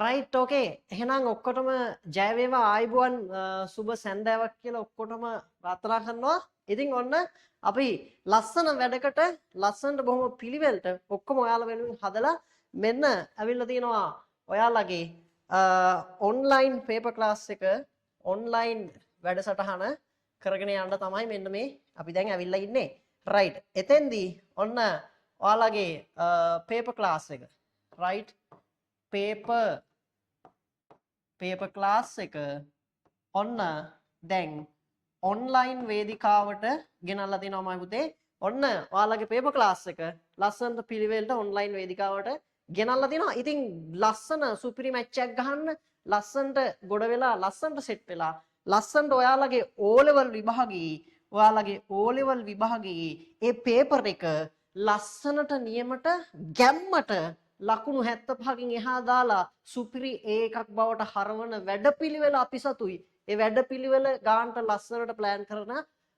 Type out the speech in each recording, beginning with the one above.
right okay එහෙනම් ඔක්කොටම ජය වේවා ආයුබෝවන් සුබ සැන්දෑවක් කියලා ඔක්කොටම ප්‍රාර්ථනා කරනවා. ඉතින් ඔන්න අපි ලස්සන වැඩකට ලස්සනට බොහොම පිළිවෙලට ඔක්කොම ඔයාලා වෙනුවෙන් හදලා මෙන්න ඇවිල්ලා තිනවා ඔයාලගේ ඔන්ලයින් පේපර් ක්ලාස් එක ඔන්ලයින් වැඩසටහන කරගෙන යන්න තමයි මෙන්න මේ අපි දැන් ඇවිල්ලා ඉන්නේ. right එතෙන්දී ඔන්න ඔයාලගේ පේපර් ක්ලාස් එක right paper class එක ඔන්න දැන් online වේදිකාවට ගෙනල්ලා තිනවා මම පුතේ. ඔන්න ඔයාලගේ paper class එක ලස්සනට පිළිවෙලට online වේදිකාවට ගෙනල්ලා තිනවා. ඉතින් ලස්සන සුපිරි මැච් එකක් ගහන්න ලස්සනට ගොඩ වෙලා ලස්සනට සෙට් වෙලා ලස්සනට ඔයාලගේ O level විභාගයේ ඒ paper එක ලස්සනට නියමට ගැම්මට ලකුණු 75කින් එහා දාලා සුපිරි එකක් බවට හරවන වැඩපිළිවෙල අපි සතුයි. ඒ වැඩපිළිවෙල ගානට ලස්සනට ප්ලෑන් කරන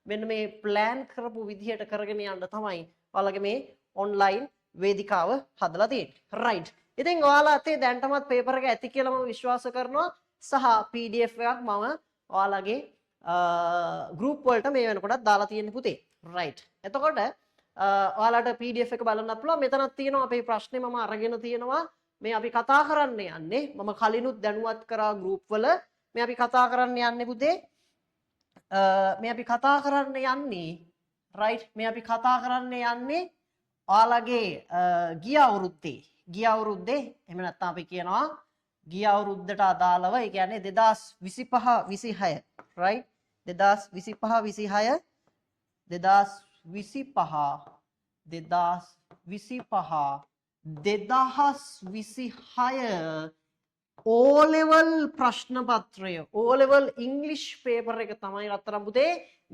මෙන්න මේ ප්ලෑන් කරපු විදිහට කරගෙන යන්න තමයි ඔයාලගේ මේ ඔන්ලයින් වේදිකාව හදලා තියෙන්නේ. right. ඉතින් ඔයාලා අතේ දැන්ටමත් පේපර් එක ඇති කියලා මම විශ්වාස කරනවා සහ PDF එකක් මම ඔයාලගේ group වලට මේ වෙනකොටත් දාලා තියෙන පුතේ. right. එතකොට ඔයාලට PDF එක බලන්න පුළුවන්. මෙතනක් තියෙනවා අපේ ප්‍රශ්නේ මම අරගෙන තියෙනවා. මේ අපි කතා කරන්න යන්නේ මම කලිනුත් දැනුවත් කරා group වල මේ අපි කතා කරන්න යන්නේ පුතේ මේ අපි කතා කරන්න යන්නේ right මේ අපි කතා කරන්න යන්නේ ඔයාලගේ ගිය අවුරුද්දේ එහෙම නැත්නම් අපි කියනවා ගිය අවුරුද්දට අදාළව ඒ කියන්නේ 2025 26 right 2025 O level ප්‍රශ්න පත්‍රය O level English paper එක තමයි රත්තරන් පුතේ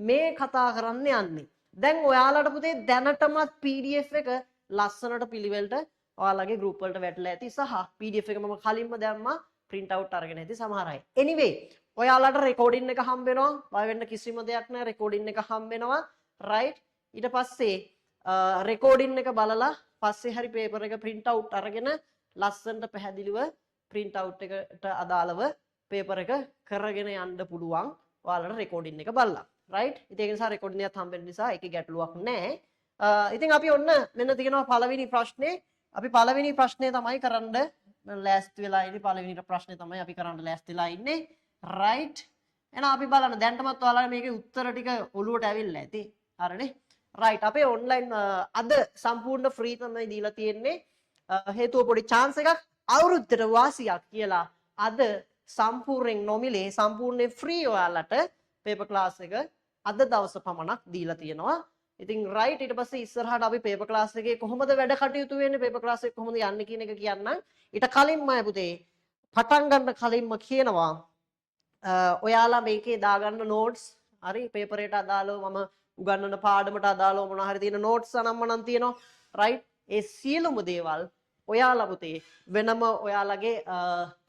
මේ කතා කරන්න යන්නේ. දැන් ඔයාලට පුතේ දැනටමත් PDF එක ලස්සනට පිළිවෙලට ඔයාලගේ group වලට වැටලා ඇති සහ PDF එක මම කලින්ම දැම්මා print out අරගෙන ඇති සමහර අය. anyway ඔයාලට recording එක හම්බ වෙනවා. බය වෙන්න කිසිම දෙයක් නැහැ. recording එක හම්බ වෙනවා. right ඊට පස්සේ recording එක බලලා පස්සේ හරි paper එක print out අරගෙන ලස්සනට පැහැදිලිව print out එකට අදාළව paper එක කරගෙන යන්න පුළුවන් ඔයාලට recording එක බලලා right ඉතින් ඒක නිසා recording එකත් හම්බෙන්න නිසා ඒකේ ගැටලුවක් නැහැ. ඉතින් අපි ඔන්න මෙන්න තියෙනවා පළවෙනි ප්‍රශ්නේ. අපි පළවෙනි ප්‍රශ්නේ තමයි කරන්න ලෑස්ති වෙලා ඉන්නේ. පළවෙනි ප්‍රශ්නේ තමයි අපි කරන්න ලෑස්තිලා ඉන්නේ. right එහෙනම් අපි බලන්න දැන්ටමත් ඔයාලා මේකේ උත්තර ටික ඔලුවට ඇවිල්ලා ඇති. හරිනේ right අපේ online අද සම්පූර්ණ free තමයි දීලා තියෙන්නේ. හේතුව පොඩි chance එකක් අවුරුද්දට වාසියක් කියලා අද සම්පූර්ණයෙන් නොමිලේ සම්පූර්ණයෙන් free ඔයාලට paper class එක අද දවස පමණක් දීලා තියෙනවා. ඉතින් right ඊට පස්සේ ඉස්සරහට අපි paper class එකේ කොහොමද වැඩ කටයුතු වෙන්නේ paper class එක කොහොමද යන්නේ කියන එක කියන්නම්. ඊට කලින්ම පුතේ පටන් ගන්න කලින්ම කියනවා ඔයාලා මේකේ දාගන්න notes හරි paper එකට අදාළව මම උගන්වන පාඩමට අදාළව මොනවා හරි තියෙන notes අනම්මනම් තියෙනවා right ඒ සියලුම දේවල් ඔයාලා පුතේ වෙනම ඔයාලගේ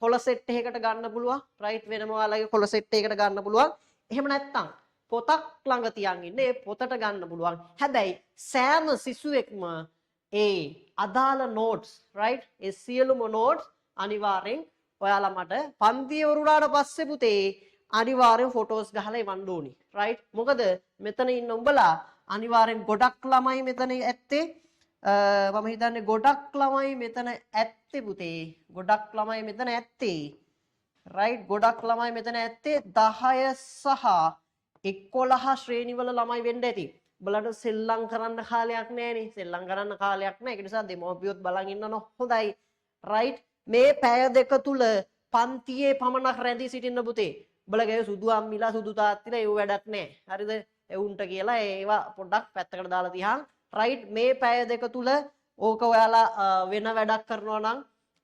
කොළ සෙට් එකකට ගන්න පුළුවන් right වෙනම ඔයාලගේ කොළ සෙට් එකකට ගන්න පුළුවන්. එහෙම නැත්නම් පොතක් ළඟ තියන් ඉන්න ඒ පොතට ගන්න පුළුවන්. හැබැයි සෑම සිසුවෙක්ම ඒ අදාළ notes right ඒ සියලුම notes අනිවාර්යෙන් ඔයාලා මට පන්තියේ වරුණාට පස්සේ පුතේ අනිවාර්යෙන් ෆොටෝස් ගහලා එවන්න ඕනි right මොකද මෙතන ඉන්න උඹලා අනිවාර්යෙන් ගොඩක් ළමයි මෙතන ඇත්තේ මම හිතන්නේ ගොඩක් ළමයි මෙතන ඇත්තේ පුතේ ගොඩක් ළමයි මෙතන ඇත්තේ right ගොඩක් ළමයි මෙතන ඇත්තේ 10 සහ 11 ශ්‍රේණිවල ළමයි වෙන්න ඇති. උඹලට සෙල්ලම් කරන්න කාලයක් නැහැනේ. සෙල්ලම් කරන්න කාලයක් නැහැ. ඒ නිසා දෙමව්පියොත් බලන් ඉන්නව හොඳයි. right මේ පැය දෙක තුල පන්තියේ පමණක් රැඳී සිටින්න පුතේ. උඹලගේ සුදු අම්මිලා සුදු තාත්තිලා ඒව වැඩක් නැහැ. හරිද? එවුන්ට කියලා ඒවා පොඩ්ඩක් පැත්තකට දාලා තියහන්. right මේ පැය දෙක තුල ඕක ඔයාලා වෙන වැඩක් කරනවා නම්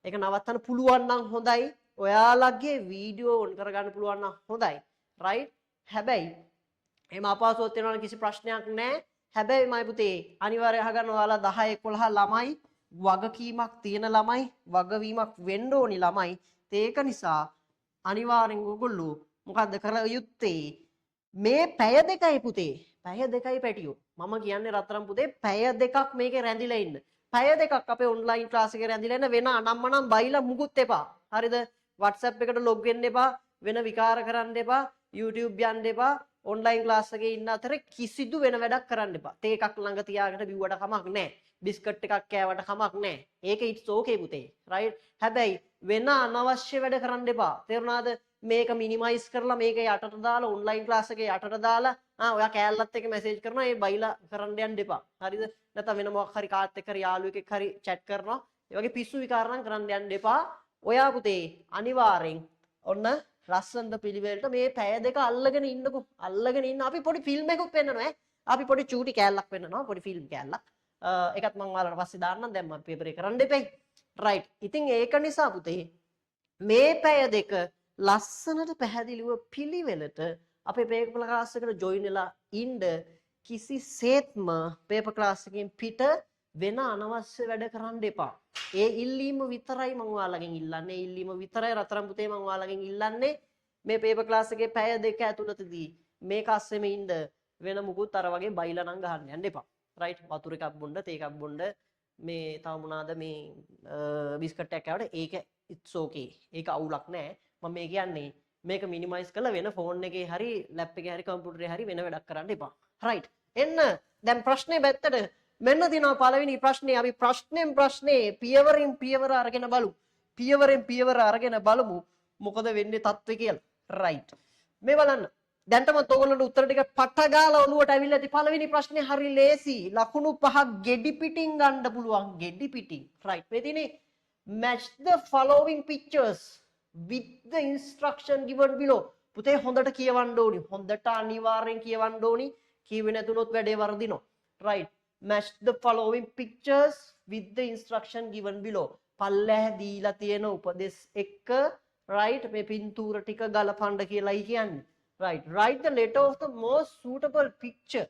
ඒක නවත්තන්න පුළුවන් නම් හොඳයි. ඔයාලගේ වීඩියෝ ඔන් කරගන්න පුළුවන් නම් හොඳයි. right හැබැයි එහෙම අපහසුතාවක් වෙනවා නම් කිසි ප්‍රශ්නයක් නැහැ. හැබැයි මයි පුතේ අනිවාර්යයෙන් අහගන්න ඔයාලා 10 11 ළමයි වගකීමක් තියෙන ළමයි වගවීමක් වෙන්න ඕනි ළමයි. ඒක නිසා අනිවාර්යෙන් ඔයගොල්ලෝ මොකද්ද කර යුත්තේ මේ පැය දෙකයි පුතේ පැය දෙකයි පැටියෝ මම කියන්නේ රත්තරන් පුතේ පැය දෙකක් මේකේ රැඳිලා ඉන්න. පැය දෙකක් අපේ ඔන්ලයින් ක්ලාස් එකේ රැඳිලා ඉන්න වෙන අනම්මනම් බයිලා මුකුත් එපා. හරිද? WhatsApp එකට log වෙන්න එපා, වෙන විකාර කරන්න එපා, YouTube යන්න එපා, online class එකේ ඉන්න අතරේ කිසිදු වෙන වැඩක් කරන්න එපා. තේ එකක් ළඟ තියාගෙන බිව්වට කමක් නැහැ. බිස්කට් එකක් කෑවට කමක් නැහැ. ඒක it's okay පුතේ. right? හැබැයි වෙන අනවශ්‍ය වැඩ කරන්න එපා. තේරුණාද? මේක මිනිමයිස් කරලා මේක යටට දාලා ඔන්ලයින් ක්ලාස් එකේ යටට දාලා ඔයා කෑල්ලත් එක්ක මැසේජ් කරනවා ඒ බයිලා කරන්න යන්න එපා. හරිද? නැත්නම් වෙන මොකක් හරි කාත් එක්ක හරි යාළුවෙක් එක්ක හරි chat කරනවා. ඒ වගේ පිස්සු විකාරණම් කරන්න යන්න එපා. ඔයා පුතේ අනිවාර්යෙන් ඔන්න ලස්සනට පිළිවෙලට මේ පැය දෙක අල්ලගෙන ඉන්නකෝ. අල්ලගෙන ඉන්න අපි පොඩි ෆිල්ම් එකක් පෙන්නනවා ඈ. අපි පොඩි චූටි කෑල්ලක් පෙන්නනවා. පොඩි ෆිල්ම් කෑල්ලක්. ඒකත් මම ඔයාලට පස්සේ දාන්නම්. දැන් මම පේපරේ කරන්න දෙපෙයි. right. ඉතින් ඒක නිසා පුතේ මේ පැය දෙක ලස්සනට පැහැදිලිව පිළිවෙලට අපේ පේපර් ක්ලාස් එකට ජොයින් වෙලා ඉන්න කිසිසේත්ම පේපර් ක්ලාස් එකෙන් පිට වෙන අනවශ්‍ය වැඩ කරන්න එපා. ඒ ඉල්ලීම විතරයි මම ඔයාලගෙන් ඉල්ලන්නේ. ඒ ඉල්ලීම විතරයි රත්තරන් පුතේ මම ඔයාලගෙන් ඉල්ලන්නේ. මේ පේපර් ක්ලාස් එකේ පැය දෙක ඇතුළතදී මේක අස්සෙම ඉන්න වෙන මුකුත් අර වගේ බයිලා නම් ගහන්න යන්න එපා. right? වතුර එකක් බොන්න, තේ එකක් බොන්න, මේ තව මොනවාද මේ බිස්කට් එකක් කෑවට ඒක it's okay. ඒක අවුලක් නෑ. මම මේ කියන්නේ මේක මිනිමයිස් කරලා වෙන ෆෝන් එකේ හරි ලැප් එකේ හරි කම්පියුටරේ හරි වෙන වැඩක් කරන්න එපා. right. එන්න දැන් ප්‍රශ්නේ පැත්තට මෙන්න දිනවා පළවෙනි ප්‍රශ්නේ. අපි ප්‍රශ්නේ පියවරින් පියවර අරගෙන බලමු. පියවරෙන් පියවර අරගෙන බලමු මොකද වෙන්නේ තත්ත්වය කියලා. right. මේ බලන්න. දැන්ටම ඔයගොල්ලන්ට උත්තර ටික පට ගාලා ඔලුවට ඇවිල්ලා ඇති. පළවෙනි ප්‍රශ්නේ හරි ලේසි. ලකුණු 5ක් ගෙඩි පිටින් ගන්න පුළුවන්. ගෙඩි පිටින්. right. මේ තියෙන්නේ match the following pictures with the instruction given below. පුතේ හොඳට කියවන්න ඕනි. හොඳට අනිවාර්යෙන් කියවන්න ඕනි. කියවෙ නැතුනොත් වැඩේ වර්ධිනවා. right. match the following pictures with the instruction given below. පල්ලැහැ දීලා තියෙන උපදෙස් එක්ක right මේ පින්තූර ටික ගලපන්න කියලායි කියන්නේ. right. write the letter of the most suitable picture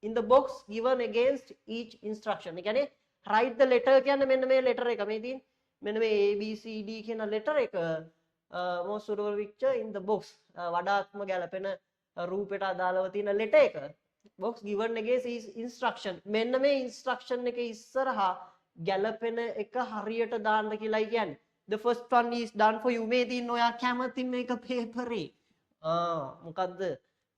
in the box given against each instruction. ඒ කියන්නේ write the letter කියන්නේ මෙන්න මේ letter එක මේ තියෙන්නේ. මෙන්න මේ A B C D කියන letter එක most suitable picture in the box වඩාත්ම ගැලපෙන රූපයට අදාළව තියෙන letter එක box given against each instruction. මෙන්න මේ instruction එක ඉස්සරහා ගැලපෙන එක හරියට දාන්න කියලායි කියන්නේ. the first one is done for you. මේ තියෙන ඔයා කැමති මේක පේපරේ මොකද්ද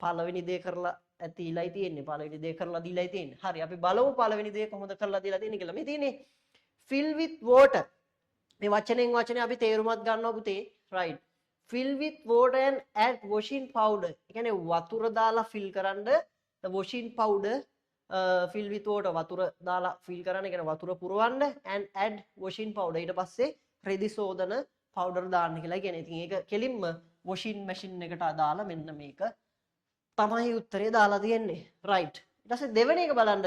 පළවෙනි දේ කරලා ඇතිලයි තියෙන්නේ. පළවෙනි දේ කරලා දීලායි තියෙන්නේ. හරි අපි බලමු පළවෙනි දේ කොහොමද කරලා දීලා තියෙන්නේ කියලා. මේ තියෙන්නේ fill with water. මේ වචනෙන් වචනේ අපි තේරුමත් ගන්නවා පුතේ. right. fill with water and add washing powder. ඒ කියන්නේ වතුර දාලා fill කරන්න washing powder fill with water වතුර දාලා fill කරන්න. ඒ කියන්නේ වතුර පුරවන්න and add washing powder. ඊට පස්සේ රෙදි සෝදන powder දාන්න කියලා කියන්නේ. ඉතින් ඒක කෙලින්ම washing machine එකට අදාළ මෙන්න මේක තමයි උත්තරේ දාලා තියෙන්නේ. right. ඊට පස්සේ දෙවෙනි එක බලන්න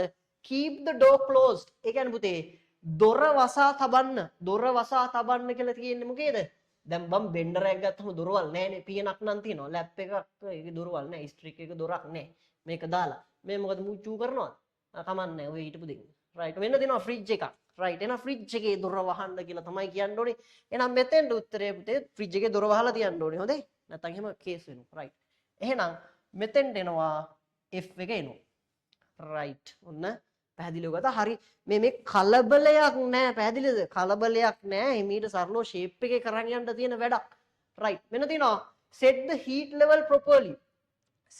keep the door closed. ඒ කියන්නේ පුතේ දොර වසා තබන්න. දොර වසා තබන්න කියලා තියෙන්නේ මොකේද? දැන් මම බෙන්ඩර් එකක් ගත්තම දොරවල් නැහැනේ. පියනක් නම් තියෙනවා. ලැප් එකක් ඒකේ දොරවල් නැහැ. ස්ට්‍රික් එක දොරක් නැහැ. මේක දාලා. මේ මොකද මුචූ කරනවද? කමන්නේ. ඔය හිටපු දෙන්න. right. වෙන්න දෙනවා ෆ්‍රිජ් එකක්. right. එහෙනම් ෆ්‍රිජ් එකේ දොර වහන්න කියලා තමයි කියන්න ඕනේ. එහෙනම් මෙතෙන්ට උත්තරේ පුතේ ෆ්‍රිජ් එකේ දොර වහලා තියන්න ඕනේ. හොඳේ? නැත්නම් එහෙම කේස් වෙනවා. right. එහෙනම් මෙතෙන්ට එනවා F එක එනවා. right. ඔන්න පැහැදිලිව ගත්තා. හරි මේ කලබලයක් නැහැ. පැහැදිලිද? කලබලයක් නැහැ. හිමීට සරලව ෂේප් එකේ කරන් යන්න තියෙන වැඩක්. right. මෙන්න තියෙනවා set the heat level properly.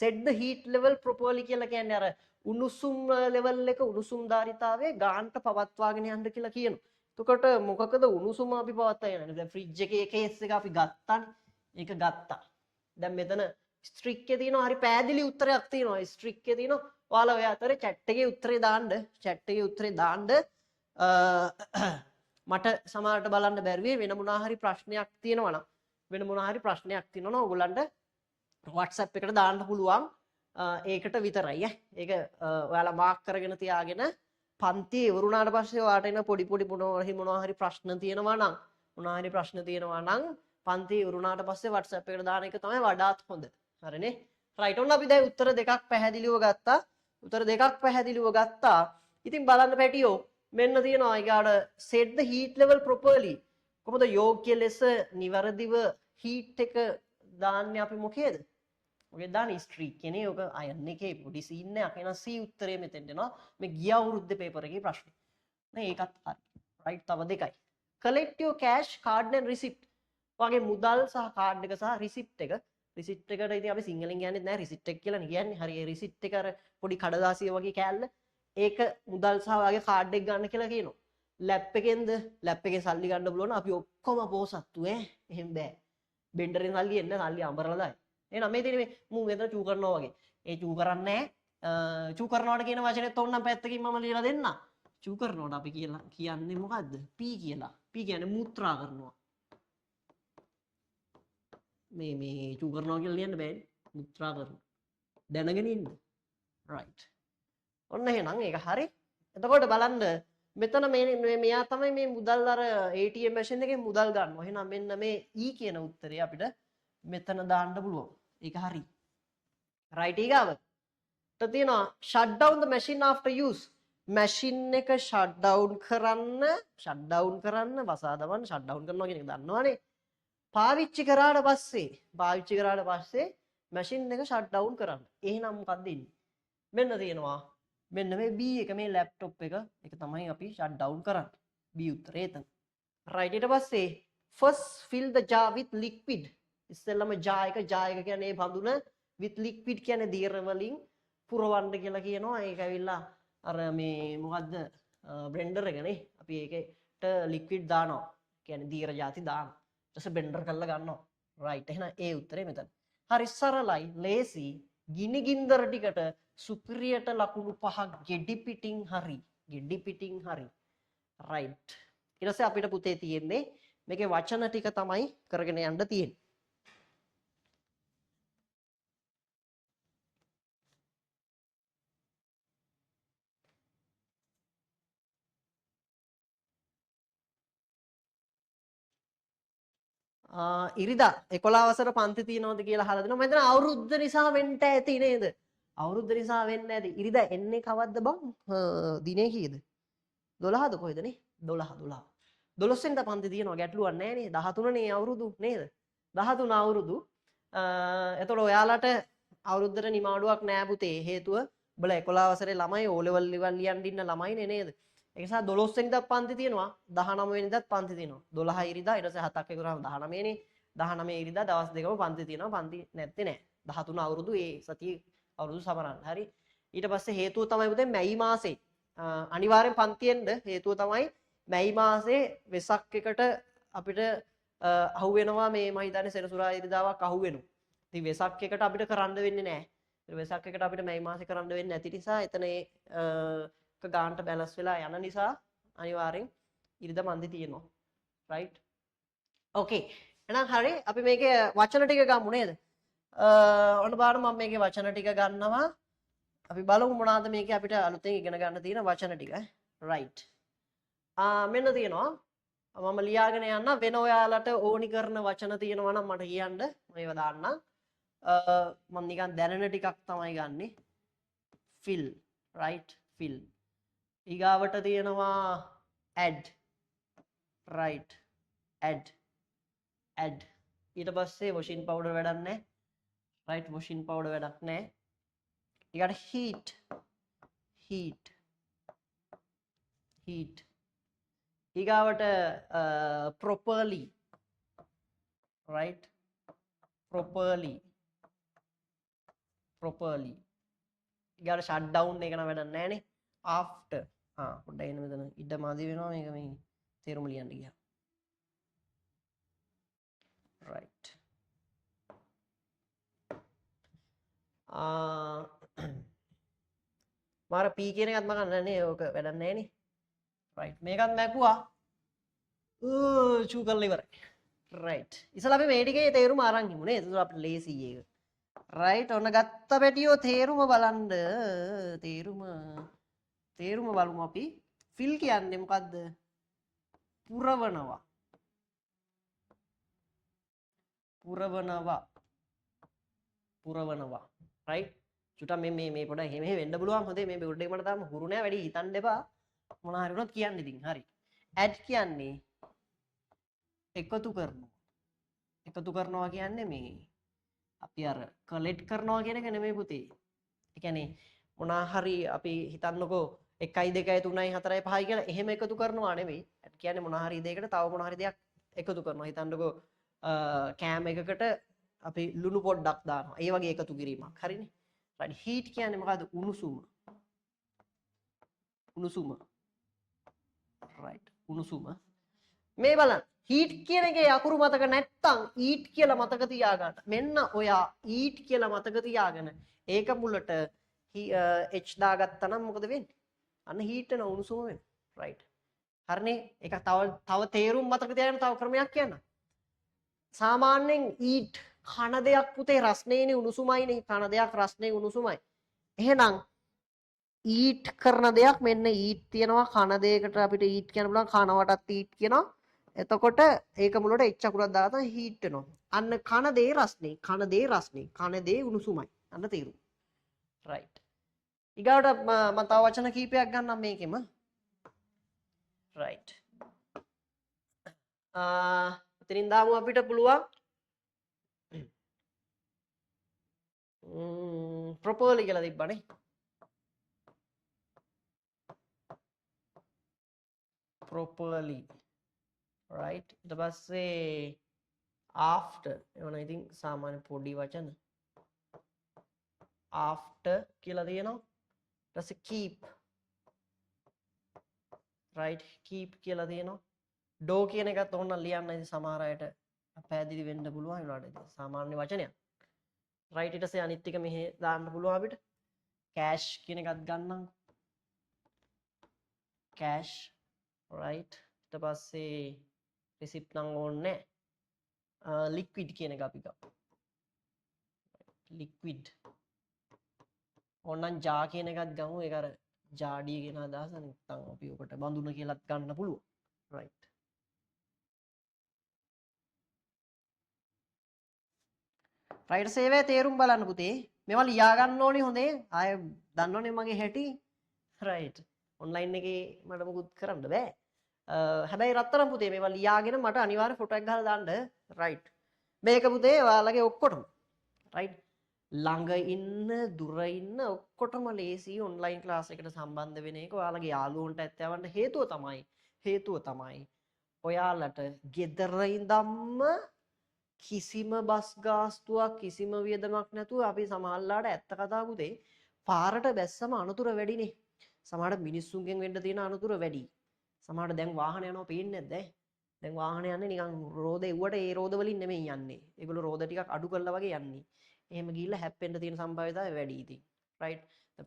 set the heat level properly කියලා කියන්නේ අර උණුසුම් level එක උණුසුම් ධාරිතාවයේ ගානට පවත්වාගෙන යන්න කියලා කියනවා. එතකොට මොකකද උණුසුම අපි පවත්වාගෙන යන්නේ? දැන් ෆ්‍රිජ් එකේ කේස් එක අපි ගත්තානේ. ඒක ගත්තා. දැන් මෙතන ස්ට්‍රික් එකේ තියෙනවා හරි පැහැදිලි උත්තරයක් තියෙනවා. ස්ට්‍රික් එකේ තියෙනවා ඔයාලා ඔය අතරේ chat එකේ උත්තරේ දාන්න. chat එකේ උත්තරේ දාන්න මට සමහරට බලන්න බැරි වෙන මොනවා හරි ප්‍රශ්නයක් තියෙනවා නම් වෙන මොනවා හරි ප්‍රශ්නයක් තියෙනවා නම් ඔයගලන්ට WhatsApp එකට දාන්න පුළුවන්. ඒකට විතරයි ඈ. ඒක ඔයාලා මාක් කරගෙන තියාගෙන පන්තියේ ඉවරුණාට පස්සේ ඔයාට එන පොඩි මොනවා හරි ප්‍රශ්න තියෙනවා නම් පන්තියේ ඉවරුණාට පස්සේ WhatsApp එකට දාන එක තමයි වඩාත් හොඳ. හරිනේ? right. ඔන්න අපි දැන් උත්තර දෙකක් පැහැදිලිව ගත්තා. ඉතින් බලන්න පැටියෝ මෙන්න තියෙනවා ඊගාට set the heat level properly. කොහොමද යෝග්‍ය ලෙස නිවැරදිව heat එක දාන්නේ අපි මොකේද? මොකේද දාන්නේ? ස්ට්‍රීක් කියන්නේ ඔක අයන් එකේ පොඩි සීන් එකක්. එහෙනම් C උත්තරේ මෙතෙන්ට එනවා. මේ ගිය අවුරුද්දේ පේපර් එකේ ප්‍රශ්නේ. නේ ඒකත් හරි. right. තව දෙකයි. collect your cash card and receipt. වගේ මුදල් සහ කාඩ් එක සහ රිසිප්ට් එක. රිසිප්ට් එකට ඉතින් අපි සිංහලෙන් කියන්නේ නැහැ රිසිප්ට් එක කියලා නේ කියන්නේ. හරි ඒ රිසිප්ට් එක අර පොඩි කඩදාසිය වගේ කෑල්ල. ඒක මුදල් සහ වගේ කාඩ් එක ගන්න කියලා කියනවා. ලැප් එකෙන්ද ලැප් එකේ සල්ලි ගන්න පුළුවන් අපි ඔක්කොම පොසත්තු එහෙම බෑ. බෙන්ඩරෙන් සල්ලි එන්න සල්ලි අඹරලා දායි. එහෙනම් මේ තියෙන්නේ මේ මූ මෙතන චූ කරනවා වගේ. ඒ චූ කරන්නේ නැහැ. චූ කරනවාට කියන වචනේත් ඕනනම් පැත්තකින් මම ලියලා දෙන්නම්. චූ කරනවාට අපි කියලා කියන්නේ මොකද්ද? P කියලා. P කියන්නේ මුත්‍රා කරනවා. මේ චූ කරනවා කියලා ලියන්න බෑනේ. මුත්‍රා කරනවා. දැනගෙන ඉන්න. right. ඔන්න එහෙනම් ඒක හරි. එතකොට බලන්න මෙතන මේ මෙයා තමයි මේ මුදල් අර ATM මැෂින් එකෙන් මුදල් ගන්නවා. එහෙනම් මෙන්න මේ E කියන උත්තරේ අපිට මෙතන දාන්න පුළුවන්. ඒක හරි. right ඊගාව. තියෙනවා shut down the machine after use. Machine එක shut down කරන්න වසා දමන්න shut down කරනවා කියන එක දන්නවනේ. පාවිච්චි කරාට පස්සේ මැෂින් එක shut down කරන්න. එහෙනම් මොකක්ද ඉන්නේ? මෙන්න තියෙනවා. මෙන්න මේ B එක මේ ලැප්ටොප් එක තමයි අපි shut down කරන්නේ. B උත්තරේ එතන. right ඊට පස්සේ first fill the jar with liquid. ඉස්සෙල්ලම jar එක කියන්නේ බඳුන with liquid කියන්නේ දියර වලින් පුරවන්න කියලා කියනවා. ඒක ඇවිල්ලා අර මේ මොකද්ද බ්ලෙන්ඩර් එකනේ. අපි ඒකට liquid දානවා. කියන්නේ දියර જાති දානවා. ඊට පස්සේ බ්ලෙන්ඩර් කරලා ගන්නවා. right එහෙනම් ඒ උත්තරේ මෙතන. හරි සරලයි, ලේසි. ගිනි ගින්දර ටිකට සුපිරියට ලකුණු 5ක් ගෙඩි පිටින් හරි. right. ඊට පස්සේ අපිට පුතේ තියෙන්නේ මේකේ වචන ටික තමයි කරගෙන යන්න තියෙන්නේ. ඉරිදා 11 වසර පන්ති තියනවද කියලා අහලා දෙනවා. මම හිතන අවුරුද්ද නිසා වෙන්න ඇති නේද? අවුරුද්ද නිසා වෙන්න ඇති. ඉරිදා එන්නේ කවද්ද බං? දිනේ කීයද? 12ද කොහෙද නේ? 12. 12 වෙනිදා පන්ති තියනවා ගැටලුවක් නැහැ නේ. 13 නේ අවුරුදු නේද? 13 අවුරුදු. එතකොට ඔයාලට අවුරුද්දට නිමාඩුවක් නෑ පුතේ. හේතුව උඹලා 11 වසරේ ළමයි O level ලියන්න ඉන්න ළමයිනේ නේද? ඒ නිසා 12 වෙනිදාත් පන්ති තියෙනවා 19 වෙනිදාත් පන්ති තියෙනවා 12 ඉරිදා ඊට පස්සේ 7ක් එකතු කරාම 19 නේ 19 ඉරිදා දවස් දෙකම පන්ති තියෙනවා පන්ති නැත්තේ නෑ 13 අවුරුදු ඒ සතියේ අවුරුදු සමරන්න හරි ඊට පස්සේ හේතුව තමයි පුතේ මැයි මාසේ අනිවාර්යෙන් පන්තියෙන්ද හේතුව තමයි මැයි මාසේ වෙසක් එකට අපිට අහු වෙනවා මේ මම හිතන්නේ සෙනසුරා ඉරිදාවක් අහු වෙනවා ඉතින් වෙසක් එකට අපිට කරන්න වෙන්නේ නෑ වෙසක් එකට අපිට මැයි මාසේ කරන්න වෙන්නේ නැති නිසා එතන ගානට බැලන්ස් වෙලා යන නිසා අනිවාර්යෙන් ඉරිදා මන්දි තියෙනවා right okay එහෙනම් හරි අපි මේකේ වචන ටික ගමු නේද ඔන්න බලන්න මම මේකේ වචන ටික ගන්නවා අපි බලමු මොනවාද මේකේ අපිට අලුතෙන් ඉගෙන ගන්න තියෙන වචන ටික right මෙන්න තියෙනවා මම ලියාගෙන යන්න වෙන ඔයාලට ඕනි කරන වචන තියෙනවා නම් මට කියන්න මම ඒවා දාන්නම් මම නිකන් දැනෙන ටිකක් තමයි ගන්නෙ fill right fill ඊගාවට තියෙනවා add right add ඊට පස්සේ washing powder වැඩක් නැහැ right washing powder වැඩක් නැහැ ඊගාට heat ඊගාවට properly right properly ඊගාට shut down එක නම් වැඩක් නැහැ නේ after පොඩ්ඩක් එන්න මෙතන ඉඩ මදි වෙනවා මේක මේ තේරුම ලියන්න ගියා right මාර p කියන එකත් මම ගන්න නේ ඕක වැඩක් නැහැ නේ right මේකත් මැකුවා චූ කරලා ඉවරයි right ඉතල අපි මේ ටිකේ තේරුම අරන් ඉමු නේ ඒක අපිට ලේසි ඒක right ඔන්න ගත්ත පැටියෝ තේරුම බලන්න තේරුම බලමු අපි fill කියන්නේ මොකද්ද පුරවනවා right චුට්ටක් මේ පොඩ එහෙම වෙන්න පුළුවන් හොඳේ මේ බෝඩ් එක මට තාම හුරු නෑ වැඩි හිතන්න එපා මොනවා හරි වුණත් කියන්න ඉතින් හරි add කියන්නේ එකතු කරනවා කියන්නේ මේ අපි අර කලෙක්ට් කරනවා කියන එක නෙමෙයි පුතේ ඒ කියන්නේ මොනවා හරි අපි හිතන්නකෝ 1යි 2යි 3යි 4යි 5යි කියලා එහෙම එකතු කරනවා නෙමෙයි add කියන්නේ මොනවා හරි දෙයකට තව මොනවා හරි දෙයක් එකතු කරනවා හිතන්නකෝ කෑම එකකට අපි ලුණු පොඩ්ඩක් දානවා. ඒ වගේ එකතු කිරීමක්. හරිනේ. right heat කියන්නේ මොකද්ද? උණුසුම. උණුසුම. right උණුසුම. මේ බලන්න. heat කියන එකේ අකුරු මතක නැත්තම් eat කියලා මතක තියාගන්න. මෙන්න ඔයා eat කියලා මතක තියාගෙන ඒක මුලට h දාගත්තා නම් මොකද වෙන්නේ? අන්න heat වෙන උණුසුම වෙනවා. right. හරිනේ. ඒක තව තේරුම් මතක තියාගන්න තව ක්‍රමයක් කියන්න. සාමාන්‍යයෙන් eat කන දෙයක් පුතේ රස්නේනේ උණුසුමයිනේ. කන දෙයක් රස්නේ උණුසුමයි. එහෙනම් eat කරන දෙයක් මෙන්න eat තියෙනවා. කන දෙයකට අපිට eat කියන්න පුළුවන්. කනවටත් eat කියනවා. එතකොට ඒක මුලට එච් අකුරක් දාලා heat වෙනවා. අන්න කන දේ රස්නේ. කන දේ රස්නේ. කන දේ උණුසුමයි. අන්න තේරුම්. right. ඊගාවට මම තව වචන කීපයක් ගන්නම් මේකෙම. right. එතනින් දාමු අපිට පුළුවන් properly කියලා තිබ්බනේ. properly. right. ඊට පස්සේ after එවන ඉතින් සාමාන්‍ය පොඩි වචන. after කියලා තියෙනවා. ඊට පස්සේ keep. right keep කියලා තියෙනවා. do කියන එකත් ඕන ලියන්න ඉතින් සමහර අයට පැහැදිලි වෙන්න පුළුවන් ඒනවාට ඉතින් සාමාන්‍ය වචනයක්. right ඊට පස්සේ අනිත් ටික මෙහෙ දාන්න පුළුවන් අපිට. cash කියන එකත් ගන්නම්. cash right ඊට පස්සේ receipt නම් ඕනේ නැහැ. liquid කියන එක අපි ගමු. liquid ඕනනම් jar කියන එකත් ගමු. ඒක අර ජාඩිය කියන අදහස නැත්නම් අපි ඔකට බඳුන කියලාත් ගන්න පුළුවන්. right. right සේවය තේරුම් බලන්න පුතේ. මේවා ලියා ගන්න ඕනේ හොඳේ. ආය දන්නවනේ මගේ හැටි. right. online එකේ මට මොකුත් කරන්න බෑ. හැබැයි රත්තරන් පුතේ මේවා ලියාගෙන මට අනිවාර්ය ෆොටෝ එකක් ගහලා දාන්න. right. මේක පුතේ ඔයාලගේ ඔක්කොටම. right. ළඟ ඉන්න දුර ඉන්න ඔක්කොටම ලේසි ඔන්ලයින් ක්ලාස් එකට සම්බන්ධ වෙන එක. ඔයාලගේ යාළුවන්ට ඇත්තවන්න හේතුව තමයි ඔයාලට ගෙදර ඉඳන්ම කිසිම බස් ගාස්තුවක් කිසිම වියදමක් නැතුව අපි සමහරලාට ඇත්ත කතා පුතේ පාරට බැස්සම අනතුර වැඩිනේ. සමහරට මිනිස්සුන්ගෙන් වෙන්න තියෙන අනතුර වැඩි. සමහරට දැන් වාහන යනවා පේන්නේ නැද්ද? දැන් වාහන යන්නේ නිකන් රෝද එව්වට ඒ රෝද වලින් නෙමෙයි යන්නේ. ඒගොල්ලෝ රෝද ටිකක් අඩු කරලා වගේ යන්නේ. එහෙම ගිහිල්ලා හැප්පෙන්න තියෙන සම්භාව්‍යතාවය වැඩි ඉතින්. right.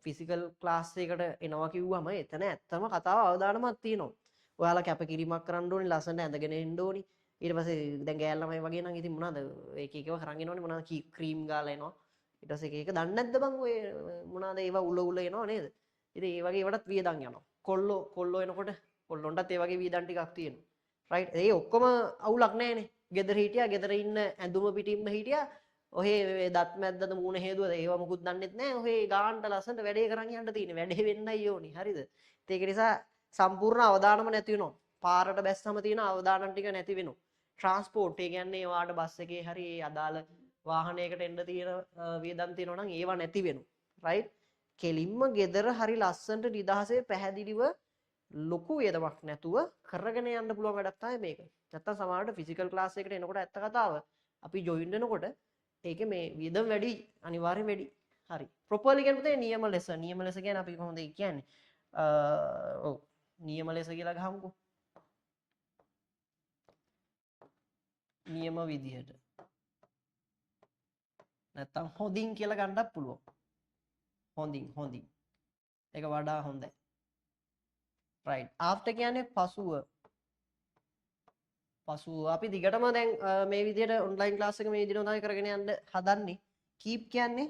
ෆිසිකල් ක්ලාස් එකකට එනවා කිව්වම එතන ඇත්තම කතාව අවදානමක් තියෙනවා. ඔයාලා කැපකිරීමක් කරන්න ඕනේ, ලස්සනට ඇඳගෙන එන්න ඕනේ. ඊට පස්සේ දැන් ගෑල් ළමයි වගේ නම් ඉතින් මොනවද එක එකව කරන් එනවනේ. මොනවද ක්‍රීම් ගාලා එනවා. ඊට පස්සේ එක එක දන්නේ නැද්ද බං ඔය මොනවද ඒවා උල එනවා නේද? ඉතින් ඒ වගේ ඒවටත් වියදම් යනවා. කොල්ලෝ එනකොට කොල්ලොන්ටත් ඒ වගේ වියදම් ටිකක් තියෙනවා. right. ඒ ඔක්කොම අවුලක් නැහැනේ. ගෙදර හිටියා, ගෙදර ඉන්න ඇඳුම පිටින්ම හිටියා. ඔහේ දත් මැද්දද මූණ හේදුවද ඒවා මොකුත් දන්නෙත් නැහැ. ඔහේ ගානට ලස්සනට වැඩේ කරන් යන්න තියෙන්නේ. වැඩේ වෙන්නයි ඕනි. හරිද? ඒක නිසා සම්පූර්ණ අවදානම නැති වෙනවා. පාරට බැස්සම තියෙන අවදානම් ටික නැති වෙනවා. ට්‍රාන්ස්පෝර්ට් ඒ කියන්නේ ඔයාට බස් එකේ හරි අදාළ වාහනයකට එන්න තියෙන වියදම් තියෙනවා නම් ඒවා නැති වෙනවා. right. කෙලින්ම ගෙදර හරි ලස්සනට නිදහසේ පැහැදිලිව ලොකු වියදමක් නැතුව කරගෙන යන්න පුළුවන් වැඩක් තමයි මේක. නැත්තම් සමහරවිට ෆිසිකල් ක්ලාස් එකකට එනකොට ඇත්ත කතාව අපි ජොයින් වෙනකොට ඒකේ මේ වියදම් වැඩි අනිවාර්යෙන් වැඩි. හරි. ප්‍රොපර්ලි කියන්නේ නියම ලෙස. නියම ලෙස කියන්නේ අපි කොහොමද කියන්නේ? ඔව්. නියම ලෙස කියලා ගහමුකෝ. නියම විදිහට. නැත්තම් හොඳින් කියලා ගන්නත් පුළුවන්. හොඳින්. ඒක වඩා හොඳයි. right. after කියන්නේ පසුව අපි දිගටම දැන් මේ විදිහට ඔන්ලයින් ක්ලාස් එක මේ විදිහට තමයි කරගෙන යන්න හදන්නේ. keep කියන්නේ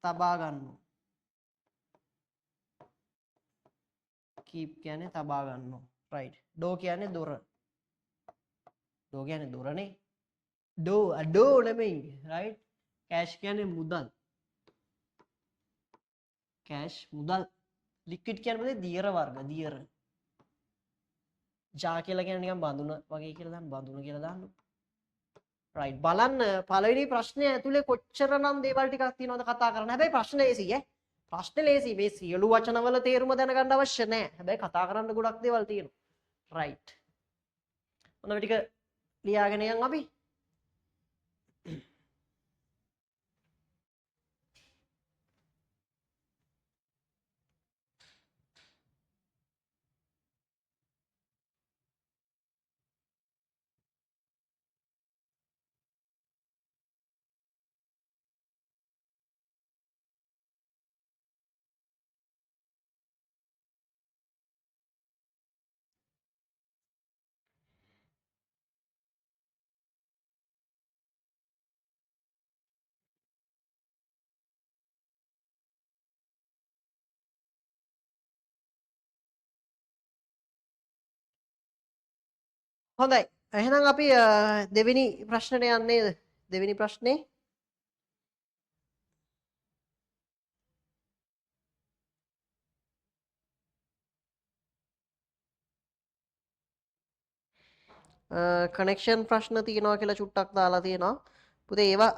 තබා ගන්නවා. keep කියන්නේ තබා ගන්නවා. right. do කියන්නේ දොර. do කියන්නේ දොරනේ. do නෙමෙයි. right. cash කියන්නේ මුදල්. cash මුදල්. liquid කියන්නේ මොකද? දියර වර්ග. දියර. ජා කියලා කියන්නේ නිකන් බඳුන වගේ කියලා දාන්න. බඳුන කියලා දාන්න. right. බලන්න පළවෙනි ප්‍රශ්නය ඇතුලේ කොච්චරනම් දේවල් ටිකක් තියෙනවද කතා කරන්න. හැබැයි ප්‍රශ්න ලේසි ඈ. ප්‍රශ්න ලේසි. මේ සියලු වචනවල තේරුම දැනගන්න අවශ්‍ය නැහැ. හැබැයි කතා කරන්න ගොඩක් දේවල් තියෙනවා. right. මොනවද ටික ලියාගෙන යන් අපි. හොඳයි. එහෙනම් අපි දෙවෙනි ප්‍රශ්නෙට යන්නේද? දෙවෙනි ප්‍රශ්නේ කනෙක්ෂන් ප්‍රශ්න තියෙනවා කියලා චුට්ටක් දාලා තියෙනවා. පුතේ ඒවා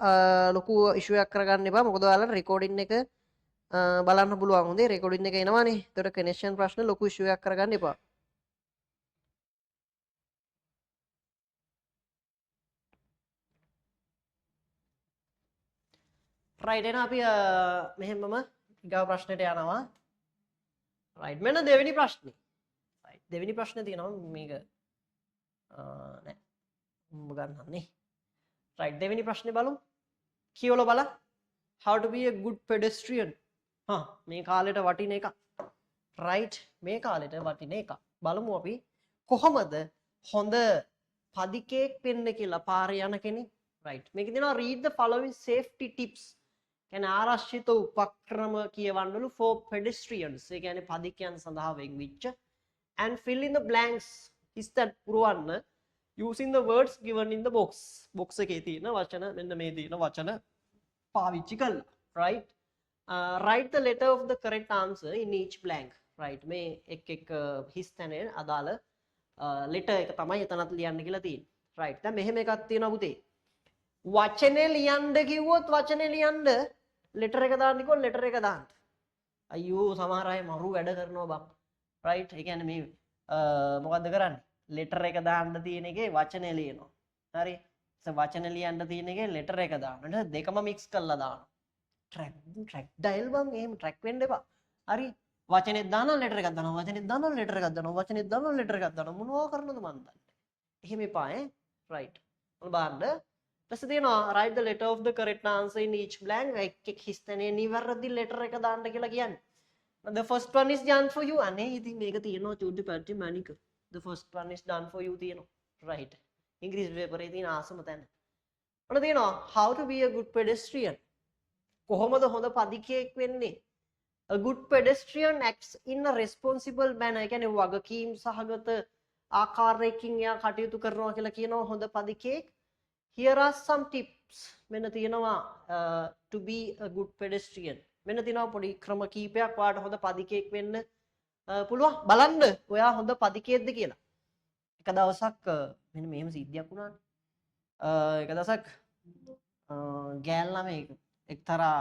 ලොකු ඉෂුව එකක් කරගන්න එපා. මොකද ඔයාලට රෙකෝඩින් එක බලන්න පුළුවන්. හොඳේ රෙකෝඩින් එක එනවානේ. ඒතකොට කනෙක්ෂන් ප්‍රශ්න ලොකු ඉෂුව එකක් කරගන්න එපා. රයිට් එහෙනම් අපි මෙහෙමම ඊගාව ප්‍රශ්නෙට යනවා. රයිට් මෙන්න දෙවෙනි ප්‍රශ්නේ. රයිට් දෙවෙනි ප්‍රශ්නේ තියෙනවා මේක නෑ උඹ ගන්නන්නේ. රයිට් දෙවෙනි ප්‍රශ්නේ බලමු. කියවල බලන්න. How to be a good pedestrian. මේ කාලෙට වටින එක. රයිට් මේ කාලෙට වටින එක. බලමු අපි කොහොමද හොඳ පදිකේක් වෙන්න කියලා පාරේ යන කෙනෙක්. රයිට් මේකේ දෙනවා read the following safety tips. කියන්නේ ආරක්ෂිත උපක්‍රම කියවන්නලු for pedestrians. ඒ කියන්නේ පදිකයන් සඳහා වෙන්විච්ච and fill in the blanks හිස්තැන් පුරවන්න using the words given in the box. box එකේ තියෙන වචන මෙන්න මේ තියෙන වචන පාවිච්චි කරලා. right write the letter of the correct answer in each blank. right මේ එක් හිස්තැනේ අදාළ letter එක තමයි එතනත් ලියන්න කියලා තියෙන්නේ. right දැන් මෙහෙම එකක් තියෙනවා පුතේ. වචනේ ලියන්න කිව්වොත් වචනේ ලියන්න letter එක දාන්න කිව්වොත් letter එක දාන්න. අයියෝ සමහර අය මරු වැඩ කරනවා බං. right ඒ කියන්නේ මේ මොකද්ද කරන්නේ? letter එක දාන්න තියෙන එකේ වචනේ ලියනවා. හරි. වචන ලියන්න තියෙන එකේ letter එක දාන්න. දෙකම mix කරලා දානවා. track dial බං එහෙම track වෙන්න එපා. හරි. වචනේ දානවා letter එකක් දානවා. වචනේ දානවා letter එකක් දානවා. වචනේ දානවා letter එකක් දානවා. මොනවා කරනවද මන් දන්නේ. එහෙම එපා ඈ. right. ඔන්න බලන්න. ඊපස්සේ තියෙනවා write the letter of the correct answer in each blank. එක් හිස්තැනේ නිවැරදි letter එක දාන්න කියලා කියන්නේ. The first one is done for you. අනේ ඉතින් මේක තියෙනවා චුටි පැටි මණික. The first one is done for you තියෙනවා. right. ඉංග්‍රීසි පේපර් එකේ තියෙන ආසම තැන. ඔන්න තියෙනවා how to be a good pedestrian. කොහොමද හොඳ පදිකයෙක් වෙන්නේ? A good pedestrian acts in a responsible manner. ඒ කියන්නේ වගකීම් සහගත ආකාරයකින් එයා කටයුතු කරනවා කියලා කියනවා හොඳ පදිකයෙක්. Here are some tips. මෙන්න තියෙනවා to be a good pedestrian. මෙන්න තියෙනවා පොඩි ක්‍රම කීපයක් ඔයාලට හොඳ පදිකයෙක් වෙන්න පුළුවන්. බලන්න ඔයා හොඳ පදිකයෙක්ද කියලා. එක දවසක් මෙන්න මෙහෙම සිද්ධියක් වුණානේ. එක දවසක් ගෑල් ළමයෙක් එක්තරා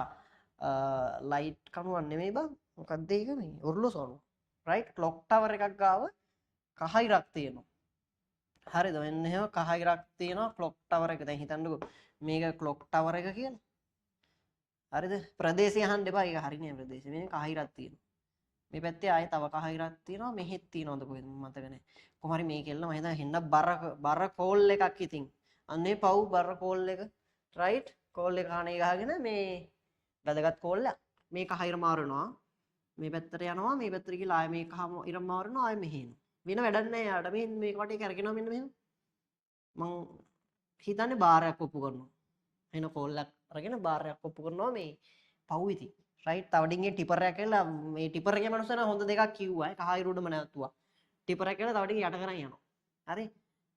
ලයිට් කණුවක් නෙමෙයි බං. මොකක්ද ඒක මේ ඔර්ලෝසුව. රයිට් ක්ලොක් ටවර් එකක් ගාව කහයිරක් තියෙනවා. හරිද? මෙන්න එහෙම කහයිරක් තියෙනවා ක්ලොක් ටවර් එක. දැන් හිතන්නකෝ මේක ක්ලොක් ටවර් එක කියලා. හරිද? ප්‍රදේශය අහන්න එපා. ඒක හරිනේ ප්‍රදේශය. මේ කහයිරක් තියෙනවා. මේ පැත්තේ ආයේ තව කහයිරක් තියෙනවා. මෙහෙත් තියෙනවද කොහෙද මතක නැහැ. කොහොම හරි මේ කෙල්ල මම හිතා හෙන්න බර කෝල් එකක් ඉතින්. අන්නේ පව් බර කෝල් එක. රයිට්? කෝල් එක කණේ ගහගෙන මේ වැදගත් කෝල් එක. මේ කහයිර මාරනවා. මේ පැත්තට යනවා. මේ පැත්තට ගිහලා ආයේ මේ කහ ඉර මාරනවා. ආයේ මෙහෙ එනවා. වෙන වැඩක් නැහැ යාට. මේ වටේ කරගෙනවා මෙන්න මෙහෙම. මං හිතන්නේ බාරයක් ඔප්පු කරනවා. එන කෝල් එක අරගෙන බාරයක් ඔප්පු කරනවා මේ පව් ඉතින්. රයිට් තව ඩිංගේ ටිපර් එකක් කියලා මේ ටිපර් එකේ මනුස්සයන හොඳ දෙකක් කිව්වා. කහයිරුඩම නැවතුවා. ටිපර් එක කියලා තව ඩිං යට කරන් යනවා. හරි?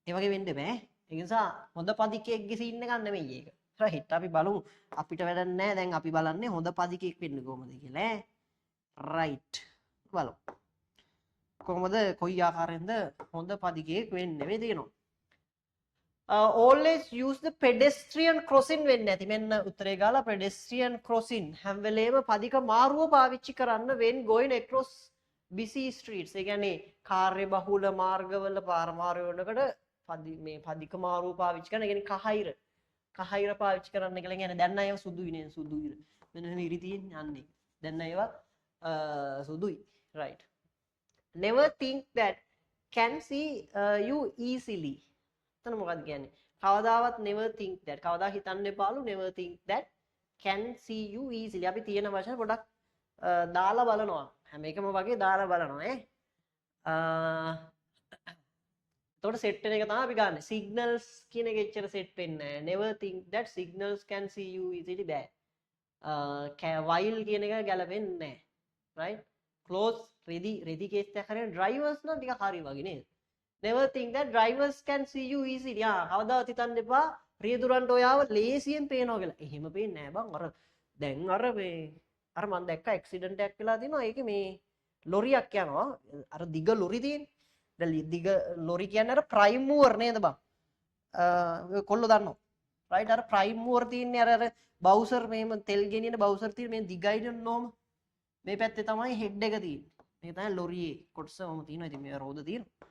ඒ වගේ වෙන්න බෑ. ඒ නිසා හොඳ පදිකයෙක්ගේ සීන් එකක් නෙමෙයි ඒක. රයිට් අපි බලමු. අපිට වැඩක් නැහැ. දැන් අපි බලන්නේ හොඳ පදිකයෙක් වෙන්න කොහොමද කියලා ඈ. රයිට්. බලමු. කොහොමද කොයි ආකාරයෙන්ද හොඳ පදිකයෙක් වෙන්නේ මේ තියෙනවා. Always use the pedestrian crossing වෙන්නේ නැති. මෙන්න උත්තරේ ගාලා pedestrian crossing හැම වෙලේම පදික මාරුව පාවිච්චි කරන්න when going across busy streets. ඒ කියන්නේ කාර්ය බහුල මාර්ගවල පාර මාරු වෙනකොට මේ පදික මාරුව පාවිච්චි කරන. ඒ කියන්නේ කහිර පාවිච්චි කරන්න කියලා කියන්නේ දැන් අයව සුදුයි නේ සුදු ඉර. මෙන්න මෙහෙම ඉරි තියෙන යන්නේ. දැන් අයව සුදුයි. right. Never think that can see you easily. එතන මොකක්ද කියන්නේ? කවදාවත් never think that. කවදා හිතන්න එපාලු never think that can see you easily. අපි තියෙන වචන පොඩක් දාලා බලනවා. හැම එකම වගේ දාලා බලනවා ඈ. එතකොට සෙට් වෙන එක තමයි අපි ගන්න. signals කියන එක එච්චර සෙට් වෙන්නේ නැහැ. never think that signals can see you easily බෑ. while කියන එක ගැලපෙන්නේ නැහැ. right? close ready case එකක් හරියට drivers නම් ටිකක් හරි වගේ නේද? never think that drivers can see you easily. කවදාවත් හිතන්න එපා රියදුරන්ට ඔයාව ලේසියෙන් පේනවා කියලා. එහෙම පේන්නේ නැහැ බං. දැන් අර මම දැක්ක ඇක්සිඩන්ට් එකක් වෙලා තිනවා. ඒකේ මේ ලොරියක් යනවා. අර දිග ලොරි තියෙන්නේ. දිග ලොරි කියන්නේ අර ප්‍රයිම් මූවර් නේද බං? කොල්ලෝ දන්නවා. රයිට් අර ප්‍රයිම් මූවර් තියෙන්නේ අර බවුසර් මෙහෙම තෙල් ගෙනියන බවුසර් තියෙන මේ දිගයි නෝම. මේ පැත්තේ තමයි හෙඩ් එක තියෙන්නේ. මේක තමයි ලොරියේ කොටසම තියෙනවා. ඉතින් මේ රෝද තියෙනවා.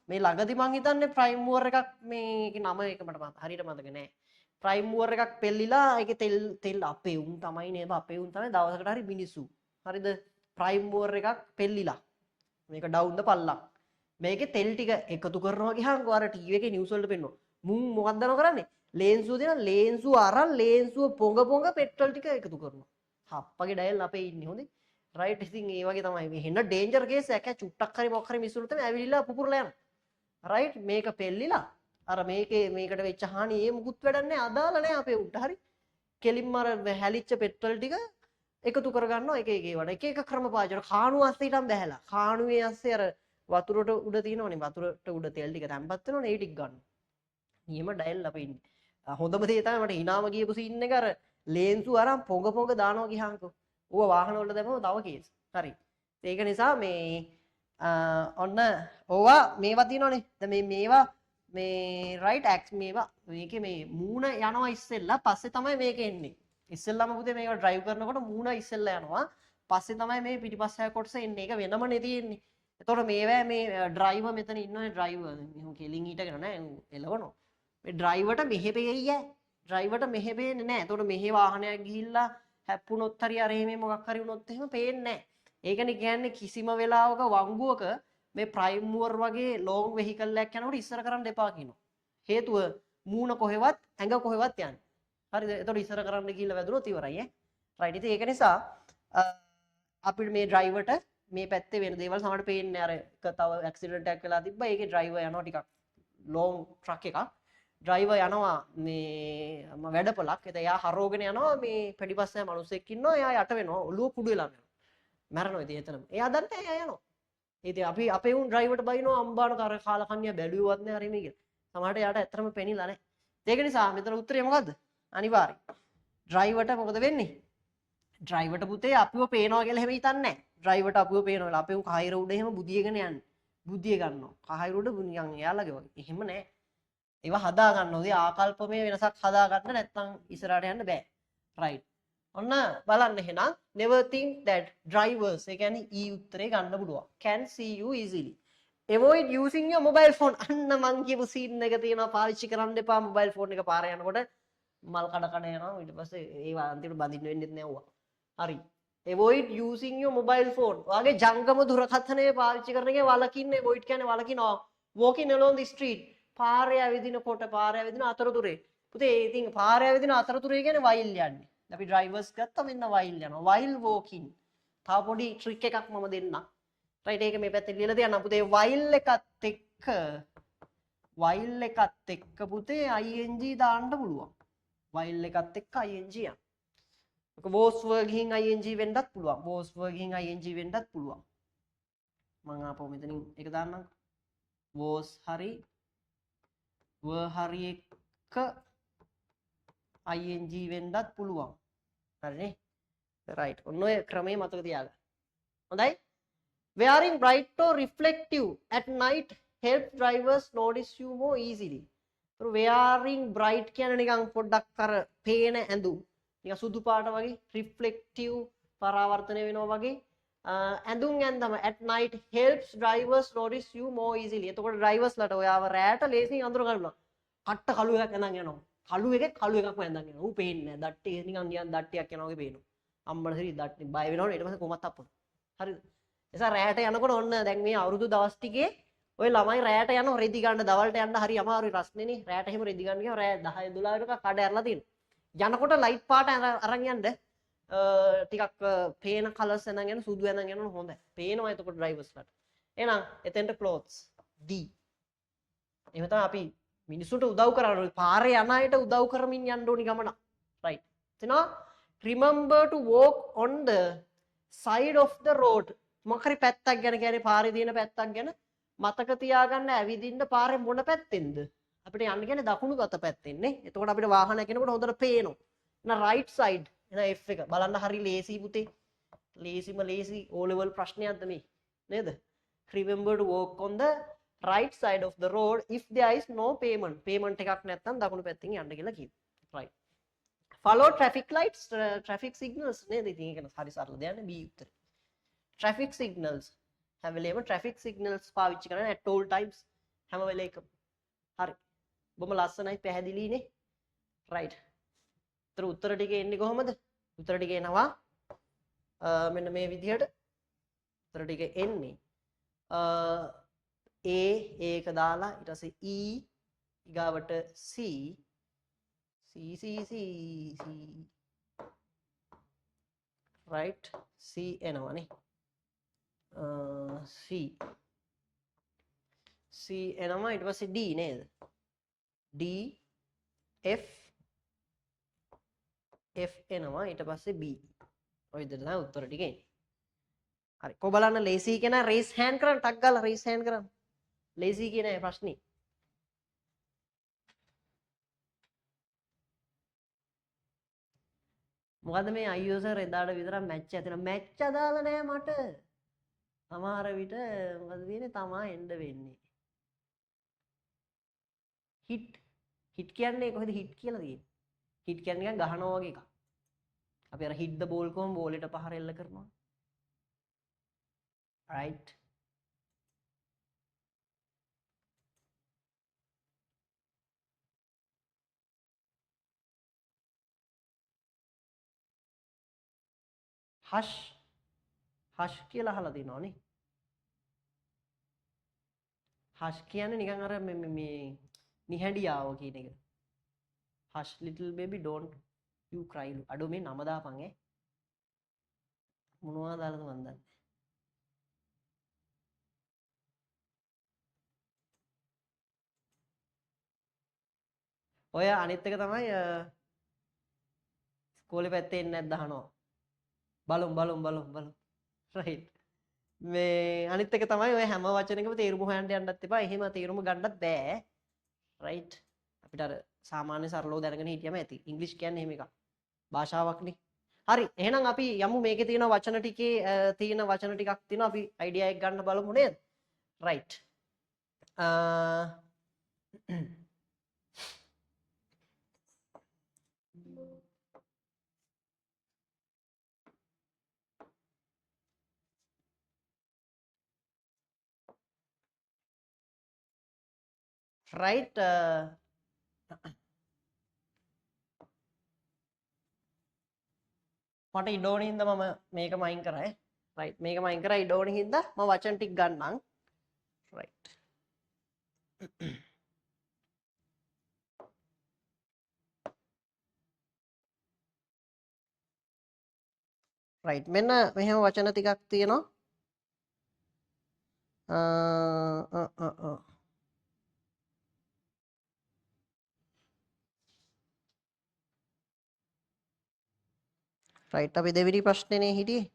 මේ ළඟදි මං හිතන්නේ ප්‍රයිම් මූවර් එකක් මේකේ නම එක මට හරියට මතක නෑ. ප්‍රයිම් මූවර් එකක් පෙල්ලිලා ඒකේ තෙල් අපේ උන් තමයි නේද? අපේ උන් තමයි දවසකට හරි මිනිස්සු. හරිද? ප්‍රයිම් මූවර් එකක් පෙල්ලිලා. මේක ඩවුන් ද පල්ලක්. මේකේ තෙල් ටික එකතු කරනවා ගියාම අර ටීවී එකේ නිවුස් වලට පෙන්නනවා. මුන් මොකක්ද කරන්නේ? ලේන්සුව දෙන ලේන්සුව අරන් ලේන්සුව පොඟ පෙට්‍රල් ටික එකතු කරනවා. හප්පගේ ඩයල් අපේ ඉන්නේ හොඳේ. රයිට් ඉතින් ඒ වගේ තමයි මේ හෙන්න ඩේන්ජර් කේස් එකක් චුට්ටක් හරි මොකක් හරි මිස්සුරු තමයි ඇවිලිලා පුපුරලා යනවා. රයිට් මේක පෙල්ලිලා අර මේකට වෙච්ච හානිය ඒ මුකුත් වැඩක් නැහැ අදාළ නැහැ අපේ උන්ට හරි කෙලින්ම අර හැලිච්ච පෙට්‍රල් ටික එකතු කරගන්නවා එක ඒවට එක ක්‍රම පාවිච්චි කරලා කාණුව අස්සේ ඊටම් බහැලා කාණුවේ අස්සේ අර වතුරට උඩ තියෙනවනේ වතුරට උඩ තෙල් ටික තැම්පත් වෙනවනේ ඒ ටික ගන්න. නියම ඩයල් අපේ ඉන්නේ. හොඳම දේ තමයි මට හිනාම ගියපු සීන් එක අර ලේන්සු අරන් පොඟ දානවා ගියාන්කෝ. ඌව වාහන වල දැම්මම තව කේස්. හරි. ඒක නිසා මේ ඔන්න ඕවා මේවා තියෙනවනේ. දැන් මේවා මේ රයිට් ඇක්ස් මේවා මේකේ මේ මූණ යනවා ඉස්සෙල්ලා පස්සේ තමයි මේක එන්නේ. ඉස්සෙල්ලාම පුතේ මේක ඩ්‍රයිව් කරනකොට මූණ ඉස්සෙල්ලා යනවා. පස්සේ තමයි මේ පිටිපස්සය කොටස එන්නේ. ඒක වෙනමනේ තියෙන්නේ. එතකොට මේවා මේ ඩ්‍රයිවර් මෙතන ඉන්නවනේ ඩ්‍රයිවර්. මෙහු කෙලින් හිටගෙන නෑ එලවනවා. මේ ඩ්‍රයිවර්ට මෙහෙ පෙයි ඩ්‍රයිවර්ට මෙහෙ පේන්නේ නෑ. එතකොට මෙහෙ වාහනයක් ගිහිල්ලා හැප්පුණොත් හරි අර එහෙම මොකක් හරි වුණොත් එහෙම පේන්නේ නෑ. ඒකනේ කියන්නේ කිසිම වෙලාවක වංගුවක මේ ප්‍රයිම් මූවර් වගේ ලොං වෙහිකල් එකක් යනකොට ඉස්සර කරන්න එපා කියනවා. හේතුව මූණ කොහෙවත් ඇඟ කොහෙවත් යන්නේ. හරිද? එතකොට ඉස්සර කරන්න ගිහිල්ලා වැදුනොත් ඉවරයි ඈ. රයිට්. ඉතින් ඒක නිසා අපිට මේ ඩ්‍රයිවර්ට මේ පැත්තේ වෙන දේවල් සමහරට පේන්නේ අර තව ඇක්සිඩන්ට් එකක් වෙලා තිබ්බා. ඒකේ ඩ්‍රයිවර් යනවා ටිකක් ලොං ට්‍රක් එකක්. ඩ්‍රයිවර් යනවා මේ වැඩපලක්. එතන එයා හරවගෙන යනවා මේ පිටිපස්සේ මිනිස්සෙක් ඉන්නවා. එයා යට වෙනවා. ඔළුව කුඩු වෙලා යනවා. මැරෙනවා ඉතින් එතනම. එයා දන්නේ එයා යනවා. ඉතින් අපි අපේ උන් ඩ්‍රයිවර්ට බයිනවා අම්බාන කර කාලකන්‍යා බැලුවවත් නෑ හරි මේක. සමහරට එයාට ඇත්තටම පෙනිලා නෑ. ඒක නිසා මෙතන උත්තරේ මොකද්ද? අනිවාර්යයි. ඩ්‍රයිවර්ට මොකද වෙන්නේ? ඩ්‍රයිවර්ට පුතේ අපිව පේනවා කියලා හැම හිතන්නේ නෑ. ඩ්‍රයිවර්ට අපිව පේනවා. අපේ උන් කහිර උඩ එහෙම බුදියගෙන යන්නේ. බුදිය ගන්නවා. කහිර උඩ නිකන් එයාලගේ වගේ. එහෙම නෑ. ඒවා හදා ගන්න ඕනේ. ආකල්පමය වෙනසක් හදා ගන්න නැත්නම් ඉස්සරහට යන්න බෑ. right. ඔන්න බලන්න එහෙනම් never think that drivers ඒ කියන්නේ ඊ උත්තරේ ගන්න පුළුවන්. can see you easily. avoid using your mobile phone. අන්න මං කියපු සීන් එක තියෙනවා පාවිච්චි කරන්න එපා mobile phone එක පාරේ යනකොට මල් කඩ යනවා ඊට පස්සේ ඒවා අන්තිමට බඳින්න වෙන්නේ නැවුවා. හරි. avoid using your mobile phone. ඔයාගේ ජංගම දුරකථනය පාවිච්චි කරන එකේ වලකින්න avoid කියන්නේ වලකිනවා. walking along the street. පාරේ ඇවිදිනකොට පාරේ ඇවිදින අතරතුරේ. පුතේ ඉතින් පාරේ ඇවිදින අතරතුරේ කියන්නේ while යන්නේ. අපි ඩ්‍රයිවර්ස් ගත්තා මෙන්න while යනවා. while walking. තව පොඩි ට්‍රික් එකක් මම දෙන්නම්. රයිට් ඒක මේ පැත්තේ ලියලා තියන්න පුතේ while එකත් එක්ක පුතේ ing දාන්න පුළුවන්. while එකත් එක්ක ing යන. was working ing වෙන්නත් පුළුවන්. was working ing වෙන්නත් පුළුවන්. මම ආපහු මෙතනින් එක දාන්නම්. was හරි were හරි එක්ක ing වෙන්නත් පුළුවන්. හරිනේ? right. ඔන්න ඔය ක්‍රමයේ මතක තියාගන්න. හොඳයි? Wearing bright or reflective at night helps drivers notice you more easily. wearing bright කියන්නේ නිකන් පොඩ්ඩක් අර පේන ඇඳුම්. නිකන් සුදු පාට වගේ reflective පරාවර්තනය වෙනවා වගේ ඇඳුම් ඇඳම at night helps drivers notice you more easily. එතකොට drivers ලට ඔයාව රැට ලේසියෙන් අඳුර ගන්නවා. කට්ට කළු එකක් ඇඳන් යනවා. කළු එකේ කළු එකක්ම ඇඳන් යනවා. ඌ පේන්නේ නැහැ. දට්ටිය නිකන් නිකන් දට්ටියක් යනවා වගේ පේනවා. අම්මලා හරි දට්ටි බය වෙනවනේ. ඊට පස්සේ කොමත් අප්පුන. හරිද? එසා රැට යනකොට ඔන්න දැන් මේ අවුරුදු දවස් ටිකේ ඔය ළමයි රැට යනවා රෙදි ගන්න දවල්ට යන්න හරි අමාරුයි රස්නේනේ. රැට එහෙම රෙදි ගන්න ගියාම රෑ 10 12 වෙනකම් කඩ ඇරලා තියෙනවා. යනකොට ලයිට් පාට අරන් යන්න ටිකක් පේන කලර්ස් එනන් යන සුදු එනන් යනවනේ හොඳයි. පේනවා එතකොට ඩ්‍රයිවර්ස්ලාට. එහෙනම් එතෙන්ට clothes D. එහෙම තමයි අපි මිනිස්සුන්ට උදව් කරන්නේ. පාරේ යන අයට උදව් කරමින් යන්න ඕනි ගමන. right. එතනවා remember to walk on the side of the road. මොකරි පැත්තක් ගැන කියන්නේ පාරේ තියෙන පැත්තක් ගැන මතක තියාගන්න ඇවිදින්න පාරේ මොන පැත්තෙන්ද? අපිට යන්න කියන්නේ දකුණු අත පැත්තෙන් නේ. එතකොට අපිට වාහනයක් එනකොට හොඳට පේනවා. එහෙනම් right side එන F එක බලන්න හරි ලේසි පුතේ. ලේසිම ලේසි O level ප්‍රශ්නයක්ද මේ නේද? remember to walk on the right side of the road if there is no payment. payment එකක් නැත්නම් දකුණු පැත්තෙන් යන්න කියලා කියනවා. right. follow traffic lights, traffic signals නේද? ඉතින් ඒක හරි සරල දෙයක් නේ B උත්තරේ. traffic signals හැම වෙලේම traffic signals පාවිච්චි කරන්න at all times හැම වෙලේකම. හරි. බොහොම ලස්සනයි පැහැදිලිනේ. right. උත්තර ටික එන්නේ කොහොමද? උත්තර ටික එනවා මෙන්න මේ විදිහට. උත්තර ටික එන්නේ A ඒක දාලා ඊට පස්සේ E ඊගාවට C right C එනවනේ. C එනවා ඊට පස්සේ D නේද? D F F එනවා ඊට පස්සේ B. ඔය විදිහට තමයි උත්තර ටික එන්නේ. හරි. කො බලන්න ලේසි කෙනා රේස් හෑන්ඩ් කරන්න ටක් ගාලා රේස් හෑන්ඩ් කරන්න. ලේසි කියන ඒ ප්‍රශ්නේ. මොකද මේ අයියෝ සර් එදාට විතරක් මැච් එක තියෙනවා. මැච් අදාළ නෑ මට. සමහර විට මොකද වෙන්නේ තමා එන්න වෙන්නේ. හිට් කියන්නේ කොහෙද හිට් කියලා තියෙන්නේ? හිට් කියන්නේ නිකන් ගහනවා වගේ එකක්. අපි අර hit the ball කොහොම බෝලෙට පහර එල්ල කරනවා. right. hush කියලා අහලා තියෙනවනේ. hush කියන්නේ නිකන් අර මේ නිහඬියාව කියන එක. hush little baby don't you cry. අඩෝ මේ නම දාපන් ඈ. මොනවා දාලාද මන් දන්නේ. ඔය අනිත් එක තමයි ඉස්කෝලේ පැත්තේ එන්නේ නැද්ද අහනවා. බලමු. right. මේ අනිත් එක තමයි ඔය හැම වචනයකම තේරුම හොයන්න යන්නත් එපා. එහෙම තේරුම ගන්නත් බෑ. right. අපිට අර සාමාන්‍ය සරලව දැනගෙන හිටියම ඇති. ඉංග්‍රීසි කියන්නේ එහෙම එකක්. භාෂාවක්නේ. හරි. එහෙනම් අපි යමු මේකේ තියෙන වචන ටිකේ තියෙන වචන ටිකක් තියෙනවා. අපි අයිඩියා එක ගන්න බලමු නේද? right. right. මට ඉඩෝන හින්දා මම මේකම අයින් කරා. right. මේකම අයින් කරා ඉඩෝන හින්දා මම වචන ටික ගන්නම්. right. right. මෙන්න මෙහෙම වචන ටිකක් තියෙනවා. right. අපි දෙවෙනි ප්‍රශ්නේනේ හිටියේ.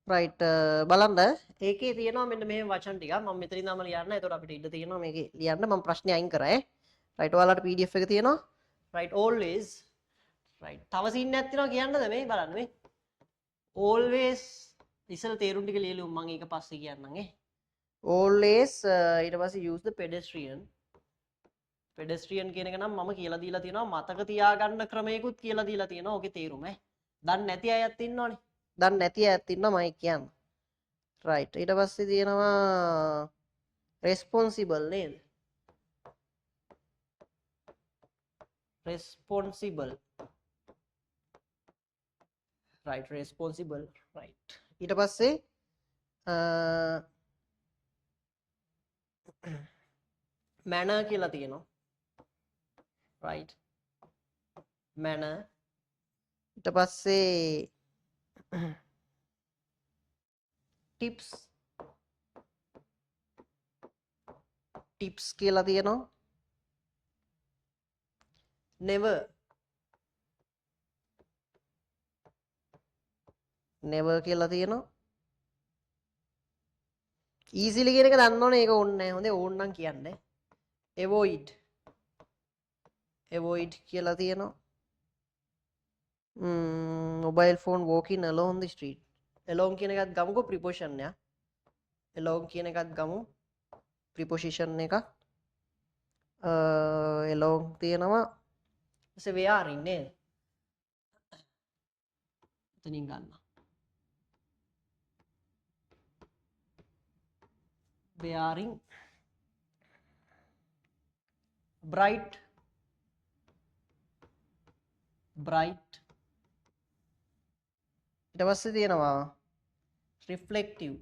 right. බලන්න ඒකේ තියෙනවා මෙන්න මේ වචන ටික මම මෙතනින් දාම ලියන්න. ඒතකොට අපිට ඉඩ තියෙනවා මේකේ ලියන්න. මම ප්‍රශ්නේ අයින් කරා right. ඔයාලට PDF එක තියෙනවා. right. always right. තව සීන් එකක් තියෙනවා කියන්නද මේ බලන්න මේ always ඉස්සෙල්ලා තේරුම් ටික ලියලු මම ඒක පස්සේ කියන්නම් always ඊට පස්සේ use the pedestrian කියන එක නම් මම කියලා දීලා තියෙනවා මතක තියාගන්න ක්‍රමයකුත් කියලා දීලා තියෙනවා ඕකේ තේරුම දන්නේ නැති අයත් ඉන්නවනේ දන්නේ නැති අයත් ඉන්නවා මම කියන්න right ඊට පස්සේ තියෙනවා responsible නේද responsible right responsible right ඊට පස්සේ manner කියලා තියෙනවා right manner ඊට පස්සේ tips කියලා තියෙනවා never කියලා තියෙනවා easily කියන එක දන්නවනේ ඒක ඕනේ නැහැ හොඳේ ඕන නම් කියන්නේ avoid කියලා තියෙනවා mobile phone walking along the street along කියන එකත් ගමුකෝ preposition යක් along කියන එකත් ගමු preposition එක along තියෙනවා ඊසේ wearing නේද එතනින් ගන්න wearing bright ඊට පස්සේ තියෙනවා reflective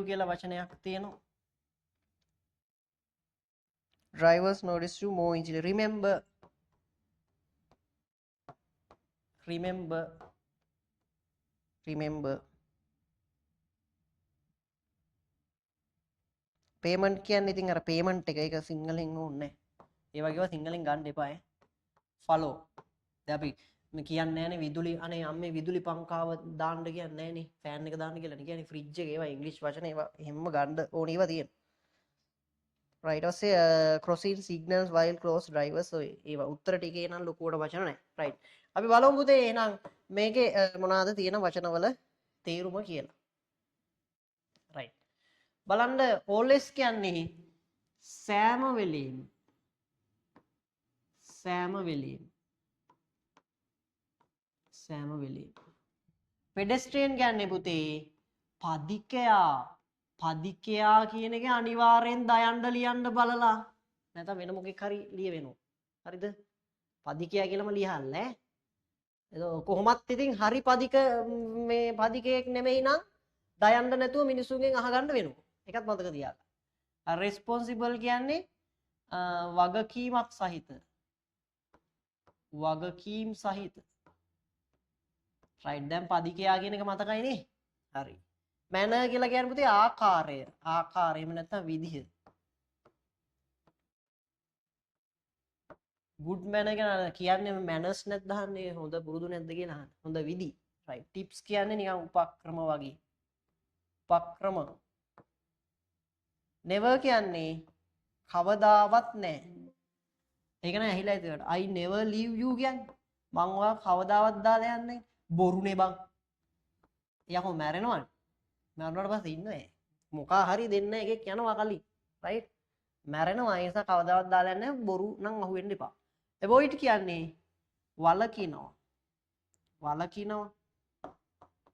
කියලා වචනයක් තියෙනවා drivers notice you more easily remember payment කියන්නේ ඉතින් අර payment එක ඒක සිංහලෙන් ඕනේ ඒ වගේව සිංහලෙන් ගන්න එපා follow දැන් අපි මේ කියන්නේ නැහැනේ විදුලි අනේ අම්මේ විදුලි පංකාව දාන්න කියන්නේ නැහැනේ ෆෑන් එක දාන්න කියලා නේ කියන්නේ ෆ්‍රිජ් එක ඒවා ඉංග්‍රීසි වචන ඒවා හැමම ගන්න ඕනේ ඒවා තියෙන right ඔස්සේ crossing signals while close drivers ඔය ඒවා උත්තර ටිකේ නම් ලොකුවට වචන නැහැ right අපි බලමු පුතේ එහෙනම් මේකේ මොනවාද තියෙන වචනවල තේරුම කියලා right බලන්න always කියන්නේ සෑම වෙලෙම pedestrian කියන්නේ පුතේ පදිකයා කියන එක අනිවාර්යෙන් දයන්න ලියන්න බලලා නැත්නම් වෙන මොකෙක් හරි ලියවෙනවා හරිද පදිකයා කියලාම ලියහල්ලා ඒක කොහොමත් ඉතින් හරි මේ පදිකයක් නෙමෙයි නම් දයන්න නැතුව මිනිසුන්ගෙන් අහගන්න වෙනවා ඒකත් මතක තියාගන්න responsible කියන්නේ වගකීම් සහිත right දැන් පදිකයා කියන එක මතකයි නේ හරි manner කියලා කියන්නේ පුතේ ආකාරය එහෙම නැත්නම් විදිහ good manner කියන්නේ manners නැත් දහන්නේ හොඳ පුරුදු නැද්ද කියලා අහන්න හොඳ විදි right tips කියන්නේ නිකන් උපක්‍රම වගේ උපක්‍රම never කියන්නේ කවදාවත් නැහැ ඒක නෑ ඇහිලා ඉතින් I never leave you කියන්නේ මං ඔයා කවදාවත් දාලා යන්නේ බොරුනේ බං යකෝ මැරෙනවනේ මැරුණාට පස්සේ ඉන්නේ මොකා හරි දෙන්න එකෙක් යනවා කලින් රයිට් මැරෙනවා ඒ නිසා කවදාවත් දාලා යන්නේ බොරු නම් අහුවෙන්න එපා avoid කියන්නේ වලකිනවා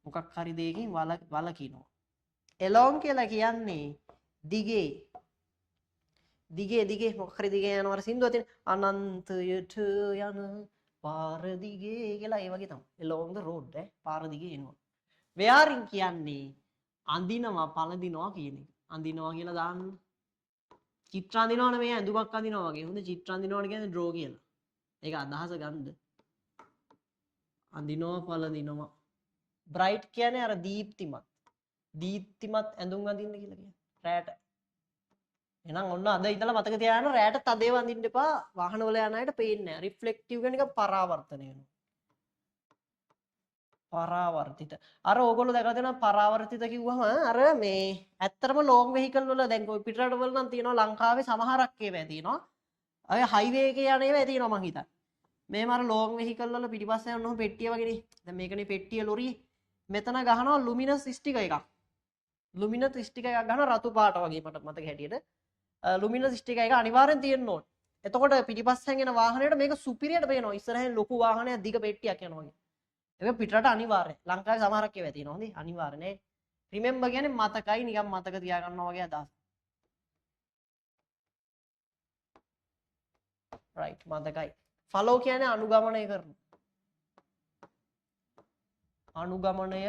මොකක් හරි දෙයකින් වලකිනවා along කියලා කියන්නේ දිගේ මොකක් හරි දිගේ යනවා සින්දුව තියෙන අනන්තයට යන පාර දිගේ කියලා ඒ වගේ තමයි along the road පාර දිගේ එනවා wearing කියන්නේ අඳිනවා පළඳිනවා කියන එක අඳිනවා කියලා දාන්න චිත්‍ර අඳිනවනේ මේ ඇඳුමක් අඳිනවා වගේ හොඳ චිත්‍ර අඳිනවනේ කියන්නේ draw කියලා ඒක අදහස ගන්නද අඳිනවා පළඳිනවා bright කියන්නේ අර දීප්තිමත් ඇඳුම් අඳින්න කියලා කියන්නේ රැට එහෙනම් ඔන්න අද ඉතලා මතක තියාගන්න රැට තදේව අඳින්න එපා වාහන වල යන අයට පේන්නේ නැහැ රිෆ්ලෙක්ටිව් කියන එක පරාවර්තනය වෙනවා පරාවර්තිත අර ඕගොල්ලෝ දැකලා තියෙනවා පරාවර්තිත කිව්වම අර මේ ඇත්තටම ලොංග් වෙහිකල් වල දැන් ඔය පිට රටවල නම් තියෙනවා ලංකාවේ සමහරක් ඒවා තියෙනවා අය හයිවේ එකේ යන ඒවා තියෙනවා මං හිතන්නේ මේ මර ලෝන් වෙහිකල් වල පිටිපස්සේ යන ඔහොම පෙට්ටිය වගේනේ. දැන් මේකනේ පෙට්ටිය ලොරිය. මෙතන ගහනවා ලුමිනස් ස්ටිකර් එකක්. ලුමිනස් ස්ටිකර් එකක් ගහන රතු පාට වගේ මට මතක හැටියට. ලුමිනස් ස්ටිකර් එක අනිවාර්යෙන් තියෙන්න ඕන. එතකොට පිටිපස්සෙන් එන වාහනයට මේක සුපිරියට පේනවා. ඉස්සරහින් ලොකු වාහනයක් දිග පෙට්ටියක් යනවා වගේ. ඒක පිටරට අනිවාර්යයි. ලංකාවේ සමහරක් ඒවා තියෙනවා. හොඳයි අනිවාර්ය නේ. රිමෙම්බර් කියන්නේ මතකයි නිකන් මතක තියාගන්නවා වගේ අදහස්. රයිට් මතකයි. ෆලෝ කියන්නේ අනුගමනය කරන. අනුගමනය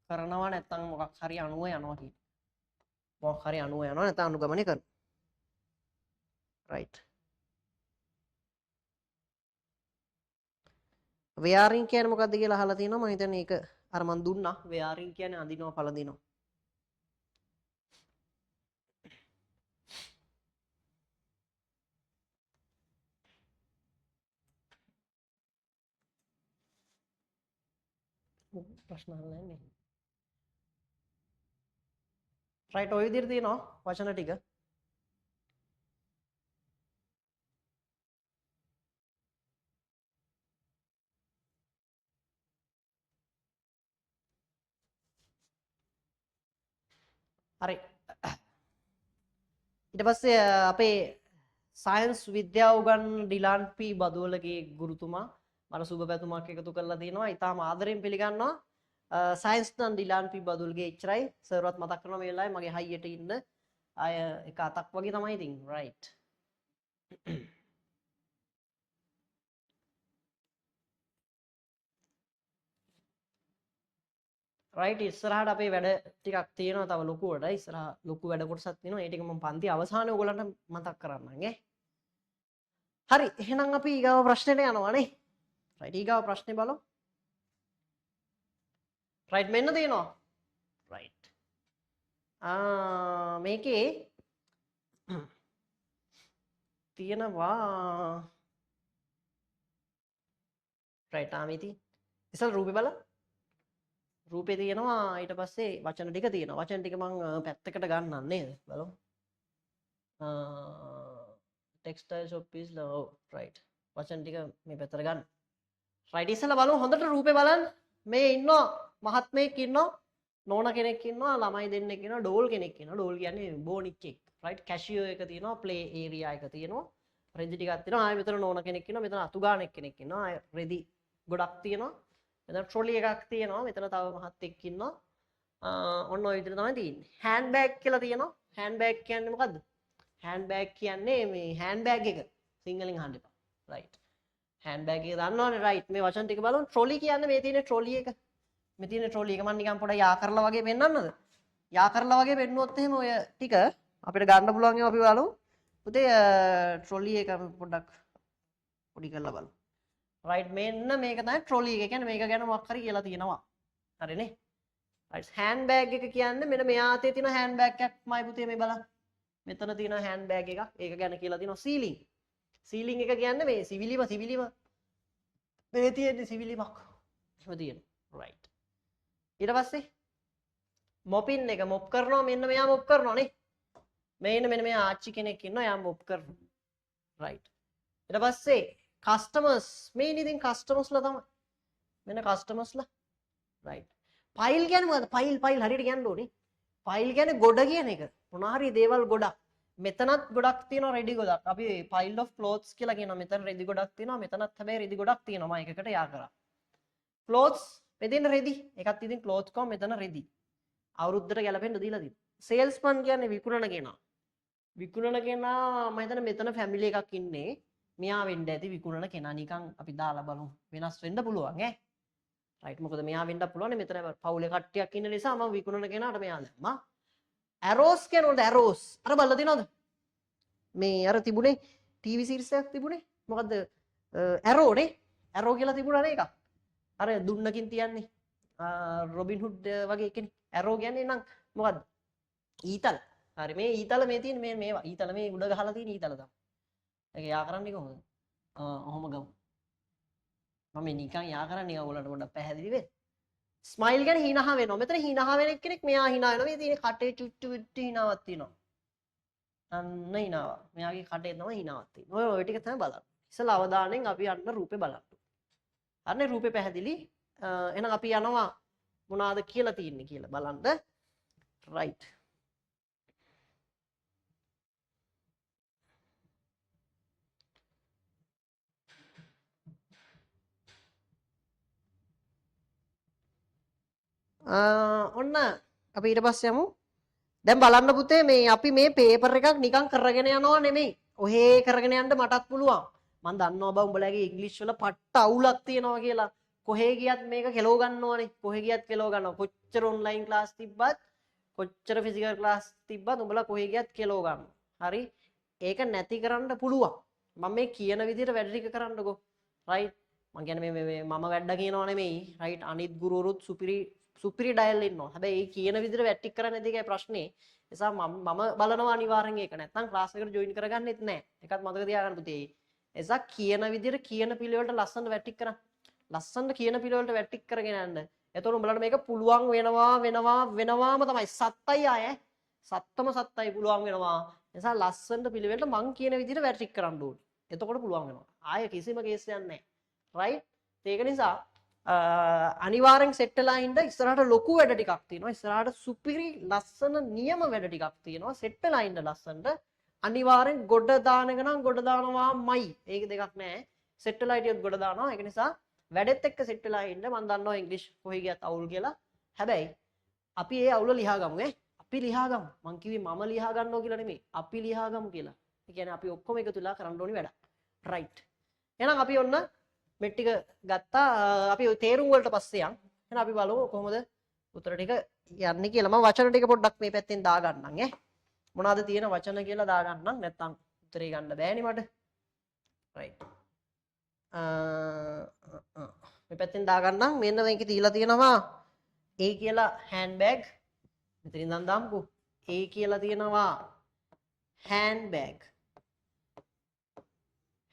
කරනවා නැත්නම් මොකක් හරි අනුව යනවා කියන. මොකක් හරි අනුව යනවා නැත්නම් අනුගමනය කරනවා. රයිට්. වෙයාරින් කියන්නේ මොකද්ද කියලා අහලා තියෙනවා. මම හිතන්නේ ඒක අර මන් දුන්නා. වෙයාරින් කියන්නේ අඳිනවා පළඳිනවා. ප්‍රශ්න අහලා නැහැ නේ. රයිට් ඔය විදිහට තියෙනවා වචන ටික. හරි. ඊට පස්සේ අපේ සයන්ස් විද්‍යාව උගන්වන ඩිලාන් පී බදුවලගේ ගුරුතුමා මට සුබ පැතුමක් එකතු කරලා තියෙනවා. ඊටාම ආදරෙන් පිළිගන්නවා. සයන්ස් නම් ඩිලාන් පී බදුල්ගේ එච්චරයි. සර්වත් මතක් කරනවා මේ වෙලාවේ මගේ හයියට ඉන්න අය එක අතක් වගේ තමයි ඉතින්. රයිට්. රයිට් ඉස්සරහට අපේ වැඩ ටිකක් තියෙනවා තව ලොකුවට. ඉස්සරහ ලොකු වැඩ කොටසක් තියෙනවා. ඒ ටික මම පන්ති අවසානයේ ඔයගලන්ට මතක් කරන්නම් ඈ. හරි එහෙනම් අපි ඊගාව ප්‍රශ්නෙට යනවා නේ. රයිට් ඊගාව ප්‍රශ්නේ බලමු. රයිට් මෙන්න තියෙනවා. රයිට්. මේකේ තියෙනවා රයිට් ආමිති. ඉතින් රූපේ බලන්න. රූපේ තියෙනවා ඊට පස්සේ වචන ටික තියෙනවා. වචන ටික මම පැත්තකට ගන්නම් නේද? බලමු. Textile shop is low. right. වචන ටික මේ පැත්තට ගන්න. right ඉස්සෙල්ලා බලමු හොඳට රූපේ බලන්න. මේ ඉන්නවා මහත්මයෙක් ඉන්නවා. නෝනා කෙනෙක් ඉන්නවා. ළමයි දෙන්නෙක් ඉන්නවා. ඩෝල් කෙනෙක් ඉන්නවා. ඩෝල් කියන්නේ බෝනික්ෙක්. right. කැෂියෝ එක තියෙනවා. ප්ලේ ඒරියා එක තියෙනවා. රෙදි ටිකක් තියෙනවා. ආයෙ මෙතන නෝනා කෙනෙක් ඉන්නවා. මෙතන අතුගානෙක් කෙනෙක් ඉන්නවා. ආයෙ රෙදි ගොඩක් තියෙනවා. මෙතන ට්‍රොලි එකක් තියෙනවා. මෙතන තව මහත්තයෙක් ඉන්නවා. ඔන්න ඔය විදිහට තමයි තියෙන්නේ. හෑන්ඩ් බෑග් කියලා තියෙනවා. හෑන්ඩ් බෑග් කියන්නේ මොකද්ද? හෑන්ඩ් බෑග් කියන්නේ මේ හෑන්ඩ් බෑග් එක. සිංහලෙන් අහන්න එපා. රයිට්. හෑන්ඩ් බෑග් එක දන්නවනේ රයිට්. මේ වචන ටික බලමු. ට්‍රොලි කියන්නේ මේ තියෙන ට්‍රොලි එක. මේ තියෙන ට්‍රොලි එක මම නිකන් පොඩ්ඩක් යා කරලා වගේ පෙන්නන්නද? යා කරලා වගේ පෙන්නුවොත් එහෙම ඔය ටික අපිට ගන්න පුළුවන් ඒවා අපි බලමු. පුතේ ට්‍රොලි එක පොඩ්ඩක් පොඩි කරලා බලමු. රයිට් මෙන්න මේක තමයි ට්‍රොලි එක. කියන්නේ මේක ගැන මොකක් හරි කියලා තියෙනවා. හරිනේ? රයිට් හෑන්ඩ් බෑග් එක කියන්නේ මෙන්න මෙයා අතේ තියෙන හෑන්ඩ් බෑග් එකක් මයි පුතේ මේ බලන්න. මෙතන තියෙන හෑන්ඩ් බෑග් එකක්. ඒක ගැන කියලා තියෙනවා සීලිං. සීලිං එක කියන්නේ මේ සිවිලිම මේ තියෙන්නේ සිවිලිමක්. එහෙම තියෙනවා. රයිට්. ඊට පස්සේ මොපින් එක මොප් කරනවා මෙන්න මෙයා මොප් කරනවා නේ. මෙන්න මෙයා ආච්චි කෙනෙක් ඉන්නවා එයා මොප් කරනවා. රයිට්. ඊට පස්සේ කස්ටමර්ස් මේ ඉතින් කස්ටමර්ස්ලා තමයි. මෙන්න කස්ටමර්ස්ලා. රයිට්. ෆයිල් කියන්නේ මොකද්ද? ෆයිල් හරියට කියන්න ඕනේ. ෆයිල් කියන්නේ ගොඩ කියන එක. මොනවා හරි දේවල් ගොඩක්. මෙතනත් ගොඩක් තියෙනවා රෙදි ගොඩක්. අපි pile of clothes කියලා කියනවා. මෙතන රෙදි ගොඩක් තියෙනවා. මෙතනත් හැබැයි රෙදි ගොඩක් තියෙනවා. මම එකකට යා කරා. clothes මෙතන රෙදි. එකක් ඉතින් clothes කොම මෙතන රෙදි. අවුරුද්දට ගැලපෙන්න දීලා තියෙනවා. salesman කියන්නේ විකුණන කෙනා. විකුණන කෙනා මම හිතන්නේ මෙතන family එකක් ඉන්නේ. මෙයා වෙන්න ඇති විකුණන කෙනා. නිකන් අපි දාලා බලමු. වෙනස් වෙන්න පුළුවන් ඈ. රයිට් මොකද මෙයා වෙන්න පුළුවන් මෙතන පවුලේ කට්ටියක් ඉන්න නිසා මම විකුණන කෙනාට මෙයා දැම්මා ඇරෝස් කියනොත් ඇරෝස් අර බලලා තියෙනවද මේ අර තිබුණේ ටීවී සීරීස් එකක් තිබුණේ මොකද්ද ඇරෝ නේ ඇරෝ කියලා තිබුණා නේ එකක් අර දුන්නකින් තියන්නේ රොබින් හුඩ් වගේ කෙනෙක් ඇරෝ කියන්නේ නම් මොකද්ද ඊතල හරි මේ ඊතල මේ තියෙන මේවා ඊතල මේ උඩ ගහලා තියෙන ඊතල තමයි ඒක යා කරන්නේ කොහොමද ඔහොම ගමු මම නිකන් යා කරන්නේ ඔයගොල්ලන්ට පොඩ්ඩක් පැහැදිලි වෙන්න. ස්මයිල් කියන්නේ හිනහ වෙනවා. මෙතන හිනහ වෙන කෙනෙක් මෙයා හිනා වෙනවා. මේ තියෙන කටේ චුට්ටු විට්ටු හිනාවක් තියෙනවා. අන්න හිනාවක්. මෙයාගේ කටේ තමයි හිනාවක් තියෙන්නේ. ඔය ටික තමයි බලන්න. ඉස්සලා අවධානයෙන් අපි යන්න රූපේ බලන්න. අනේ රූපේ පැහැදිලි. එහෙනම් අපි යනවා මොනවාද කියලා තියෙන්නේ කියලා බලන්න. right. ඔන්න අපි ඊට පස්සේ යමු. දැන් බලන්න පුතේ මේ අපි මේ පේපර් එකක් නිකන් කරගෙන යනවා නෙමෙයි. ඔහේ කරගෙන යන්න මටත් පුළුවන්. මම දන්නවා බා උඹලගේ ඉංග්‍රීසි වල පට්ට අවුලක් තියෙනවා කියලා. කොහේ ගියත් මේක කෙලව ගන්නවනේ. කොහේ ගියත් කෙලව ගන්නවා. කොච්චර ඔන්ලයින් ක්ලාස් තිබ්බත් කොච්චර ෆිසිකල් ක්ලාස් තිබ්බත් උඹලා කොහේ ගියත් කෙලව ගන්නවා. හරි? ඒක නැති කරන්න පුළුවන්. මම මේ කියන විදිහට වැඩ ටික කරන්නකෝ. right? මම කියන්නේ මේ මම වැඩ කියනවා නෙමෙයි. right? අනිත් ගුරුවරුත් සුපිරි ඩයල් ඉන්නවා. හැබැයි ඒ කියන විදිහට වැට් ටික කරන්නේ නැති එකයි ප්‍රශ්නේ. ඒ නිසා මම බලනවා අනිවාර්යෙන් ඒක. නැත්නම් ක්ලාස් එකට ජොයින් කරගන්නෙත් නැහැ. ඒකත් මතක තියාගන්න පුතේ. ඒ නිසා කියන විදිහට කියන පිළිවෙලට ලස්සනට වැට් ටික කරන්න. ලස්සනට කියන පිළිවෙලට වැට් ටික කරගෙන යන්න. එතකොට උඹලට මේක පුළුවන් වෙනවාම තමයි. සත්තයි ආයේ. සත්තම සත්තයි පුළුවන් වෙනවා. ඒ නිසා ලස්සනට පිළිවෙලට මං කියන විදිහට වැට් ටික කරන්න ඕනේ. එතකොට පුළුවන් වෙනවා. ආයේ කිසිම කේස් එකක් නැහැ. right? ඒක නිසා අනිවාර්යෙන් සෙට් වෙලා ඉන්න ඉස්සරහට ලොකු වැඩ ටිකක් තියෙනවා. ඉස්සරහට සුපිරි ලස්සන නියම වැඩ ටිකක් තියෙනවා. සෙට් වෙලා ඉන්න ලස්සනට අනිවාර්යෙන් ගොඩ දාන එක නම් ගොඩ දානවාමයි. ඒක දෙකක් නැහැ. සෙට් වෙලා හිටියොත් ගොඩ දානවා. ඒක නිසා වැඩෙත් එක්ක සෙට් වෙලා ඉන්න. මම දන්නවා ඉංග්‍රීසි කොහේ ගියත් අවුල් කියලා. හැබැයි අපි ඒ අවුල ලියා ගමු ඈ. අපි ලියා ගමු. මං කිව්වේ මම ලියා ගන්නවා කියලා නෙමෙයි. අපි ලියා ගමු කියලා. ඒ කියන්නේ අපි ඔක්කොම එකතු වෙලා කරන්න ඕනි වැඩක්. right. එහෙනම් අපි ඔන්න මෙත් ටික ගත්තා. අපි තේරුම් වලට පස්සේ යන්. එහෙනම් අපි බලමු කොහොමද උත්තර ටික යන්නේ කියලා. මම වචන ටික පොඩ්ඩක් මේ පැත්තෙන් දාගන්නම් ඈ. මොනවද තියෙන වචන කියලා දාගන්නම්. නැත්තම් උත්තරේ ගන්න බෑනේ මට. right. මේ පැත්තෙන් දාගන්නම්. මෙන්න මේකේ තියලා තියෙනවා A කියලා handbag. මෙතනින් ඉඳන් දාමුකෝ. A කියලා තියෙනවා handbag.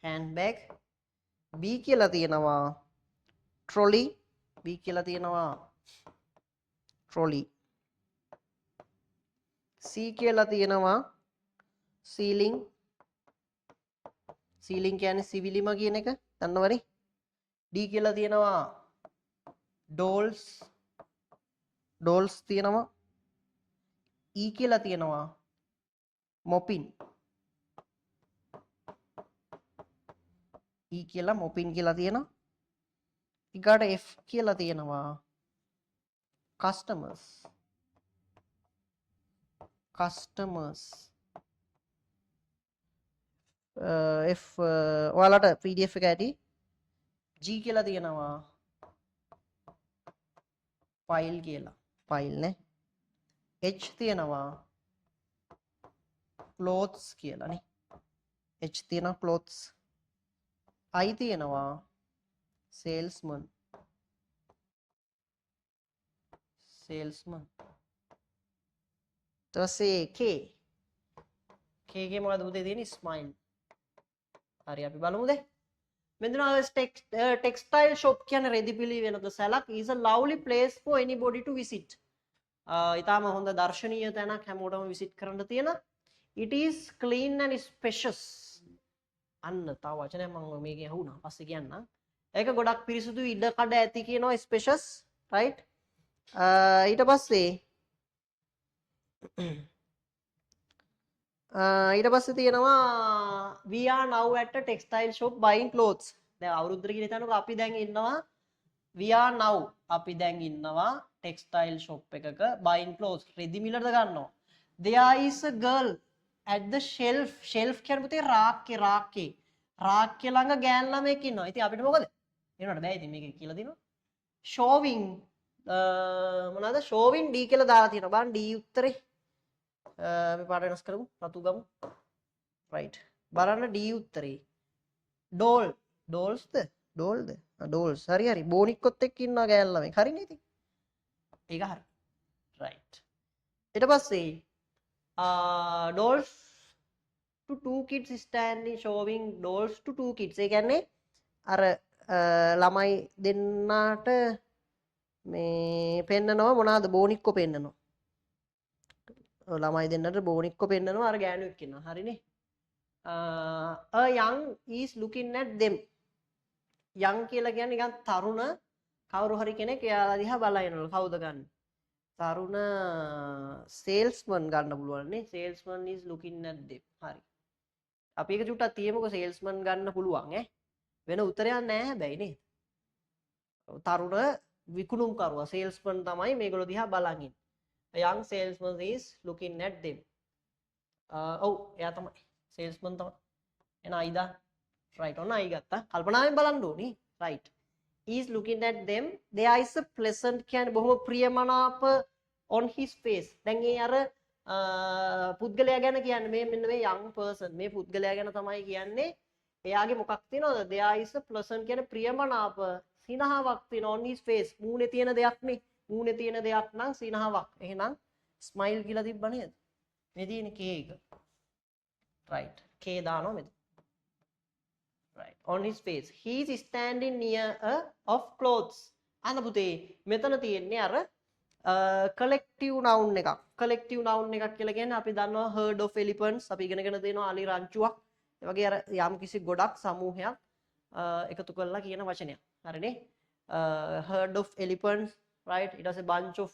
handbag. B කියලා තියෙනවා trolley. B කියලා තියෙනවා trolley. C කියලා තියෙනවා ceiling. ceiling කියන්නේ සිවිලිම කියන එක දන්නවනේ. D කියලා තියෙනවා dolls. dolls තියෙනවා. E කියලා තියෙනවා mopping. E කියලා mopping කියලා තියෙනවා. ඊගාට F කියලා තියෙනවා customers. customers. F ඔයාලට PDF එක ඇති. G කියලා තියෙනවා file කියලා. file නේ. H තියෙනවා clothes කියලා නේ. H තියෙනවා clothes. I තියෙනවා salesman. salesman. ඊට පස්සේ K. K එකේ මොකද උදේ තියෙන්නේ smile. හරි අපි බලමුද? textile shop කියන්නේ රෙදිපිලි වෙනද සැලක් is a lovely place for anybody to visit. ඊටාම හොඳ දර්ශනීය තැනක් හැමෝටම විසිට් කරන්න තියෙන. It is clean and spacious. අන්න තව වචනයක් මම මේකේ අහුණා පස්සේ කියන්නම්. ඒක ගොඩක් පිරිසුදු ඉඩ කඩ ඇති කියනවා spacious, right? ඊට පස්සේ තියෙනවා we are now at a textile shop buying clothes. දැන් අවුරුද්දට කියන තැනක අපි දැන් ඉන්නවා we are now අපි දැන් ඉන්නවා textile shop එකක buying clothes රෙදි මිලට ගන්නවා. there is a girl at the shelf. shelf කියන්නේ පුතේ රාක්කේ ළඟ ගෑන් ළමෙක් ඉන්නවා. ඉතින් අපිට මොකද? එනවට බෑ ඉතින් මේක කියලා දිනවා. showing මොනවාද? showing D කියලා දාලා තියෙනවා. බලන්න D උත්තරේ. අපි පාට වෙනස් කරමු. රතු ගමු. right. බලන්න D උත්තරේ. dollsද? dolls. හරි. බෝනික්කොත් එක්ක ඉන්නවා ගෑන් ළමෙක්. හරිනේ ඉතින්. ඒක හරි. right. ඊට පස්සේ dolls to two kids standing showing dolls to two kids. ඒ කියන්නේ අර ළමයි දෙන්නාට මේ පෙන්නනවා මොනවාද? බෝනික්කො පෙන්නනවා. ළමයි දෙන්නට බෝනික්කො පෙන්නනවා අර ගෑනුවෙක් ඉන්නවා. හරිනේ. a young is looking at them. young කියලා කියන්නේ නිකන් තරුණ කවුරු හරි කෙනෙක් එයාලා දිහා බලලා ඉන්නවලු. කවුද ගන්න? තරුණ salesman ගන්න පුළුවන් නේ. salesman is looking at them. හරි. අපි එක චුට්ටක් තියමුකෝ salesman ගන්න පුළුවන් ඈ. වෙන උත්තරයක් නැහැ හැබැයි නේද? තරුණ විකුණුම්කරුවා salesman තමයි මේගොල්ලෝ දිහා බලන් ඉන්නේ. a young salesman is looking at them. ඔව් එයා තමයි salesman තමයි. එන අයිදා right ඔන්න අයි ගත්තා. කල්පනාවෙන් බලන්න ඕනි. right. is looking at them. there is a pleasant කියන්නේ බොහොම ප්‍රියමනාප on his face. දැන් ඒ අර පුද්ගලයා ගැන කියන්නේ මේ මෙන්න මේ young person මේ පුද්ගලයා ගැන තමයි කියන්නේ. එයාගේ මොකක් තියෙනවද? there is a pleasant කියන්නේ ප්‍රියමනාප සිනහාවක් තියෙන on his face. මූණේ තියෙන දෙයක් නේ. මූණේ තියෙන දෙයක් නම් සිනහාවක්. එහෙනම් smile කියලා තිබ්බ නේද? මේ තියෙන k එක. right. k දානවා මෙතන. right. on his face. he is standing near a of clothes. අන්න පුතේ මෙතන තියෙන්නේ අර collective noun එකක්. collective noun එකක් කියලා කියන්නේ අපි දන්නවා herd of elephants අපි ඉගෙනගෙන තියෙනවා අලි රංචුවක්. ඒ වගේ අර යම් කිසි ගොඩක් සමූහයක් එකතු කරලා කියන වචනයක්. හරිනේ? herd of elephants, right? it has a bunch of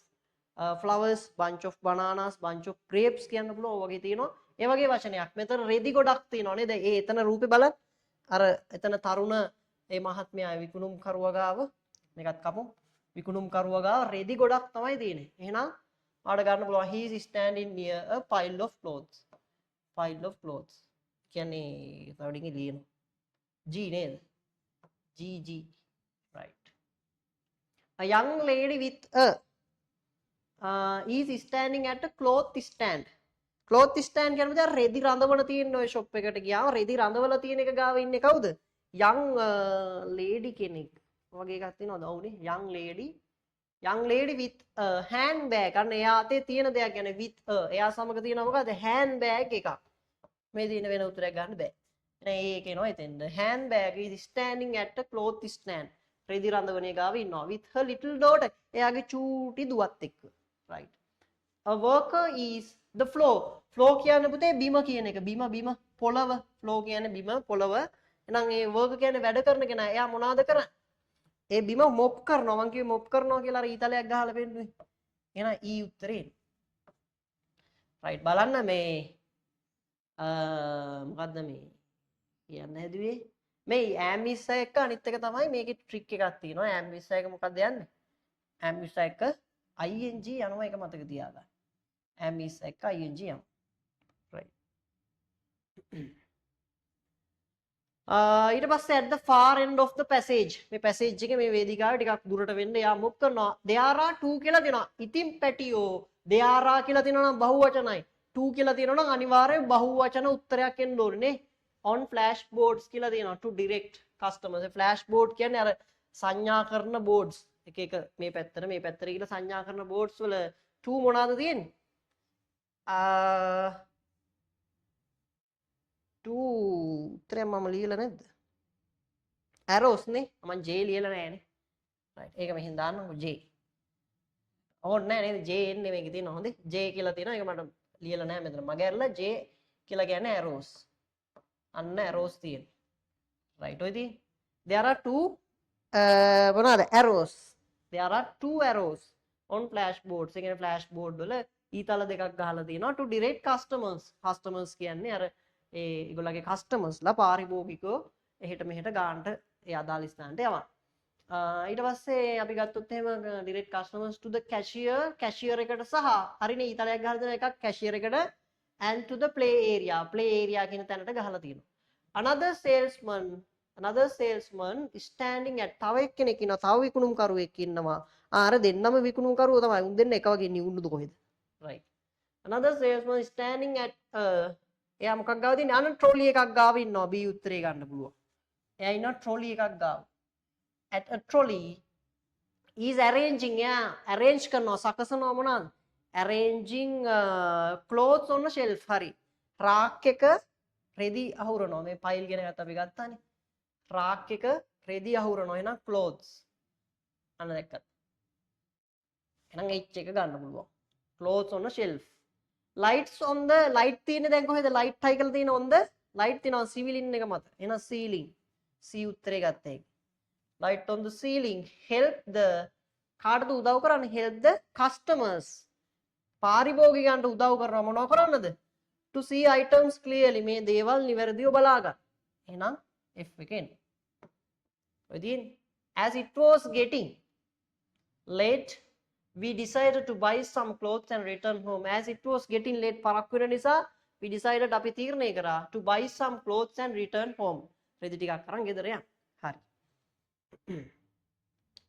flowers, bunch of bananas, bunch of grapes කියන්න පුළුවන්. ඔය වගේ තියෙනවා. ඒ වගේ වචනයක්. මෙතන රෙදි ගොඩක් තියෙනවා නේද? ඒ එතන රූපේ බලන්න. අර එතන තරුණ ඒ මහත්මයා විකුණුම් කරුවා ගාව මේකත් කපමු. විකුණුම් කරුවා ගාව රෙදි ගොඩක් තමයි තියෙන්නේ. එහෙනම් ආඩ ගන්න පුළුවන් he is standing near a pile of clothes. pile of clothes. කියන්නේ තවඩින් ලියන G නේද? G right. a young lady with a is standing at a cloth stand. cloth stand කියන්නේ දැන් රෙදි රඳවන තියෙන ඔය shop එකට ගියාම රෙදි රඳවලා තියෙන එක ගාව ඉන්නේ කවුද? young lady කෙනෙක්. වගේ එකක් තියෙනවද? ඔව්නේ young lady with a handbag. අන්න එයා අතේ තියෙන දෙයක් ගැන with a. එයා සමග තියෙනවා මොකද? handbag එකක්. මේ දින වෙන උත්තරයක් ගන්න බෑ. එහෙනම් ඒක එනවා එතෙන්ද. handbag is standing at a cloth stand. රෙදි රඳවනේ ගාව ඉන්නවා with her little daughter. එයාගේ චූටි දුවත් එක්ක. right. a worker is the floor. floor කියන්නේ පුතේ බිම කියන එක. බිම පොළව. floor කියන්නේ බිම පොළව. එහෙනම් ඒ worker කියන්නේ වැඩ කරන කෙනා. එයා මොනවද කරන්නේ? ඒ බිම මොප් කරනවා. මං කිව්වේ මොප් කරනවා කියලා අර ඊතලයක් ගහලා පෙන්නන්නේ. එහෙනම් ඊ උත්තරේ. right බලන්න මේ මොකද්ද මේ කියන්න හැදුවේ මේ ඇම්බිස් එක අනිත් එක තමයි මේකේ ට්‍රික් එකක් තියෙනවා ඇම්බිස් එක මොකක්ද යන්නේ ඇම්බිස් එක ing යනවා ඒක මතක තියාගන්න ඇම්බිස් එක ing යනවා right ඊට පස්සේ at the far end of the passage මේ passage එකේ මේ වේදිකාවේ ටිකක් දුරට වෙන්න යා මුක් කරනවා there are two කියලා දෙනවා ඉතින් පැටියෝ there are කියලා තියෙනවා නම් බහුවචනයි 2 කියලා තියෙනවා නම් අනිවාර්යයෙන් බහුවචන උත්තරයක් එන්න ඕනේ නේ on flash boards කියලා තියෙනවා to direct customers flash board කියන්නේ අර සංඥා කරන boards එක එක මේ පැත්තට කියලා සංඥා කරන boards වල 2 මොනවාද තියෙන්නේ 2 උත්තරය මම ලියලා නැද්ද arrows නේ මම J ලියලා නැහැ නේ right ඒක මෙහෙන් දාන්නකො J ඕනේ නැහැ නේද J එන්නේ මේකේ තියෙනවා හොඳේ J කියලා තියෙනවා ඒක මට ලියලා නැහැ මෙතන මගේ අරලා J කියලා කියන්නේ arrows අන්න arrows තියෙන right ඔය තියෙන්නේ there are two මොනවාද arrows there are two arrows on flash boards ඒ කියන්නේ flash board වල ඊතල දෙකක් ගහලා තියෙනවා to direct customers කියන්නේ අර ඒ ඒගොල්ලගේ customers ලා පාරිභෝගිකෝ එහෙට මෙහෙට ගානට ඒ අදාළ ස්ථානට යවන්න ඊට පස්සේ අපි ගත්තොත් එහෙම direct customers to the cashier එකට සහ හරිනේ ඊතලයක් ගහලා දෙන එකක් cashier එකට and to the play area කියන තැනට ගහලා තියෙනවා another salesman standing at තව එක්කෙනෙක් ඉන්නවා තව විකුණුම්කරුවෙක් ඉන්නවා අර දෙන්නම විකුණුම්කරුවෝ තමයි උන් දෙන්න එක වගේ නිවුණුද කොහෙද right another salesman standing at එයා මොකක් ගාවද ඉන්නේ අන trolley එකක් ගාව ඉන්නවා B උත්තරේ ගන්න පුළුවන් එයා ඉන්නවා trolley එකක් ගාව at a trolley is arranging arrange කරනවා සකසනවා මොනවාද arranging clothes on a shelf හරි රාක් එක රෙදි අහුරනවා මේ ෆයිල් කියන එකත් අපි ගත්තානේ රාක් එක රෙදි අහුරනවා එහෙනම් clothes අන්න දැක්කත් එහෙනම් H එක ගන්න පුළුවන් clothes on a shelf lights on the light තියෙන්නේ දැන් කොහෙද light හයි කරලා තියෙන්නේ on the light තියෙනවා ceiling එක මත. එහෙනම් ceiling. C උත්තරේ ගත්ත එක. light on the ceiling help the කාටද උදව් කරන්නේ? help the customers. පාරිභෝගිකයන්ට උදව් කරනවා මොනව කරන්නද? to see items clearly. මේ දේවල් නිවැරදිව බලා ගන්න. එහෙනම් F එකෙන්. within as it was getting late we decided to buy some clothes and return home. As it was getting late පරක්කු වෙන නිසා we decided අපි තීරණය කරා to buy some clothes and return home. රෙදි ටිකක් අරන් ගෙදර යන්න. හරි.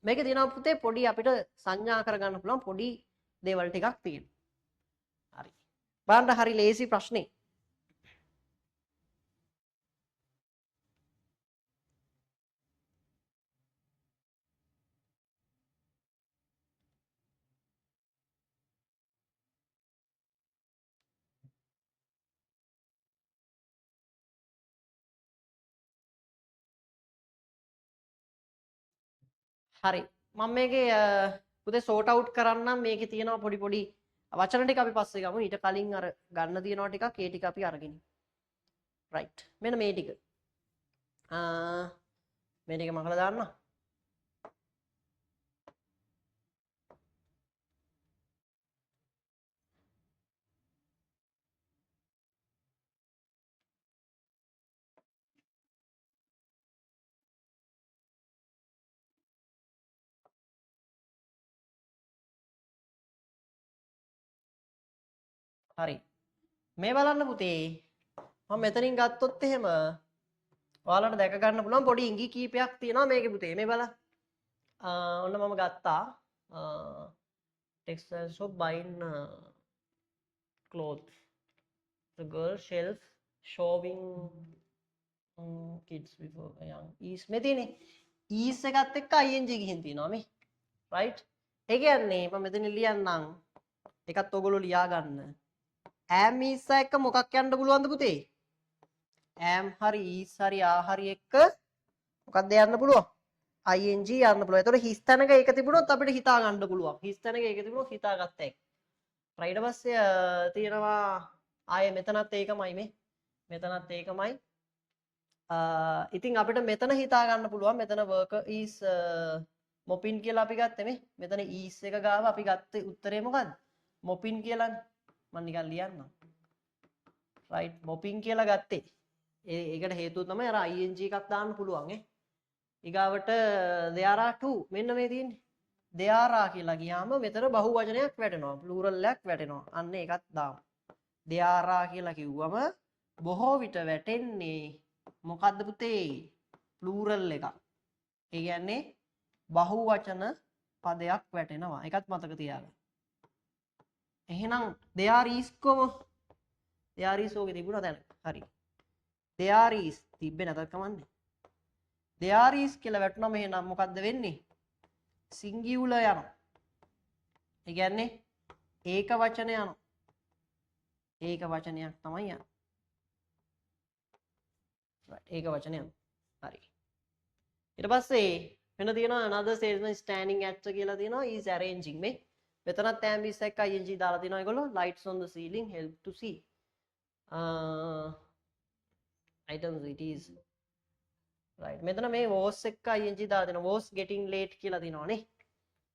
මේක දිනව පුතේ පොඩි අපිට සංඥා කරගන්න පුළුවන් පොඩි දේවල් ටිකක් තියෙනවා. හරි. බලන්න හරි ලේසි ප්‍රශ්නේ. හරි මම මේකේ පුතේ සෝට් අවුට් කරන්නම් මේකේ තියෙනවා පොඩි පොඩි වචන ටික අපි පස්සේ ගමු ඊට කලින් අර ගන්න තියෙනවා ටිකක් ඒ ටික අපි අරගෙන රයිට් මෙන්න මේ ටික මේ ටික මම කළා දාන්න හරි මේ බලන්න පුතේ මම මෙතනින් ගත්තොත් එහෙම ඔයාලට දැක ගන්න පුළුවන් පොඩි ඉඟි කීපයක් තියෙනවා මේකේ පුතේ මේ බලන්න ඔන්න මම ගත්තා textile shop buying clothes the girl shelf showing kids before young is මේ තියෙන්නේ is එකත් එක්ක ing ගිහින් තියෙනවා මේ right ඒ කියන්නේ මම මෙතන ලියන්නම් එකත් ඔයගොල්ලෝ ලියා ගන්න am is එක මොකක් යන්න පුළුවන්ද පුතේ am හරි is හරි ආ හරි එක්ක මොකක්ද යන්න පුළුවන් ing යන්න පුළුවන්. ඒතකොට හිස් තැනක ඒක තිබුණොත් අපිට හිතා ගන්න පුළුවන්. හිස් තැනක ඒක තිබුණොත් හිතාගත්ත එක. ඊට පස්සේ තියෙනවා ආයේ මෙතනත් ඒකමයි මේ. මෙතනත් ඒකමයි. ඉතින් අපිට මෙතන හිතා ගන්න පුළුවන්. මෙතන worker is mopping කියලා අපි ගත්තේ මේ. මෙතන is එක ගාව අපි ගත්තේ උත්තරේ මොකද්ද? mopping කියලානේ. මම නිකන් ලියන්නම්. right mopping කියලා ගත්තේ. ඒකට හේතුව තමයි අර ing එකක් දාන්න පුළුවන් ඈ. ඊගාවට there are two මෙන්න මේ තියෙන්නේ there are කියලා ගියාම මෙතන බහුවචනයක් වැටෙනවා ප්ලූරල් එකක් වැටෙනවා අන්න ඒකත් දාමු there are කියලා කිව්වම බොහෝ විට වැටෙන්නේ මොකද්ද පුතේ ප්ලූරල් එකක් ඒ කියන්නේ බහුවචන පදයක් වැටෙනවා ඒකත් මතක තියාගන්න එහෙනම් there is කොම there is ඕකේ තිබුණා දැන් හරි there is තිබ්බේ නැතත් කමන්නේ there is කියලා වැටුනම එහෙනම් මොකද්ද වෙන්නේ? singular යනවා. ඒ කියන්නේ ඒක වචන යනවා. ඒක වචනයක් තමයි යන්නේ. right ඒක වචනයක්. හරි. ඊට පස්සේ වෙන තියෙනවා another salesman standing at කියලා තියෙනවා is arranging මේ. මෙතනත් am is එක ing දාලා තියෙනවා ඒගොල්ලෝ lights on the ceiling help to see. items it is right මෙතන මේ was එක ing දාලා දෙනවා was getting late කියලා දිනනවා නේ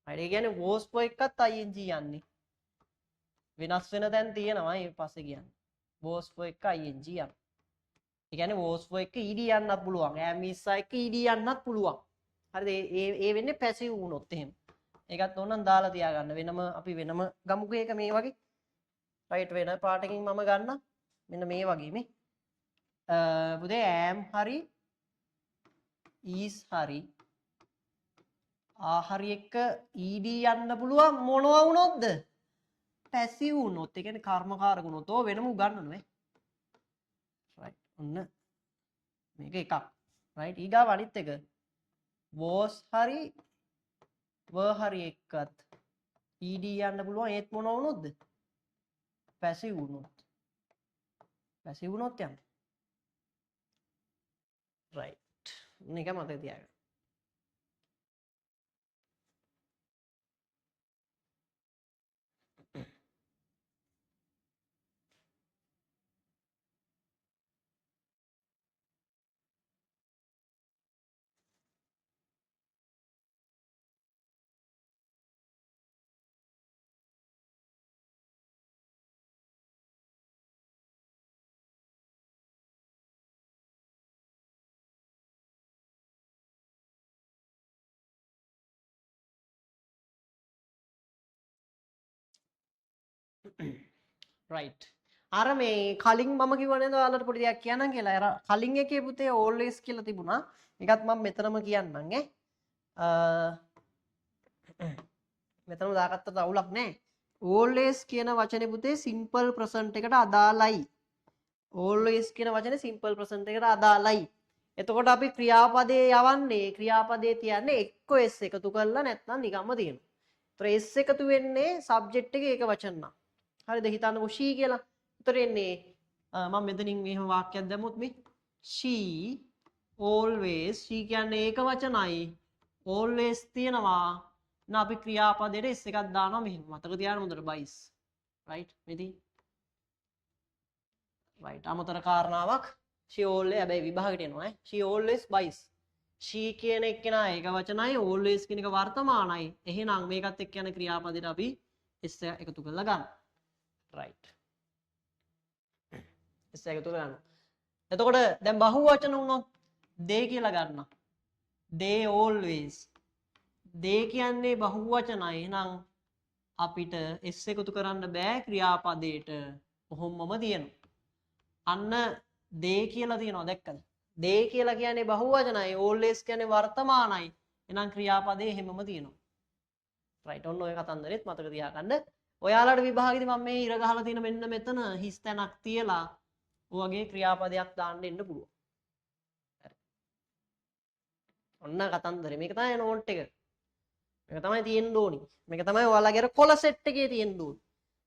right ඒ කියන්නේ was for එකත් ing යන්නේ වෙනස් වෙන තැන් තියෙනවා ඊට පස්සේ කියන්නේ was for එක ing යන ඒ කියන්නේ was for එක ed යන්නත් පුළුවන් am is එක ed යන්නත් පුළුවන් හරිද ඒ වෙන්නේ passive වුණොත් එහෙම ඒකත් ඕනනම් දාලා තියාගන්න වෙනම අපි වෙනම ගමුකෝ ඒක මේ වගේ right වෙන පාටකින් මම ගන්න මෙන්න මේ වගේ මේ පුතේ am හරි is හරි හරි එක්ක ed යන්න පුළුවන් මොනවා වුණොත්ද පැසිව් වුණොත් ඒ කියන්නේ කර්මකාරක වුණොත් ඕ වෙනම උගන්නනවා right ඔන්න මේක එකක් right ඊගාව අනිත් එක was හරි were හරි එක්කත් ed යන්න පුළුවන් ඒත් මොනවා වුණොත්ද පැසිව් වුණොත් යන්න right මේක මතක තියාගන්න right. අර මේ කලින් මම කිව්ව නේද ඔයාලට පොඩි දෙයක් කියන්නම් කියලා. අර කලින් එකේ පුතේ always කියලා තිබුණා. ඒකත් මම මෙතනම කියන්නම් ඈ. මෙතනම දාගත්තට අවුලක් නැහැ. always කියන වචනේ පුතේ simple present එකට අදාළයි. always කියන වචනේ simple present එකට අදාළයි. එතකොට අපි ක්‍රියාපදයේ යවන්නේ ක්‍රියාපදයේ තියන්නේ එක්ක s එකතු කරලා නැත්නම් නිකම්ම තියෙනවා. ඒතර s එකතු වෙන්නේ subject එකේ ඒක වචන නම්. හරිද? හිතන්නකො she කියලා. ඒතර එන්නේ මම මෙතනින් මෙහෙම වාක්‍යයක් දැම්මොත් මේ she always she කියන්නේ ඒක වචනයි. always තියනවා. නා අපි ක්‍රියාපදයට s එකක් දානවා මෙහෙම. මතක තියාගන්න හොඳට buys. right? මෙදී right අමතර කාරණාවක් she always හැබැයි විභාගයට එනවා ඈ she always buys she කියන එක නා ඒක වචනයි always කියන එක වර්තමානයි එහෙනම් මේකත් එක්ක යන ක්‍රියාපදයට අපි s එකතු කරලා ගන්න right s එකතු කරලා ගන්න එතකොට දැන් බහු වචන වුණොත් they කියලා ගන්න they always they කියන්නේ බහු වචනයි එහෙනම් අපිට s එකතු කරන්න බෑ ක්‍රියාපදයට කොහොමම තියෙනවා අන්න they කියලා තියෙනවා දැක්කද? they කියලා කියන්නේ බහුවචනයි always කියන්නේ වර්තමානයි. එහෙනම් ක්‍රියාපදේ හැමම තියෙනවා. right ඔන්න ඔය කතන්දරෙත් මතක තියාගන්න. ඔයාලට විභාගෙදි මම මේ ඉර ගහලා තියෙන මෙන්න මෙතන හිස් තැනක් තියලා ඔයගේ ක්‍රියාපදයක් දාන්න එන්න පුළුවන්. හරි. ඔන්න කතන්දරේ. මේක තමයි නෝට් එක. මේක තමයි තියෙන්න ඕනි. මේක තමයි ඔයාලගේ අර කොළ සෙට් එකේ තියෙන්න ඕනි.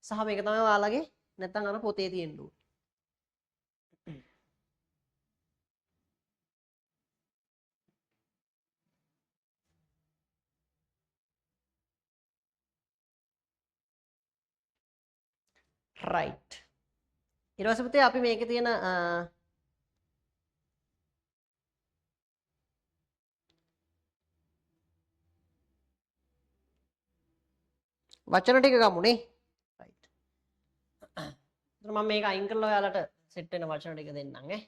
සහ මේක තමයි ඔයාලගේ නැත්නම් අර පොතේ තියෙන්න ඕනි. right ඊට පස්සේ පුතේ අපි මේකේ තියෙන වචන ටික ගමුනේ right එතන මම මේක අයින් කරලා ඔයාලට සෙට් වෙන වචන ටික දෙන්නම් ඈ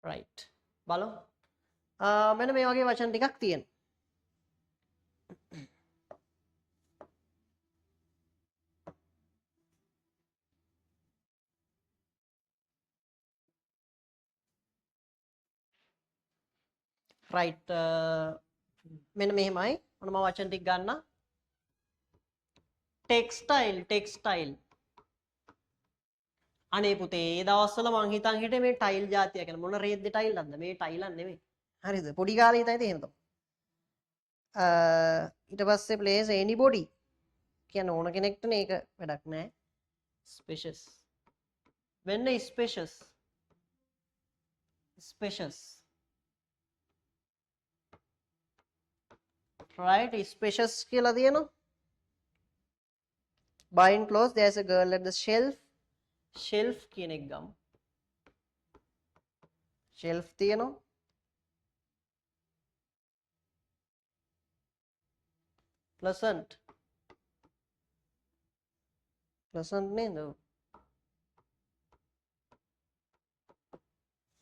right බලමු මෙන්න මේ වගේ වචන ටිකක් තියෙනවා right මෙන්න මෙහෙමයි ඔන්න මම වචන ටික ගන්න textile අනේ පුතේ ඒ දවස්වල මං හිතන් හිටියේ මේ ටයිල් జాතිය කියලා මොන රේද්ද ටයිල්ක්ද මේ ටයිලක් නෙමෙයි හරිද පොඩි කාලේ හිතයි එහෙම තමයි ඊට පස්සේ place anybody කියන ඕන කෙනෙක්ට මේක වැඩක් නෑ spacious වෙන්න spacious right spacious කියලා තියෙනවා buying clothes there's a girl at the shelf කියන එක ගමු shelf තියෙනවා pleasant නේද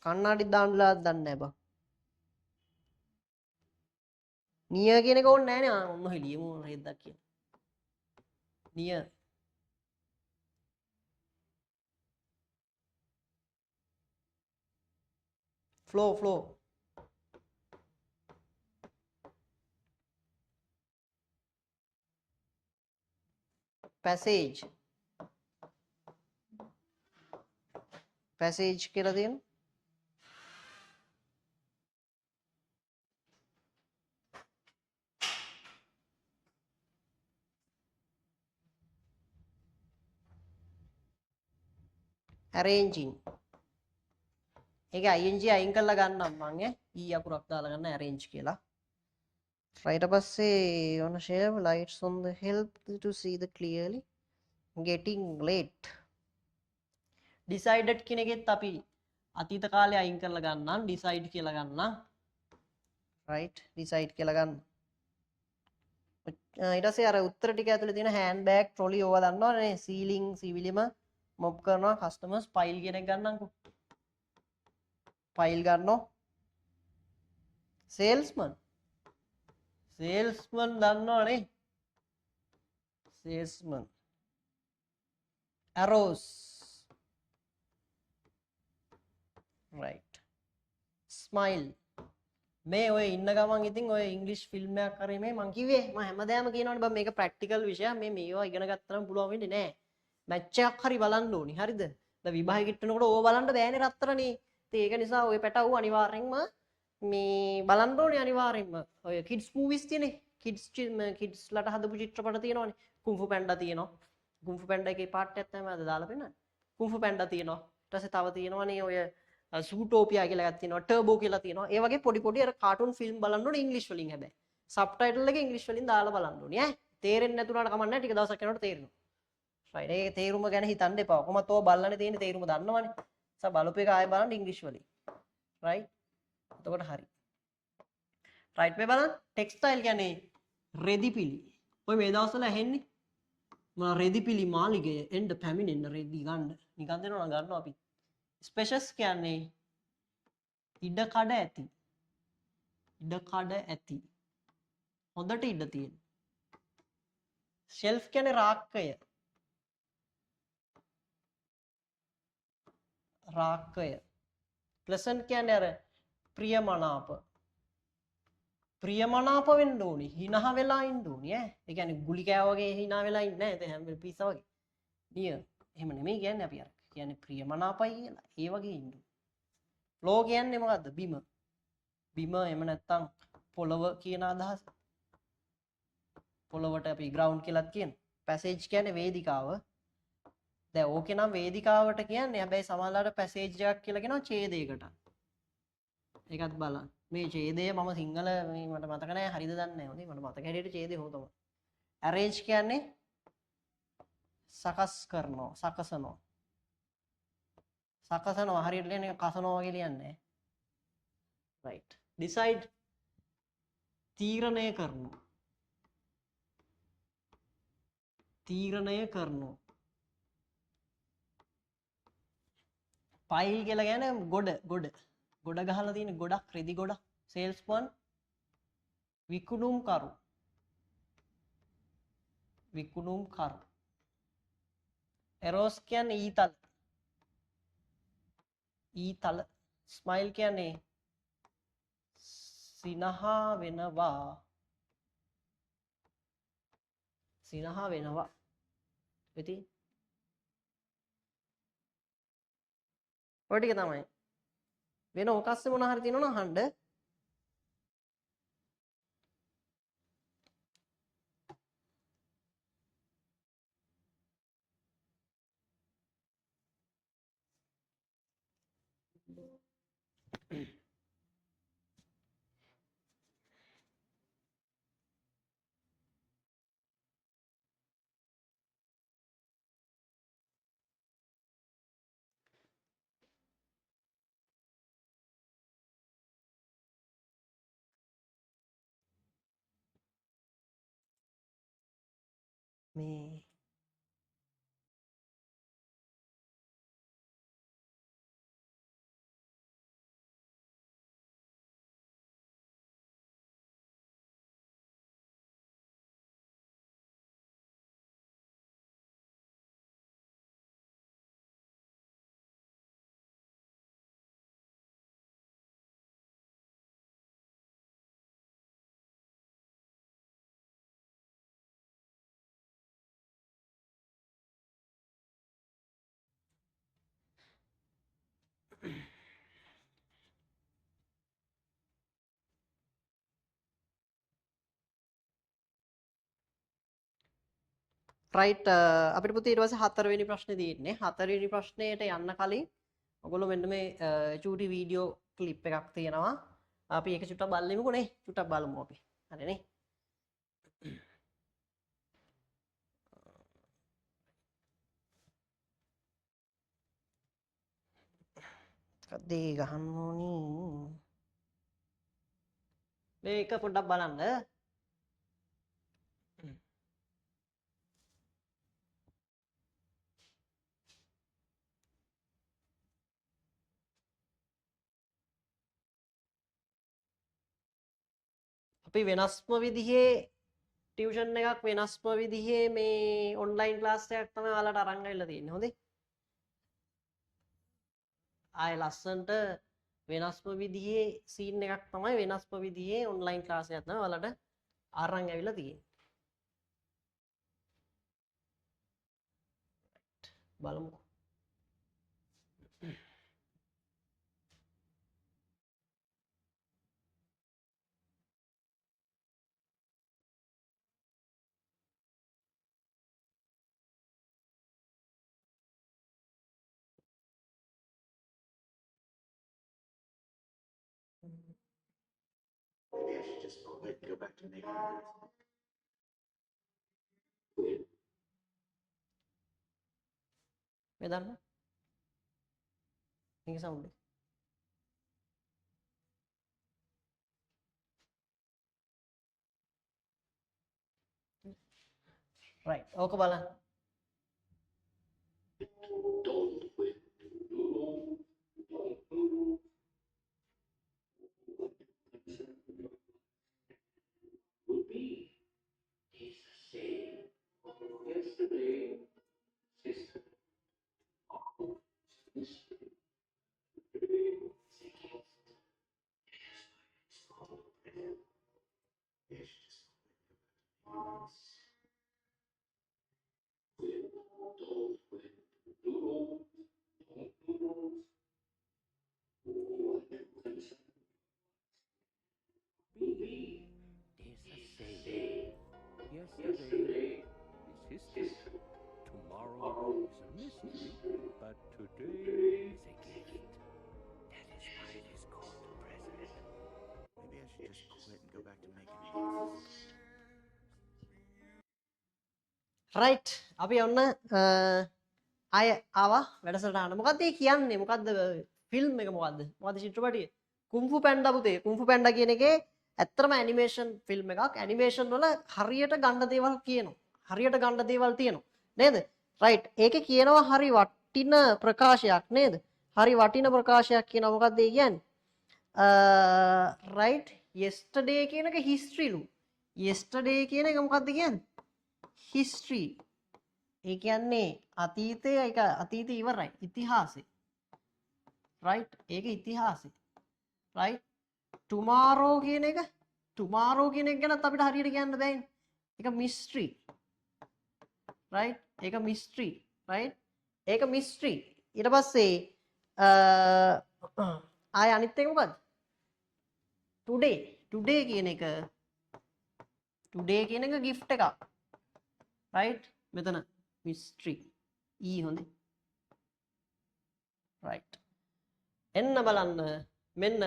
කන්නාඩි දාන්නලා දන්නේ නැහැ බා නිය කියන එක ඕනේ නැහැ නේ ඔන්න හෙලියමු රෙද්දක් කියන නිය flow passage කියලා තියෙනවා arranging ඒක ing අයින් කරලා ගන්නම් මම ඊ අකුරක් දාලා ගන්න arrange කියලා ඊට පස්සේ on share lights on the help to see the clearly getting late decided කියන එකෙත් අපි අතීත කාලේ අයින් කරලා ගන්නම් decide කියලා ගන්නම් right decide කියලා ගන්න ඊට පස්සේ අර උත්තර ටික ඇතුලේ තියෙන හෑන්ඩ් බෑග් ට්‍රොලි ඕවා දන්නවනේ සීලින් සිවිලිම මොප් කරනවා කස්ටමර්ස් ෆයිල් කියන එක ගන්නම්කෝ ෆයිල් ගන්නවා සේල්ස්මන් දන්නවනේ සේල්ස්මන් arrows right smile මේ ඔය ඉන්න ගමන් ඉතින් ඔය ඉංග්‍රීසි ෆිල්ම් එකක් කරේ මේ මං කිව්වේ මම හැමදාම කියනවනේ බං මේක ප්‍රැක්ටිකල් විෂයක් මේ මේවා ඉගෙන ගත්තනම් පුළුවන් වෙන්නේ නැහැ මැච් එකක් හරි බලන්න ඕනි හරිද දැන් විභාගෙ කිට්ටනකොට ඕව බලන්න බෑනේ රත්තරනේ ඉතින් ඒක නිසා ඔය පැටවු අනිවාර්යෙන්ම මේ බලන්න ඕනේ අනිවාර්යෙන්ම ඔය කිඩ්ස් මූවිස් තියෙන්නේ කිඩ්ස්ලට හදපු චිත්‍රපට තියෙනවනේ කුන්ෆු පැන්ඩා තියෙනවා කුන්ෆු පැන්ඩා එකේ පාර්ට් එකක් තමයි අද දාලා පෙන්නන්නේ කුන්ෆු පැන්ඩා තියෙනවා ඊට පස්සේ තව තියෙනවනේ ඔය සූටෝපියා කියලා එකක් තියෙනවා ටර්බෝ කියලා තියෙනවා ඒ වගේ පොඩි අර කාටුන් ෆිල්ම් බලන්න ඕනේ ඉංග්‍රීසි වලින් හැබැයි සබ්ටයිටල් එක ඉංග්‍රීසි වලින් දාලා බලන්න ඕනේ ඈ තේරෙන්නේ නැතුණාට කමක් නැහැ ටික දවසක් යනකොට තේරෙනවා රයිට් ඒ තේරුම ගැන හිතන්න එපා කොහොමද ඔය බලන්නේ තියෙන තේරුම දන්නවනේ සබ බලපු එක ආයෙ බලන්න ඉංග්‍රීසි වලින් රයිට් එතකොට හරි රයිට් මේ බලන්න ටෙක්ස්ටයිල් කියන්නේ රෙදිපිලි ඔය මේ දවස්වල ඇහෙන්නේ මොන රෙදිපිලි මාලිගය එන්න පැමිණෙන්න රෙදි ගන්න නිකන් දෙනවා නම් ගන්නවා අපි ස්පෙෂස් කියන්නේ ඉඩකඩ ඇති හොඳට ඉඩ තියෙන ෂෙල්ෆ් කියන්නේ රාක්කය ප්ලසන්ට් කියන්නේ අර ප්‍රියමනාප වෙන්න ඕනි හිනහ වෙලා ඉන්න ඕනි ඈ ඒ කියන්නේ ගුලි කෑව වගේ හිනා වෙලා ඉන්නේ නැහැ හැම වෙලේ පිස්සා වගේ නිය එහෙම නෙමෙයි කියන්නේ අපි අර කියන්නේ ප්‍රියමනාපයි කියලා ඒ වගේ ඉන්න ෆ්ලෝ කියන්නේ මොකද්ද බිම එහෙම නැත්තම් පොළව කියන අදහස පොළවට අපි ග්‍රවුන්ඩ් කියලාත් කියන පැසේජ් කියන්නේ වේදිකාව දැන් ඕකේ නම් වේදිකාවට කියන්නේ හැබැයි සමහරවිට පැසේජ් එකක් කියලා කියනවා ඡේදයකට ඒකත් බලන්න මේ ඡේදය මම සිංහල මේ මට මතක නැහැ හරිද දන්නේ නැහැ හොඳයි මට මතක හැටියට ඡේදය හො තමයි arrange කියන්නේ සකසනවා හරියට ලියන්නේ කසනවා වගේ ලියන්නේ right decide තීරණය කරනවා ෆයිල් කියලා කියන්නේ ගොඩ ගහලා තියෙන ගොඩක් රෙදි ගොඩක් සේල්ස්මන් විකුණුම් කරු එරෝස් කියන්නේ ඊතල ස්මයිල් කියන්නේ සිනහ වෙනවා ඉතින් ඔය ටික තමයි වෙන ඔකස්සේ මොන හරි තියෙනවනම් අහන්න මේ රයිට් අපිට පුතේ ඊට පස්සේ හතරවෙනි ප්‍රශ්නේ තියෙන්නේ හතරවෙනි ප්‍රශ්නයට යන්න කලින් ඔයගොල්ලෝ මෙන්න මේ චූටි වීඩියෝ ක්ලිප් එකක් තියෙනවා අපි ඒක චුට්ටක් බලමුකෝ නේ චුට්ටක් බලමු අපි හරිනේ කද්දේ ගහන්න ඕනි මේක පොඩ්ඩක් බලන්න අපි වෙනස්ම විදිහේ ටියුෂන් එකක් වෙනස්ම විදිහේ මේ ඔන්ලයින් ක්ලාස් එකක් තමයි ඔයාලට අරන් ආවිල්ලා තියෙන්නේ. හොඳේ. ආයෙ ලස්සන්ට වෙනස්ම විදිහේ සීන් එකක් තමයි වෙනස්ම විදිහේ ඔන්ලයින් ක්ලාස් එකක් තමයි ඔයාලට අරන් ආවිල්ලා තියෙන්නේ. බලමු. Maybe I should just quit and go back to making මේ දන්න? මේක සවුන්ඩ් එක. right ඕක බලන්න. Yesterday is history. Tomorrow is a mystery, but today is a gift. That is why it is called the present. Maybe I should just quit and go back to making right අපි ඔන්න ආය ආවා වැඩසටහන. මොකක්ද ඒ කියන්නේ? මොකක්ද film එක මොකක්ද? මොකක්ද චිත්‍රපටිය? කුන්ෆු පැන්ඩා පුතේ. කුන්ෆු පැන්ඩා කියන එකේ ඇත්තටම ඇනිමේෂන් ෆිල්ම් එකක්. ඇනිමේෂන් වල හරියට ගන්න දේවල් කියනවා. හරියට ගන්න දේවල් තියෙනවා. නේද? right. ඒකේ කියනවා හරි වටින ප්‍රකාශයක් නේද? හරි වටින ප්‍රකාශයක් කියනවා. මොකක්ද ඒ කියන්නේ? right. yesterday කියන එක history ලු. yesterday කියන එක මොකක්ද කියන්නේ? history. ඒ කියන්නේ අතීතය ඒක අතීතය ඉවරයි. ඉතිහාසය. right. ඒක ඉතිහාසය. right. tomorrow කියන එක ගැනත් අපිට හරියට කියන්න බෑනේ. ඒක mystery. right. ඒක mystery. right. ඒක mystery. ඊට පස්සේ ආය අනිත් එක මොකද්ද? today කියන එක gift එකක්. right. මෙතන mystery. හොඳේ. right. එන්න බලන්න මෙන්න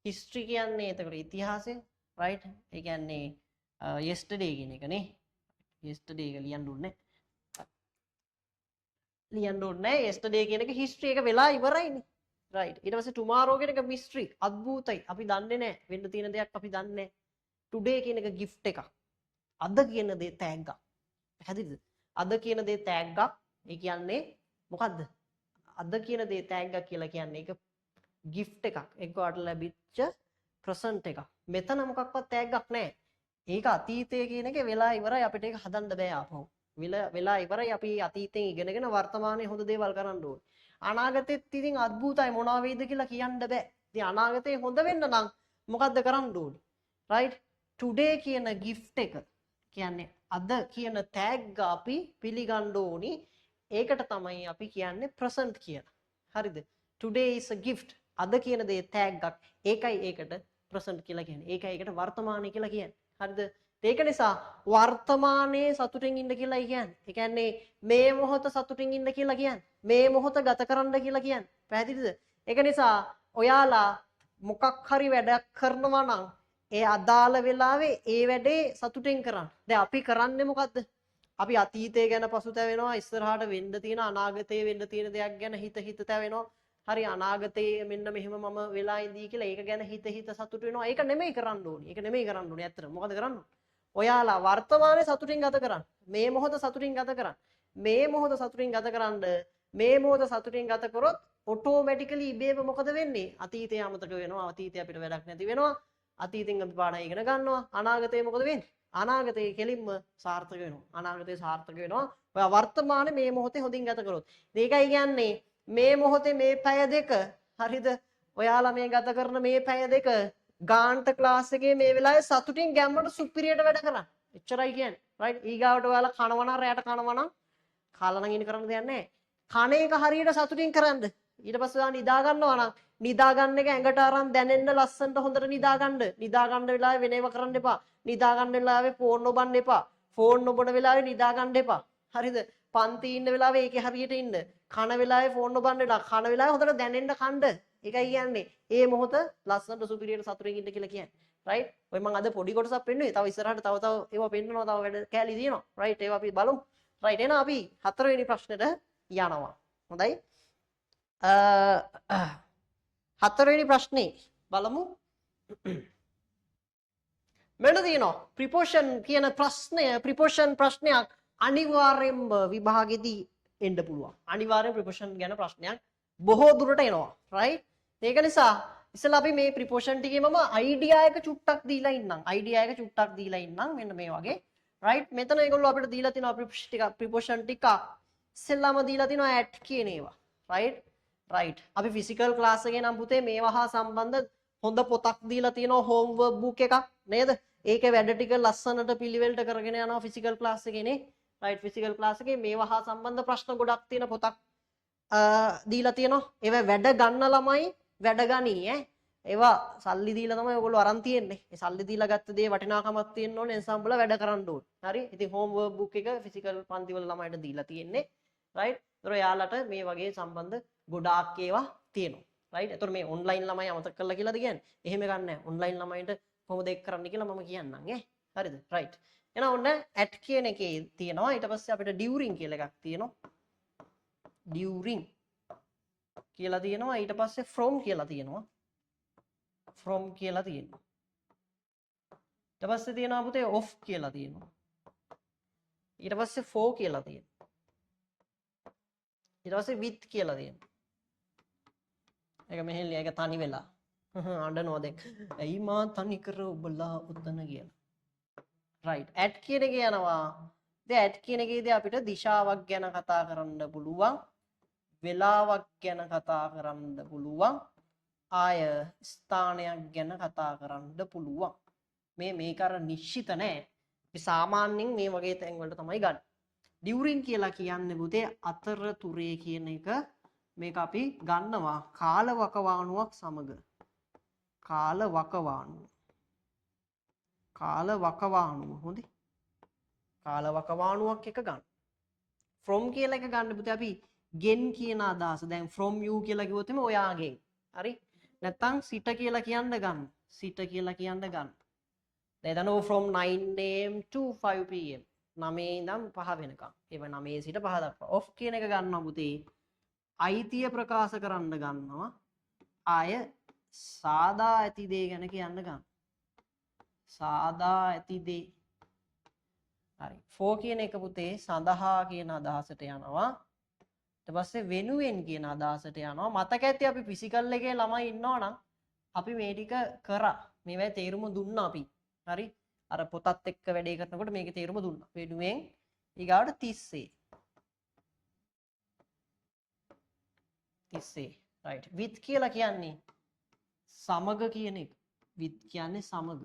history කියන්නේ එතකොට ඉතිහාසය. right. ඒ කියන්නේ yesterday කියන එක නේ. yesterday එක ලියන්න ඕනේ. yesterday කියන එක history එක වෙලා ඉවරයිනේ. right. ඊට පස්සේ tomorrow කියන එක mystery. අద్භූතයි. අපි දන්නේ නැහැ. වෙන්න තියෙන දෙයක් අපි දන්නේ නැහැ. today කියන එක gift එකක්. අද කියන දේ තෑග්ගක්. පැහැදිලිද? අද කියන දේ තෑග්ගක්. ඒ කියන්නේ මොකද්ද? අද කියන දේ තෑග්ගක් කියලා කියන්නේ ඒක gift එකක්. ඒක ඔයාලට ලැබිච්ච present එකක්. මෙතන මොකක්වත් තෑග්ගක් නැහැ. ඒක අතීතය කියන එක වෙලා ඉවරයි. අපිට ඒක හදන්න බෑ ආපහු. වෙලා ඉවරයි. අපි අතීතෙන් ඉගෙනගෙන වර්තමානයේ හොඳ දේවල් කරන්න ඕනේ. අනාගතෙත් ඉතින් අద్භූතයි මොනවා වෙයිද කියලා කියන්න බෑ. ඉතින් අනාගතේ හොඳ වෙන්න නම් මොකද්ද කරන්න ඕනේ? right. today කියන gift එක කියන්නේ අද කියන තෑග්ග අපි පිළිගන්න ඕනි. ඒකට තමයි අපි කියන්නේ present කියලා. හරිද? today is a gift. අද කියන දේ තෑග්ගක්. ඒකයි ඒකට present කියලා කියන්නේ. ඒකයි ඒකට වර්තමානය කියලා කියන්නේ. හරිද? ඒක නිසා වර්තමානයේ සතුටින් ඉන්න කියලා කියන්නේ. ඒ කියන්නේ මේ මොහොත සතුටින් ඉන්න කියලා කියන්නේ. මේ මොහොත ගත කරන්න කියලා කියන්නේ. පැහැදිලිද? ඒක නිසා ඔයාලා මොකක් හරි වැඩක් කරනවා නම් ඒ අදාළ වෙලාවේ ඒ වැඩේ සතුටින් කරන්න. දැන් අපි කරන්නේ මොකද්ද? අපි අතීතය ගැන පසුතැවෙනවා, ඉස්සරහට වෙන්න තියෙන අනාගතයේ වෙන්න තියෙන දෙයක් ගැන හිත තැවෙනවා. හරි අනාගතයේ මෙන්න මෙහෙම මම වෙලා ඉඳී කියලා ඒක ගැන හිත සතුට වෙනවා. ඒක නෙමෙයි කරන්න ඕනේ. ඒක නෙමෙයි කරන්න ඕනේ. ඇත්තට මොකද කරන්න ඕනේ? ඔයාලා වර්තමානයේ සතුටින් ගත කරන්න. මේ මොහොත සතුටින් ගත කරන්න. මේ මොහොත සතුටින් ගත කරන්න. මේ මොහොත සතුටින් ගත කරොත් ඔටෝමැටිකලි ඉබේම මොකද වෙන්නේ? අතීතය අමතක වෙනවා. අතීතය අපිට වැඩක් නැති වෙනවා. අතීතෙන් අපි පාඩම් ඉගෙන ගන්නවා. අනාගතේ මොකද වෙන්නේ? අනාගතේ කෙලින්ම සාර්ථක වෙනවා. අනාගතේ සාර්ථක වෙනවා. ඔයා වර්තමානයේ මේ මොහොතේ හොඳින් ගත කරොත්. ඒකයි කියන්නේ මේ මොහොතේ මේ පැය දෙක හරිද? ඔයාලා මේ ගත කරන මේ පැය දෙක ගාන්ට ක්ලාස් එකේ මේ වෙලාවේ සතුටින් ගැම්මට සුපිරියට වැඩ කරන්න. එච්චරයි කියන්නේ. රයිට්? ඊගාවට ඔයාලා කනවා නම් රැයට කනවා නම් කාලා නම් ඉන්න කරන්න දෙයක් නැහැ. කණ එක හරියට සතුටින් කරන්න. ඊට පස්සේ ඔයා නිදා ගන්නවා නම් නිදා ගන්න එක ඇඟට අරන් දැනෙන්න ලස්සනට හොඳට නිදා ගන්න. නිදා ගන්න වෙලාවේ වෙන ඒවා කරන්න එපා. නිදා ගන්න වෙලාවේ ෆෝන් නොබන්න එපා. ෆෝන් නොබන වෙලාවේ නිදා ගන්න එපා. හරිද? පන්ති ඉන්න වෙලාවේ ඒකේ හරියට ඉන්න. කන වෙලාවේ ෆෝන් නොබන්න එපා. කන වෙලාවේ හොඳට දැනෙන්න කන්න. ඒකයි කියන්නේ. ඒ මොහොත ලස්සනට සුපිරියට සතුටින් ඉන්න කියලා කියන්නේ. රයිට්? ඔය මම අද පොඩි කොටසක් පෙන්නුවේ. තව ඉස්සරහට තව ඒවා පෙන්නනවා. තව වැඩ කැලි දිනනවා. රයිට්? ඒවා අපි බලමු. රයිට්? එහෙනම් අපි හතරවෙනි ප්‍රශ්නෙට යනවා. හොඳයි? හතරවෙනි ප්‍රශ්නේ බලමු. මෙන්න තියෙනවා ප්‍රිපෝෂන් කියන ප්‍රශ්නය ප්‍රිපෝෂන් ප්‍රශ්නයක් අනිවාර්යෙන්ම විභාගෙදී එන්න පුළුවන්. අනිවාර්යෙන් ප්‍රිපෝෂන් ගැන ප්‍රශ්නයක් බොහෝ දුරට එනවා. රයිට්? ඒක නිසා ඉස්සෙල්ලා අපි මේ ප්‍රිපෝෂන් ටිකේ මම අයිඩියා එක චුට්ටක් දීලා ඉන්නම්. අයිඩියා එක චුට්ටක් දීලා ඉන්නම්. මෙන්න මේ වගේ. රයිට්? මෙතන ඒගොල්ලෝ අපිට දීලා තිනවා ප්‍රිපෝෂන් ටික. ඉස්සෙල්ලාම දීලා තිනවා ඇට් කියන ඒවා. රයිට්? රයිට්. අපි ෆිසිකල් ක්ලාස් එකේ නම් පුතේ මේවා හා සම්බන්ධ හොඳ පොතක් දීලා තියෙනවා හෝම්වර්ක් බුක් එකක් නේද? ඒකේ වැඩ ටික ලස්සනට පිළිවෙලට කරගෙන යනවා ෆිසිකල් ක්ලාස් එකේනේ. රයිට්? ෆිසිකල් ක්ලාස් එකේ මේවා හා සම්බන්ධ ප්‍රශ්න ගොඩක් තියෙන පොතක් දීලා තියෙනවා. ඒවා වැඩ ගන්න ළමයි වැඩ ගනී ඈ. ඒවා සල්ලි දීලා තමයි ඔයගොල්ලෝ අරන් තියෙන්නේ. ඒ සල්ලි දීලා ගත්ත දේ වටිනාකමක් තියෙන්න ඕනේ. ඒ නිසා උඹලා වැඩ කරන්න ඕනේ. හරි? ඉතින් හෝම්වර්ක් බුක් එක ෆිසිකල් පන්ති වල ළමයිට දීලා තියෙන්නේ. රයිට්? ඒතර යාලට මේ වගේ සම්බන්ධ ගොඩාක් ඒවා තියෙනවා. රයිට්? ඒතර මේ ඔන්ලයින් ළමයි අමතක කරලා කියලාද කියන්නේ? එහෙම ගන්න නැහැ. ඔන්ලයින් ළමයින්ට කොහොමද ඒක කරන්න කියලා මම කියන්නම් ඈ. හරිද? රයිට්. එහෙනම් ඔන්න ඇට් කියන එකේ තියෙනවා. ඊට පස්සේ අපිට ඩියුරින් කියලා එකක් තියෙනවා. ඩියුරින් කියලා තියෙනවා. ඊට පස්සේ from කියලා තියෙනවා. from කියලා තියෙනවා. ඊට පස්සේ තියෙනවා පුතේ off කියලා තියෙනවා. ඊට පස්සේ for කියලා තියෙනවා. ඊට පස්සේ with කියලා තියෙනවා. ඒක මෙහෙල්ලි ඒක තනි වෙලා. අඬනවා දැන්. ඇයි මා තනි කර ඔබලා උතන කියලා. රයිට්. ඇට් කියන එක යනවා. දැන් ඇට් කියන එකේදී අපිට දිශාවක් ගැන කතා කරන්න පුළුවන්. වෙලාවක් ගැන කතා කරන්න පුළුවන්. ආය ස්ථානයක් ගැන කතා කරන්න පුළුවන්. මේක අර නිශ්චිත නෑ. අපි සාමාන්‍යයෙන් මේ වගේ තැන් වලට තමයි ගන්න. ඩියුරින් කියලා කියන්නේ පුතේ අතරතුරේ කියන එක. මේක අපි ගන්නවා කාල වකවානුවක් සමග. කාල වකවානුව. කාල වකවානුව හොඳයි. කාල වකවානුවක් එක ගන්න. from කියලා එක ගන්න පුතේ අපි ගෙන් කියන අදහස. දැන් from you කියලා කිව්වොත් එimhe ඔයාගෙන්. හරි? නැත්තම් සිට කියලා කියන්න ගන්න. සිට කියලා කියන්න ගන්න. දැන් දනෝ from 9 am to 5 pm. 9 ඉඳන් 5 වෙනකම්. ඒව 9 සිට 5 දක්වා. off කියන එක ගන්නවා පුතේ. අයිතිය ප්‍රකාශ කරන්න ගන්නවා. ආය සාදා ඇති දේ ගැන කියන්න ගන්න. සාදා ඇති දේ. හරි. for කියන එක පුතේ සඳහා කියන අදහසට යනවා. ඊට පස්සේ වෙනුවෙන් කියන අදහසට යනවා. මතක ඇති අපි ෆිසිකල් එකේ ළමයි ඉන්නවා නම් අපි මේ ටික කරා. මේවැ තේරුම දුන්නා අපි. හරි? අර පොතත් එක්ක වැඩේ කරනකොට මේකේ තේරුම දුන්නා. වෙනුවෙන් ඊගාවට 30. 30. right. with කියලා කියන්නේ සමග කියන එක. with කියන්නේ සමග.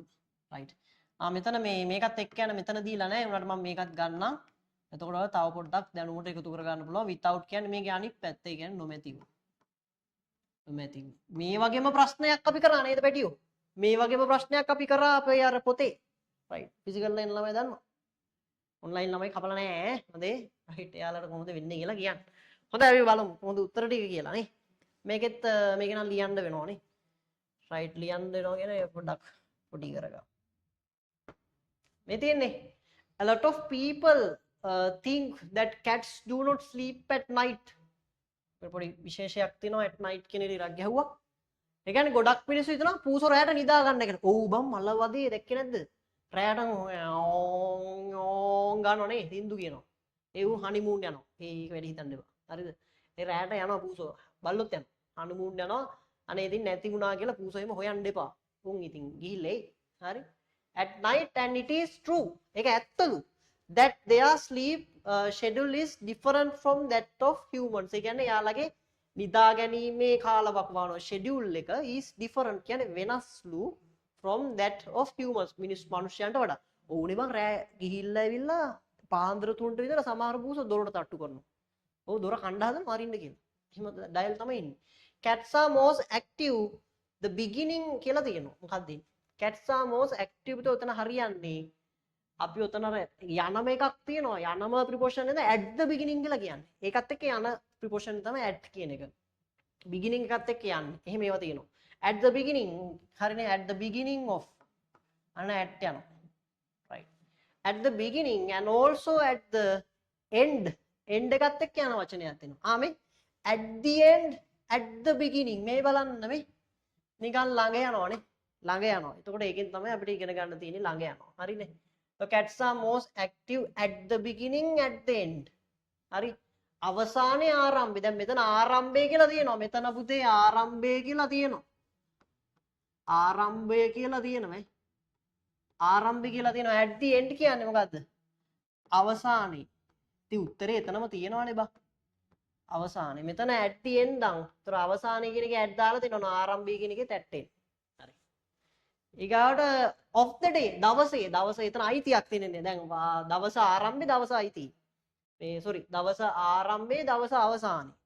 right. මෙතන මේකත් එක්ක යන මෙතන දීලා නැහැ. උනාට මම මේකත් ගන්නම්. එතකොට තව පොඩ්ඩක් දැනුමට එකතු කර ගන්න පුළුවන්. without කියන්නේ මේකේ අනිත් පැත්ත. ඒ කියන්නේ නොමැතිව. නොමැතිව. මේ වගේම ප්‍රශ්නයක් අපි කරා නේද පැටියෝ? මේ වගේම ප්‍රශ්නයක් අපි කරා අපේ අර පොතේ. right. physical line ළමයි දන්නවා. online ළමයි කපලා නැහැ. හොඳේ. right. එයාලට කොහොමද වෙන්නේ කියලා කියන්න. හොඳයි අපි බලමු කොහොමද උත්තර ටික කියලා නේ. මේකෙත් මේක නම් ලියන්න වෙනවා නේ. right. ලියන්න වෙනවා කියන පොඩ්ඩක් පොඩි කරගන්න. මේ තියෙන්නේ a lot of people think that cats do not sleep at night. පොඩි විශේෂයක් තියෙනවා at night කියන ඉරක් ගැහුවා. ඒ කියන්නේ ගොඩක් මිනිස්සු හිතනවා පූසෝ රැයට නිදා ගන්න කියලා. ඔව් බම් මල වදේ දැක්කේ නැද්ද? රැයට ගන්නවනේ හින්දු කියනවා. ඒ උ හනිමූන් යනවා. ඒක වැඩි හිතන්න එපා. හරිද? ඒ රැයට යනවා පූසෝ. බල්ලොත් යනවා. හනිමූන් යනවා. අනේ ඉතින් නැති වුණා කියලා පූසෝ එහෙම හොයන්න එපා. උන් ඉතින් ගිහිල්ලා හරි at night and it is true ඒක ඇත්තලු that their sleep schedule is different from that of humans ඒ කියන්නේ යාළගේ නිදා ගැනීමේ කාලවකවානුව schedule එක is different කියන්නේ වෙනස්ලු from that of humans මිනිස්සුන්ට වඩා ඕනේ බං රෑ ගිහිල්ලා ඇවිල්ලා පාන්දර 3ට විතර සමහර බූස දොරට තට්ටු කරනවා. ඔව් දොර කණ්ඩා හදන මරින්න කියලා. එහෙම ඩයල් තමයි ඉන්නේ. Cats are most active the beginning කියලා තියෙනවා. මොකක්ද? Cats are most active તો උතන හරියන්නේ. අපි උතන යනම එකක් තියෙනවා. යනම ප්‍රිපොසිෂන් එක at the beginning කියලා කියන්නේ. ඒකත් එක්ක යන ප්‍රිපොසිෂන් තමයි at කියන එක. beginning එකත් එක්ක යන්නේ. එහෙම ඒවා තියෙනවා. At the beginning හරිනේ at the beginning of අන at යනවා. At the beginning and also at the end එකත් එක්ක යන වචනයක් තියෙනවා. මේ at the end at the beginning මේ බලන්න මේ නිකන් ළඟ යනවානේ. ළඟ යනවා. එතකොට ඒකෙන් තමයි අපිට ඉගෙන ගන්න තියෙන්නේ ළඟ යනවා. හරිනේ. So cats are most active at the beginning at the end. හරි. අවසානයේ ආරම්භය. දැන් මෙතන ආරම්භය කියලා තියෙනවා. මෙතන පුතේ ආරම්භය කියලා තියෙනවා. ආරම්භය කියලා තියෙනවා. ආරම්භය කියලා තියෙනවා at the end කියන්නේ මොකද්ද? අවසානයේ. ඉතින් උත්තරේ එතනම තියෙනවානේ බා. අවසානයේ. මෙතන at the end නම්. ඒතර අවසානයේ කියන එක at දාලා තියෙනවා. ආරම්භය කියන එකේ at එන්නේ. හරි. ඊගාට of the day දවසේ එතන අයිතියක් තියෙන්නේ. දැන් දවස ආරම්භය දවස අයිති. මේ sorry දවස ආරම්භයේ දවස අවසානයේ.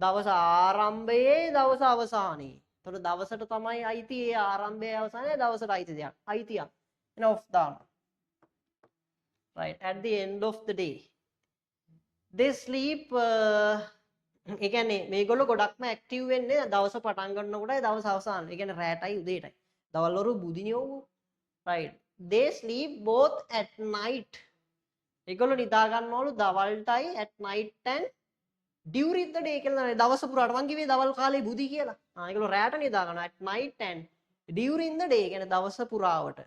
දවස ආරම්භයේ දවස අවසානයේ. ඒතර දවසට තමයි අයිති ඒ ආරම්භයේ අවසානයේ දවසට අයිති දෙයක්. අයිතියක්. Of දාන right at the end of the day they sleep ඒ කියන්නේ මේගොල්ලෝ ගොඩක්ම ඇක්ටිව් වෙන්නේ දවස පටන් ගන්නකොටයි දවස අවසාන. ඒ කියන්නේ රැටයි උදේටයි. දවල් වරු බුදිනේ ඕගොල්ලෝ right they sleep both at night ඒගොල්ලෝ නිදා ගන්නවලු දවල්ටයි at night and during the day කියලා නේද දවස පුරාට මං කිව්වේ දවල් කාලේ බුදි කියලා. ඒගොල්ලෝ රැට නිදා ගන්නවා at night and during the day කියන්නේ දවස පුරාවට.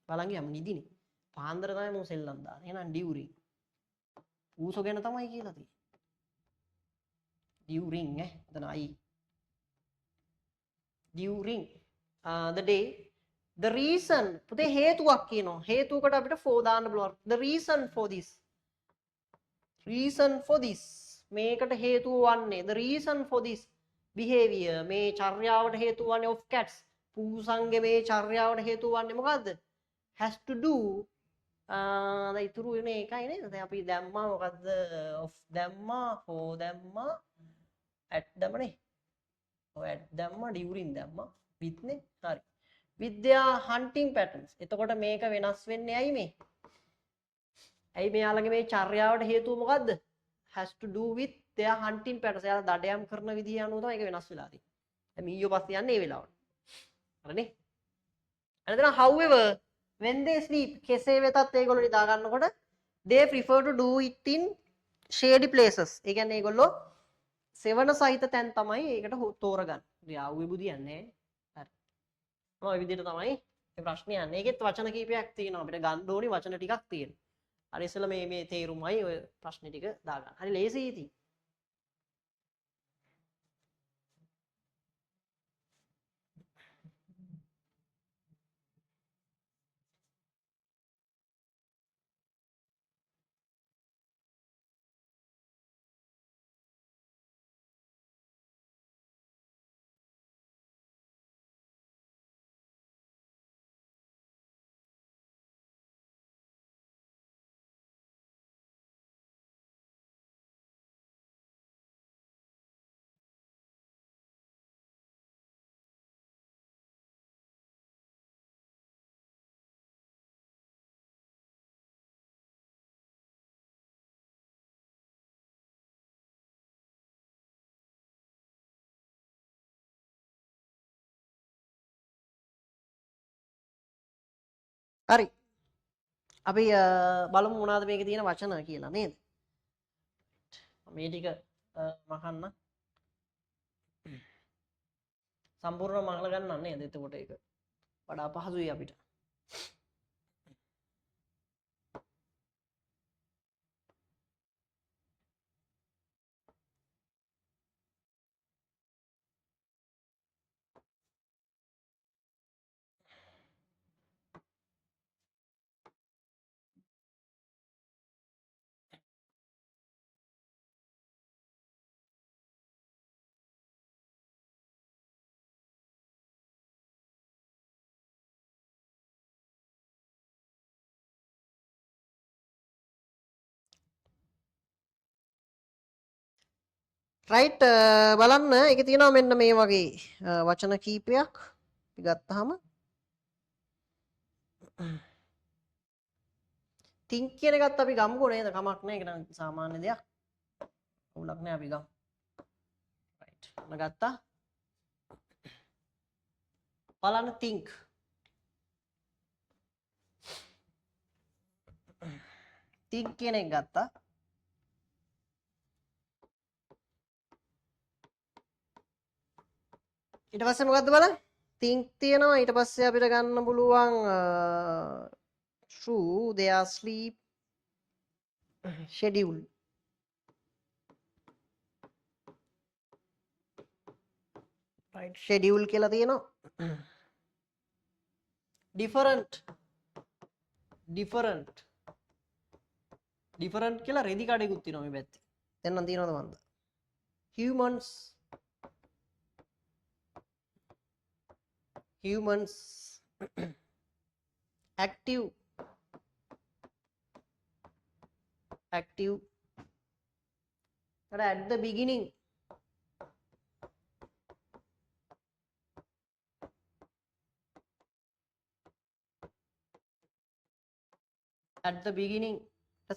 බලන් යමු නිදිනේ. පාන්දර තමයි මම සෙල්ලම් දාන්නේ. එහෙනම් ඩියුරින්. ඌසෝ ගැන තමයි කියලා තියෙන්නේ. ඩියුරින් එතන අයි. ඩියුරින් the day the reason පුතේ හේතුවක් කියනවා. හේතුවකට අපිට for දාන්න පුළුවන්. the reason for this මේකට හේතුව වන්නේ the reason for this behavior මේ චර්යාවට හේතුව වන්නේ of cats පූසන්ගේ මේ චර්යාවට හේතුව වන්නේ මොකද්ද? has to do ඉතුරු වෙන එකයි නේද? දැන් අපි දැම්මා මොකද්ද? of දැම්මා for දැම්මා at දැම්මනේ. ඔය at දැම්මා during දැම්මා with නේ. හරි. with their hunting patterns. එතකොට මේක වෙනස් වෙන්නේ ඇයි මේ? ඇයි මෙයාලගේ මේ චර්යාවට හේතුව මොකද්ද? has to do with their hunting patterns. එයාලා දඩයම් කරන විදිහ අනුව තමයි ඒක වෙනස් වෙලා තියෙන්නේ. දැන් මීයෝ පස්සේ යන්නේ ඒ වෙලාවට. හරිනේ? එතන however when they sleep කෙසේ වෙතත් ඒගොල්ලෝ නිදා ගන්නකොට they prefer to do it in shady places. ඒ කියන්නේ ඒගොල්ලෝ සෙවණ සහිත තැන් තමයි ඒකට තෝරගන්නේ. යාවුවේ බුදියන්නේ නැහැ. හරි. ඔය විදිහට තමයි මේ ප්‍රශ්නේ යන්නේ. ඒකෙත් වචන කීපයක් තියෙනවා. අපිට ගන්න ඕනි වචන ටිකක් තියෙනවා. හරි ඉස්සෙල්ලා මේ තේරුමයි ඔය ප්‍රශ්නේ ටික දාගන්න. හරි ලේසි ඉතින්. හරි. අපි බලමු මොනවද මේකේ තියෙන වචන කියලා නේද? මේ ටික මහන්න සම්පූර්ණව මහල ගන්න නේද? එතකොට ඒක වඩා පහසුයි අපිට. right බලන්න ඒකේ තියෙනවා මෙන්න මේ වගේ වචන කීපයක් අපි ගත්තාම think කියන එකත් අපි ගමුකෝ නේද කමක් නැහැ ඒක නම් සාමාන්‍ය දෙයක් උලක් නැහැ අපි ගමු right ඔන්න ගත්තා බලන්න think think කියන එක ගත්තා ඊට පස්සේ මොකද්ද බලන්න think තියෙනවා ඊට පස්සේ අපිට ගන්න පුළුවන් true they are sleep schedule right schedule කියලා තියෙනවා different කියලා රෙදි කඩේකුත් තියෙනවා මේ පැත්තේ දැන් තියෙනවද මන්ද humans active but at the beginning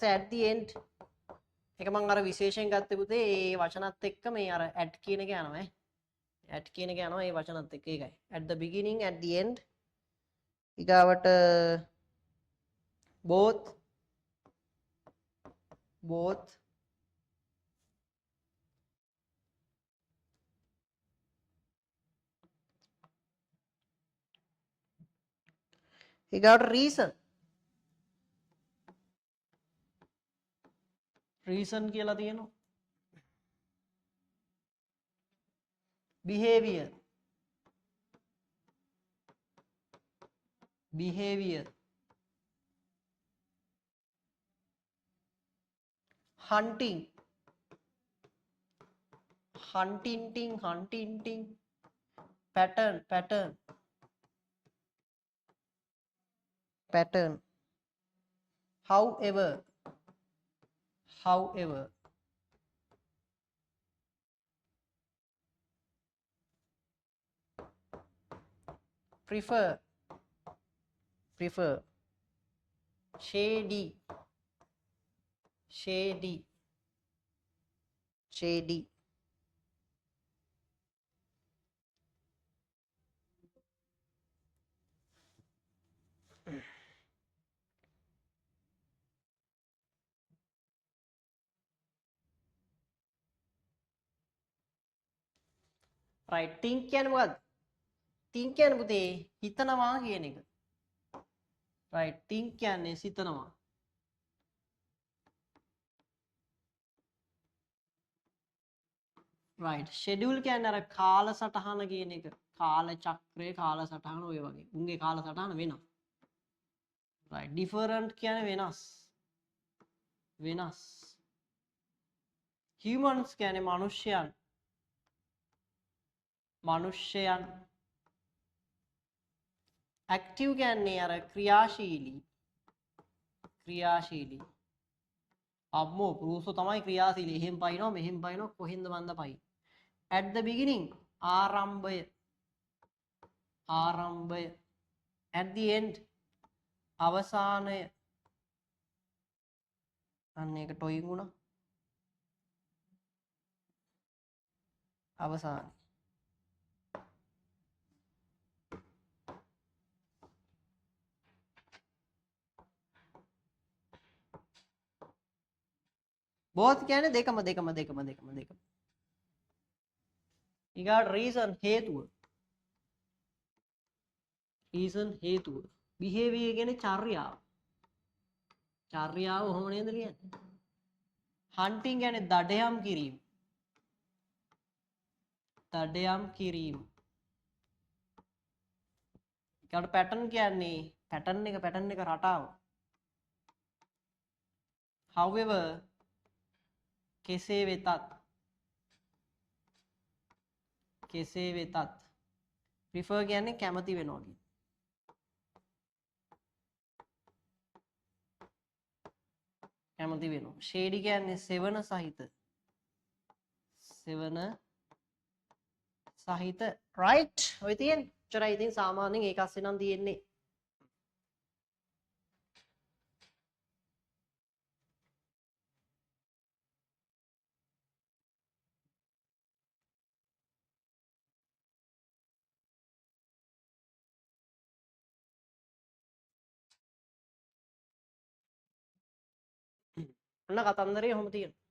at the end එක මම අර විශේෂයෙන් ගත්තේ පුතේ ඒ වචනත් එක්ක මේ අර at කියන එක යනවා at කියන එක යනවා ඒ වචනත් එක්ක ඒකයි at the beginning at the end ඊගාවට both ඊගාවට reason කියලා තියෙනවා behavior hunting pattern however prefer shady right think කියන්නේ මොකද්ද think කියන්නේ පුතේ හිතනවා කියන එක right think කියන්නේ සිතනවා right schedule කියන්නේ අර කාලසටහන කියන එක කාල චක්‍රය කාලසටහන ඔය වගේ උන්ගේ කාලසටහන වෙනස් right different කියන්නේ වෙනස් humans කියන්නේ මනුෂ්‍යයන් active කියන්නේ අර ක්‍රියාශීලී අම්මෝ පුරුෂෝ තමයි ක්‍රියාශීලී එහෙන් පයින්නවා මෙහෙන් පයින්නවා කොහෙන්ද මන්ද පයින් at the beginning ආරම්භය at the end අවසානය අන්න ඒක ටොයින් වුණා අවසානය both කියන්නේ දෙකම ඊගාට reason හේතුව behavior කියන්නේ චර්යාව ඔහොම නේද ලියන්නේ hunting කියන්නේ දඩයම් කිරීම ඊගාට pattern කියන්නේ pattern එක රටාව however කෙසේ වෙතත් prefer කියන්නේ කැමති වෙනවා කියන කැමති වෙනවා shady කියන්නේ සෙවන සහිත සෙවන සහිත right ඔය තියෙන්නේ. චරයි ඉතින් සාමාන්‍යයෙන් ඒක අස්සේ නම් තියෙන්නේ. ඔන්න කතන්දරේ ඔහොම තියෙනවා.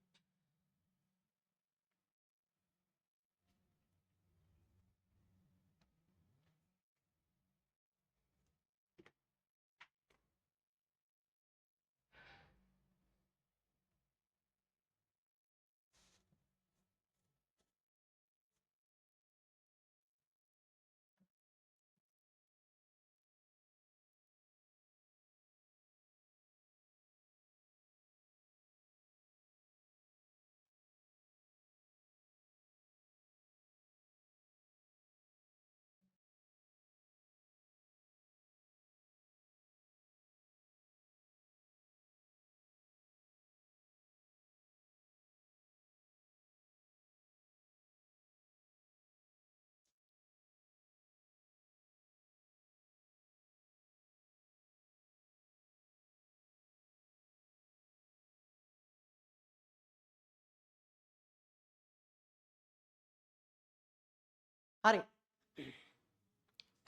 හරි.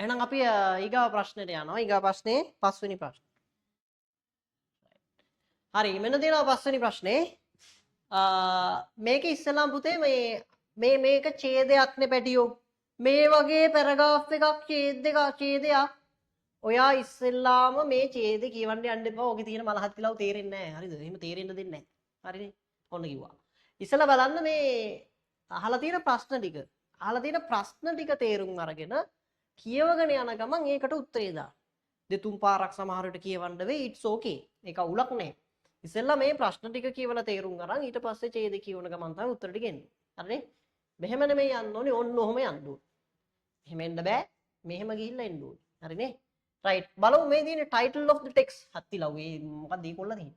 එහෙනම් අපි ඊගාව ප්‍රශ්නෙට යනවා. ඊගාව ප්‍රශ්නේ පස්වෙනි ප්‍රශ්නේ. හරි මෙන්න තියෙනවා පස්වෙනි ප්‍රශ්නේ. මේක ඉස්සෙල්ලාම පුතේ මේක ඡේදයක්නේ පැටියෝ. මේ වගේ පැරග්‍රාෆ් එකක් ඡේදයක් ඔයා ඉස්සෙල්ලාම මේ ඡේදේ කියවන්න යන්න එපා. ඔකේ තියෙන මලහත් කිලව තේරෙන්නේ නැහැ. හරිද? එහෙම තේරෙන්න දෙන්නේ නැහැ. හරිනේ? ඔන්න කිව්වා. ඉස්සෙල්ලා බලන්න මේ අහලා තියෙන ප්‍රශ්න ටික තේරුම් අරගෙන කියවගෙන යන ගමන් ඒකට උත්තරේ දාන්න. දෙතුන් පාරක් සමහර විට කියවන්න වෙයි. it's okay. ඒක උලක් නෑ. ඉස්සෙල්ලා මේ ප්‍රශ්න ටික කියවලා තේරුම් අරන් ඊට පස්සේ ඡේද කියවන ගමන් තමයි උත්තර ටික එන්නේ. හරිනේ? මෙහෙම නෙමෙයි යන්න ඕනේ. ඔන්න ඔහොම යන්න ඕනේ. එහෙම එන්න බෑ. මෙහෙම ගිහිල්ලා එන්න ඕනේ. හරිනේ? right. බලමු මේ තියෙන title of the text. හත්තිලව් ඒ මොකක්ද මේ කොල්ල තියෙන්නේ?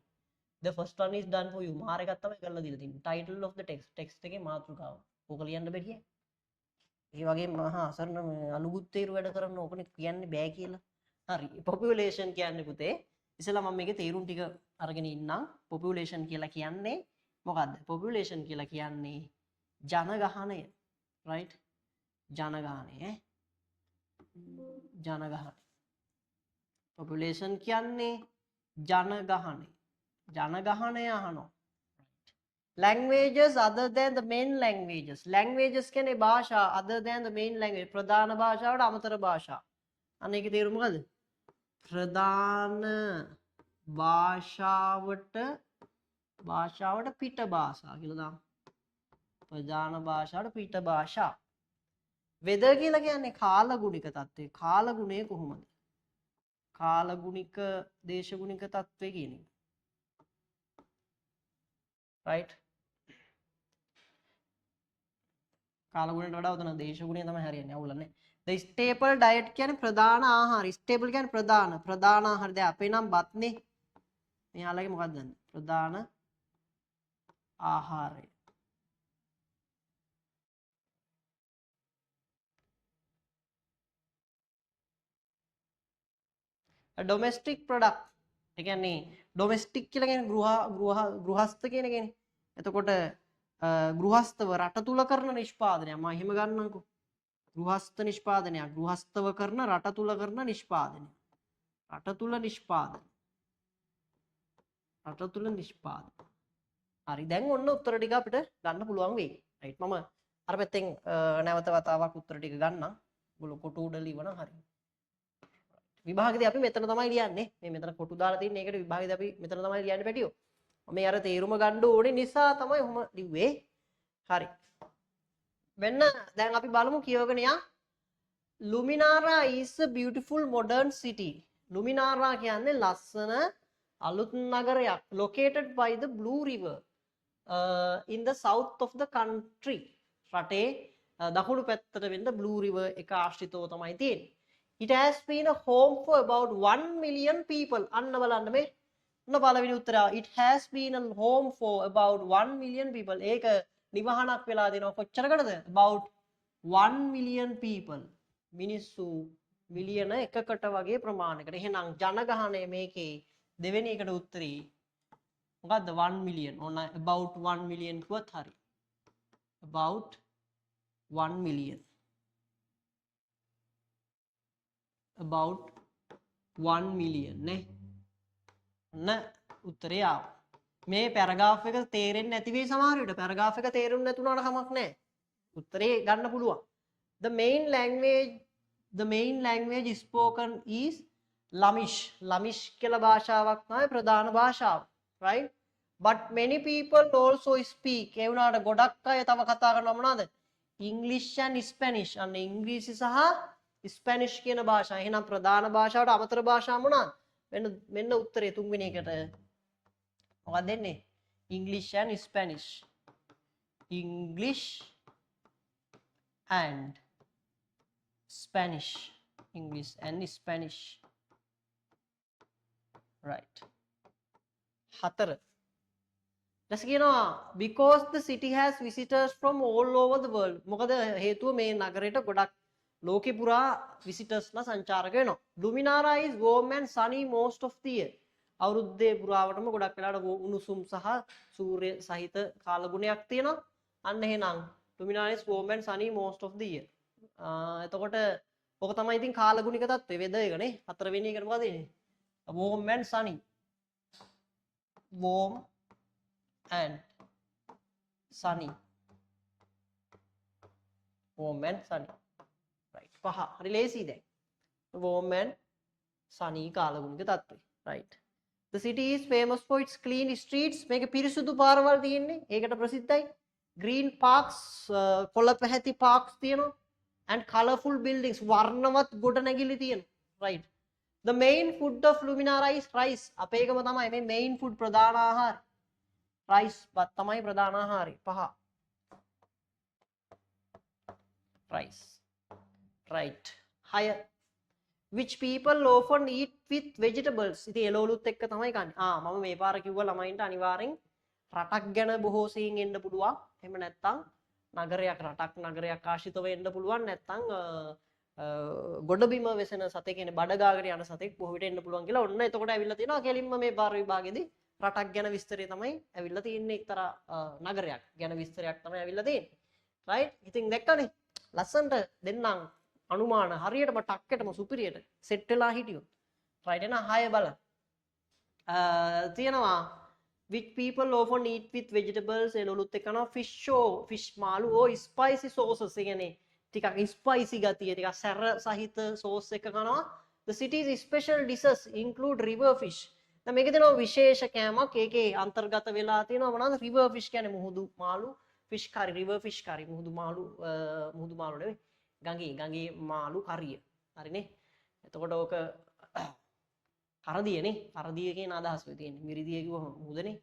The first one is done for you. මාර එකක් තමයි කරලා දීලා තියෙන්නේ. title of the text. text එකේ මාතෘකාව. ඕක ලියන්න බැරිය. ඒ වගේ මහා අසරණ අලුගුත්තේරු වැඩ කරන්න ඕකනේ කියන්න බෑ කියලා. හරි. population කියන්නේ පුතේ ඉතලා මම මේකේ තේරුම් ටික අරගෙන ඉන්නම්. population කියලා කියන්නේ මොකද්ද? population කියලා කියන්නේ ජනගහනය. right? ජනගහනය. ජනගහනය. population කියන්නේ ජනගහනය. ජනගහනය අහනවා. languages other than the main languages. languages කියන්නේ භාෂා other than the main language. ප්‍රධාන භාෂාවට අමතර භාෂා. අන්න ඒකේ තේරුම මොකද්ද? ප්‍රධාන භාෂාවට පිට භාෂා කියලා දාමු. ප්‍රධාන භාෂාවට පිට භාෂා. weather කියලා කියන්නේ කාලගුණික තත්ත්වය. කාලගුණය කොහොමද? කාලගුණික දේශගුණික තත්ත්වය කියන එක. right? කාලගුණයට වඩා උතන දේශගුණය තමයි හරියන්නේ. අවුල නැහැ. the staple diet කියන්නේ ප්‍රධාන ආහාර. staple කියන්නේ ප්‍රධාන ආහාර. දැන් අපේ නම් බත්නේ. මෙයාලගේ මොකක්ද දන්නේ? ප්‍රධාන ආහාරය. a domestic product. ඒ කියන්නේ domestic කියලා කියන්නේ ගෘහස්ත කියන එකනේ. එතකොට ගෘහස්තව රට තුල කරන නිෂ්පාදනය. මම එහෙම ගන්නම්කෝ. ගෘහස්ත නිෂ්පාදනයක්. ගෘහස්තව කරන රට තුල කරන නිෂ්පාදනය. රට තුල නිෂ්පාදනය. හරි දැන් ඔන්න උත්තර ටික අපිට ගන්න පුළුවන් වෙයි. රයිට් මම අර පැත්තෙන් නැවත වතාවක් උත්තර ටික ගන්නම්. ඔයගොල්ලෝ කොටු උඩ ලියවනම් හරි. විභාගෙදී අපි මෙතන තමයි ලියන්නේ. මේ මෙතන කොටු දාලා තියෙන එකට විභාගෙදී අපි මෙතන තමයි ලියන්නේ පැටියෝ. මේ අර තේරුම ගන්න ඕනේ නිසා තමයි ඔහොම ලිව්වේ. හරි. වෙන්න දැන් අපි බලමු කියවගෙන යා. Luminara is a beautiful modern city. Luminara කියන්නේ ලස්සන අලුත් නගරයක් located by the Blue River in the south of the country. රටේ දකුණු පැත්තට වෙන්න Blue River එක ආශ්‍රිතව තමයි තියෙන්නේ. It has been a home for about 1 million people. අන්න බලන්න මේ ඔන්න පළවෙනි උත්තරය. It has been a home for about 1 million people. ඒක නිවහනක් වෙලා දෙනවා කොච්චරකටද about 1 million people මිනිස්සු මිලියන එකකට වගේ ප්‍රමාණයකට. එහෙනම් ජනගහනය මේකේ දෙවෙනි එකට උත්තරේ මොකද්ද 1 million. ඕන about 1 million කිව්වත් හරි. about 1 million. about 1 million නේ. උත්තරේ ආවා. මේ පැරග්‍රාෆ් එක තේරෙන්නේ නැති වෙයි සමහර විට. පැරග්‍රාෆ් එක තේරුම් නැතුණාට කමක් නැහැ. උත්තරේ ගන්න පුළුවන්. The main language spoken is Lamish. Lamish කියලා භාෂාවක් තමයි ප්‍රධාන භාෂාව. Right? But many people also speak. ඒ වුණාට ගොඩක් අය තව කතා කරනවා මොනවද? English and Spanish. අන්න ඉංග්‍රීසි සහ ස්පැනිෂ් කියන භාෂා. එහෙනම් ප්‍රධාන භාෂාවට අමතර භාෂා මොනවාද? මෙන්න උත්තරේ තුන්වෙනි එකට. මොකක්ද දෙන්නේ? English and Spanish. English and Spanish. English and Spanish. Right. 4. ඊට කියනවා because the city has visitors from all over the world. මොකද හේතුව මේ නගරයට ගොඩක් ලෝකෙ පුරා විසිටර්ස්ලා සංචාරක වෙනවා. Luminara is warm and sunny most of the year. අවුරුද්දේ පුරාවටම ගොඩක් වෙලාවට උණුසුම් සහ සූර්ය සහිත කාලගුණයක් තියෙනවා. අන්න එහෙනම් Luminara is warm and sunny most of the year. එතකොට ඔක තමයි ඉතින් කාලගුණික තත්ත්වය වෙදර් එක නේ. 4 වෙනි එකට මොකද එන්නේ? warm and sunny. warm and sunny. warm and sunny. right. පහ. හරි ලේසි දැන්. warm and sunny කාලගුණික තත්ත්වය. right. The city is famous for its clean streets. මේක පිරිසුදු පාරවල් තියෙන්නේ. ඒකට ප්‍රසිද්ධයි. Green parks, කොළ පැහැති parks තියෙනවා. And colorful buildings. වර්ණවත් ගොඩනැගිලි තියෙනවා. right. The main food of Luminara is rice. අපේ එකම තමයි මේ main food ප්‍රධාන ආහාර. rice බත් තමයි ප්‍රධාන ආහාරය. පහ. rice. right. 6. which people often eat with vegetables. ඉතින් එළවලුත් එක්ක තමයි කන්නේ. මම මේ පාර කිව්වා ළමයින්ට අනිවාර්යෙන් රටක් ගැන බොහෝ සෙයින් එන්න පුළුවන්. එහෙම නැත්නම් නගරයක් ආශ්‍රිතව එන්න පුළුවන්. නැත්නම් ගොඩබිම වෙසෙන සතෙක් කියන්නේ බඩගාගෙන යන සතෙක් බොහෝ විට එන්න පුළුවන් කියලා. ඔන්න එතකොට ඇවිල්ලා තියෙනවා කෙලින්ම මේ පාර විභාගෙදී රටක් ගැන විස්තරය තමයි ඇවිල්ලා තියෙන්නේ. එක්තරා නගරයක් ගැන විස්තරයක් තමයි ඇවිල්ලා තියෙන්නේ. right. ඉතින් දැක්කනේ ලස්සන්ට දෙන්නම් අනුමාන හරියටම ටක්කටම සුපිරියට සෙට් වෙලා හිටියොත්. right. එහෙනම් 6 බලන්න. තියෙනවා which people often eat with vegetables. එළවලුත් එක්ක කරනවා fish මාළු spicy sauces. ඒ කියන්නේ ටිකක් ස්පයිසි ගතිය ටිකක් සැර සහිත සෝස් එක කරනවා. The city's special dishes include river fish. දැන් මේකේ තියෙනවා විශේෂ කෑමක්. ඒකේ අන්තර්ගත වෙලා තියෙනවා මොනවද? river fish කියන්නේ මුහුදු මාළු. fish curry, river fish curry. මුහුදු මාළු නෙවෙයි. ගඟේ මාළු කරිය. හරිනේ. එතකොට ඕක කරදියනේ. කරදිය කියන අදහස වෙ තියෙන්නේ. මිරිදිය කිව්වම මුහුදනේ.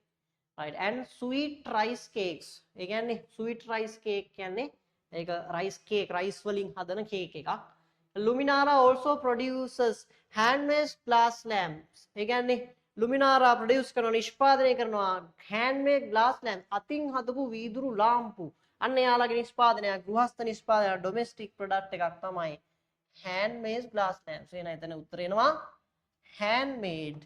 right. and sweet rice cakes. ඒ කියන්නේ sweet rice cake කියන්නේ ඒක rice cake, rice වලින් හදන cake එකක්. Luminara also produces handmade glass lamps. ඒ කියන්නේ Luminara produce කරන නිෂ්පාදනය කරනවා handmade glass lamp. අතින් හදපු වීදුරු ලාම්පු. අන්න යාළගේ නිෂ්පාදනයක්, ගෘහස්ත නිෂ්පාදනයක්, domestic product එකක් තමයි handmade glass lamps. එන එතන උත්තර එනවා handmade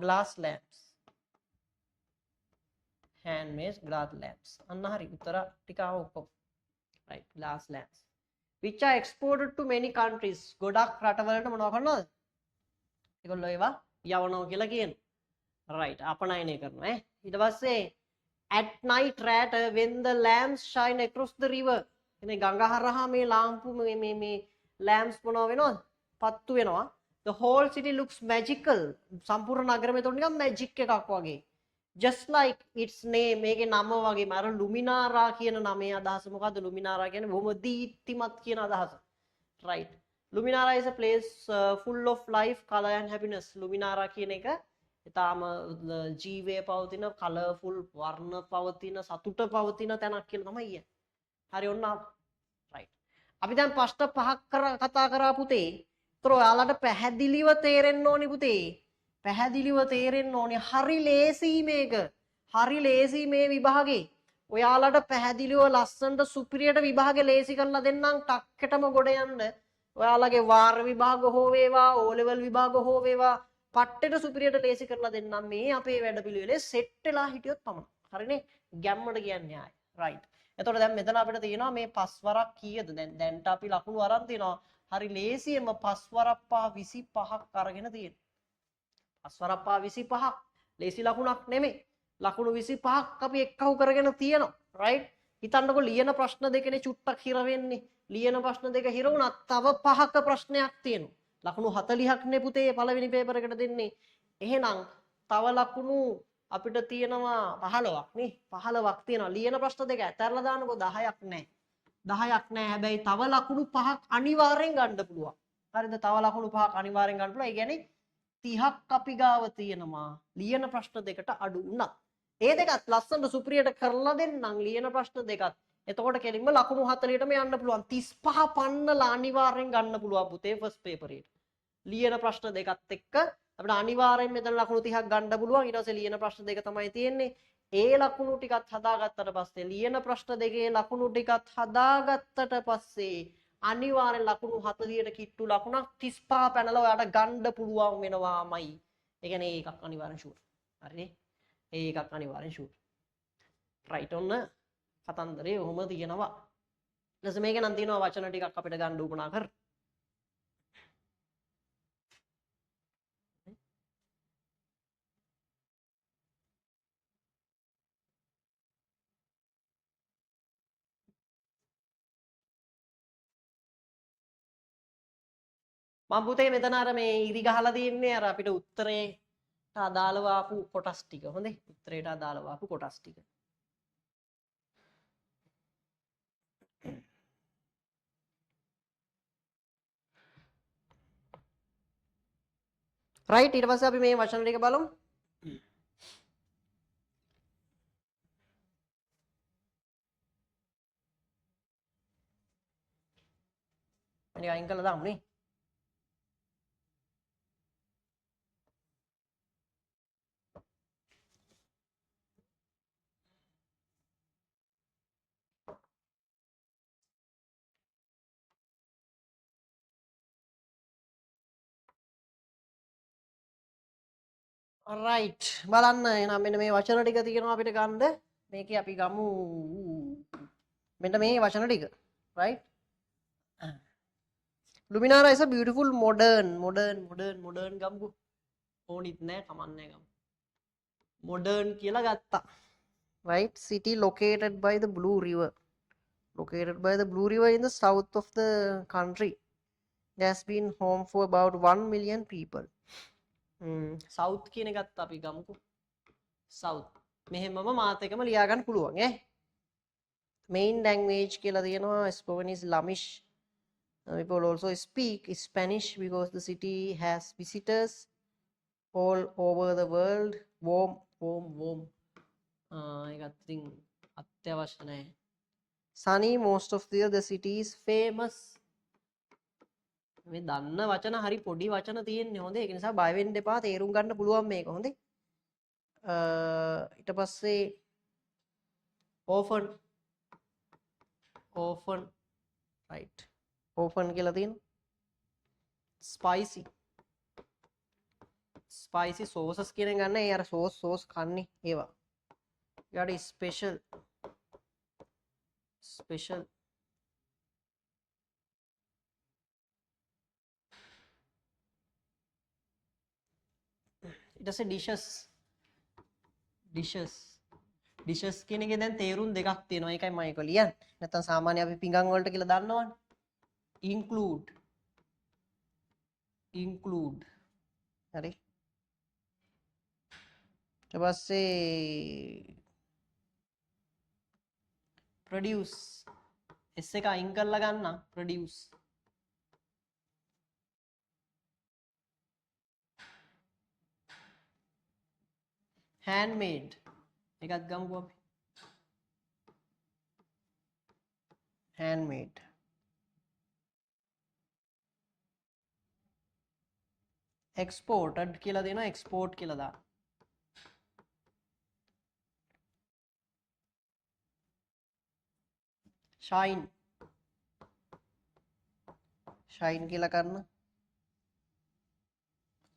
glass lamps. handmade glass lamps. අන්න හරි උත්තර ටික ඔක්කොම. right. glass lamps which are exported to many countries. ගොඩක් රටවලට මොනවා කරනවද? ඒගොල්ලෝ ඒවා යවනවා කියලා කියනවා. right. අපනයනය කරනවා ඈ. ඊට පස්සේ at night rat when the lamps shine across the river. එනේ ගඟ හරහා මේ ලාම්පු මේ lamps මොනවා වෙනවද? පත්තු වෙනවා. The whole city looks magical. සම්පූර්ණ නගරෙම එතකොට නිකන් magic එකක් වගේ. just like its name. මේකේ නම වගේම අර Luminara කියන නමේ අදහස මොකද්ද? Luminara කියන්නේ බොහොම දීප්තිමත් කියන අදහස. right. Luminara is a place full of life, color and happiness. Luminara කියන එක ඊටාම ජීවය පවතින, කලර්ෆුල් වර්ණ පවතින, සතුට පවතින තැනක් කියලා තමයි කියන්නේ. හරි ඔන්න right. අපි දැන් ප්‍රශ්න 5ක් කතා කරා පුතේ. ඒතර ඔයාලට පැහැදිලිව තේරෙන්න ඕනි පුතේ. පැහැදිලිව තේරෙන්න ඕනේ. හරි ලේසි මේක. හරි ලේසි මේ විභාගේ. ඔයාලට පැහැදිලිව ලස්සනට සුපිරියට විභාගේ ලේසි කරලා දෙන්නම් ටක්කටම ගොඩ යන්න. ඔයාලගේ වාර විභාග හෝ වේවා, O level විභාග හෝ වේවා, පට්ටෙට සුපිරියට ලේසි කරලා දෙන්නම් මේ අපේ වැඩපිළිවෙලේ සෙට් වෙලා හිටියොත් පමණයි. හරිනේ? ගැම්මට කියන්නේ ආයි. රයිට්. එතකොට දැන් මෙතන අපිට තියෙනවා මේ පස්වරක් කීයද? දැන්ට අපි ලකුණු අරන් තිනවා. හරි ලේසියෙන්ම පස්වරක් පහ 25ක් අරගෙන තියෙනවා. පස්වරක් පහ 25ක්. ලේසි ලකුණක් නෙමෙයි. ලකුණු 25ක් අපි එක්කහු කරගෙන තියෙනවා. රයිට්? හිතන්නකො ලියන ප්‍රශ්න දෙකනේ චුට්ටක් හිර වෙන්නේ. ලියන ප්‍රශ්න දෙක හිර වුණත් තව පහක ප්‍රශ්නයක් තියෙනවා. ලකුණු 40ක් නේ පුතේ පළවෙනි පේපර් එකට දෙන්නේ. එහෙනම් තව ලකුණු අපිට තියෙනවා 15ක් නේ. 15ක් තියෙනවා. ලියන ප්‍රශ්න දෙක ඇතරලා දානකො 10ක් නැහැ. 10ක් නැහැ. හැබැයි තව ලකුණු 5ක් අනිවාර්යෙන් ගන්න පුළුවන්. හරිද? තව ලකුණු 5ක් අනිවාර්යෙන් ගන්න පුළුවන්. ඒ කියන්නේ 30ක් අපි ගාව තියෙනවා. ලියන ප්‍රශ්න දෙකට අඩු වුණා. ඒ දෙකත් ලස්සනට සුපිරියට කරලා දෙන්නම් ලියන ප්‍රශ්න දෙකත්. එතකොට කෙලින්ම ලකුණු 40ටම යන්න පුළුවන්. 35 පන්නලා අනිවාර්යෙන් ගන්න පුළුවන් පුතේ ෆස්ට් පේපර් එකට. ලියන ප්‍රශ්න දෙකත් එක්ක අපිට අනිවාර්යෙන් මෙතන ලකුණු 30ක් ගන්න පුළුවන්. ඊට පස්සේ ලියන ප්‍රශ්න දෙක තමයි තියෙන්නේ. ඒ ලකුණු ටිකත් හදාගත්තට පස්සේ ලියන ප්‍රශ්න දෙකේ ලකුණු ටිකත් හදාගත්තට පස්සේ අනිවාර්යෙන් ලකුණු 40ට කිට්ටු ලකුණක් 35 පැනලා ඔයාට ගන්න පුළුවන් වෙනවාමයි. ඒ කියන්නේ ඒකක් අනිවාර්යෙන් ෂුවර්. හරිනේ? ඒකක් අනිවාර්යෙන් ෂුවර්. රයිට් ඔන්න කතන්දරේ ඔහොම තියෙනවා. ඊට පස්සේ මේක නම් තියෙනවා වචන ටිකක් අපිට ගන්න උපනා කර. මම පුතේ මෙතන අර මේ ඉරි ගහලා තියන්නේ අර අපිට උත්තරේට අදාළව ආපු කොටස් ටික. හොඳේ. උත්තරේට අදාළව ආපු කොටස් ටික. රයිට් ඊට පස්සේ අපි මේ වචන ටික බලමු. මේක අයින් කළා දාමු නේ. රයිට් බලන්න එහෙනම් මෙන්න මේ වචන ටික තියෙනවා අපිට ගන්න. මේකේ අපි ගමු මෙන්න මේ වචන ටික. Right Luminara is a beautiful modern ගමුකෝ. ඕනිත් නෑ කමන්නේ ගමු. modern කියලා ගත්තා. right city located by the Blue River. Located by the Blue River in the south of the country. It has been home for about 1 million people. South කියන එකත් අපි ගමුකෝ. South. මෙහෙමම මාත් එකම ලියා ගන්න පුළුවන් ඈ. Main language කියලා තියෙනවා spoken is Flemish. People also speak Spanish because the city has visitors all over the world. Warm. ඒකත් ඉතින් අත්‍යවශ්‍ය නැහැ. Sunny most of the year. The city is famous. මේ දන්න වචන හරි පොඩි වචන තියෙන්නේ හොඳේ. ඒක නිසා බය වෙන්න එපා. තේරුම් ගන්න පුළුවන් මේක හොඳේ. ඊට පස්සේ often right. often කියලා තියෙනවා. spicy sauces කියන එක ගන්න. ඒ අර sauce කන්නේ ඒවා. ඊට special ඊට පස්සේ dishes කියන එකේ දැන් තේරුම් දෙකක් තියෙනවා. ඒකයි මම ඒක ලියන්නේ. නැත්තම් සාමාන්‍ය අපි පිඟන් වලට කියලා දන්නවනේ. include හරි. ඊට පස්සේ produce s එක අයින් කරලා ගන්න. produce handmade එකත් ගමුකෝ අපි. handmade. exported කියලා දෙනවා export කියලා දාන්න. shine කියලා කරන්න.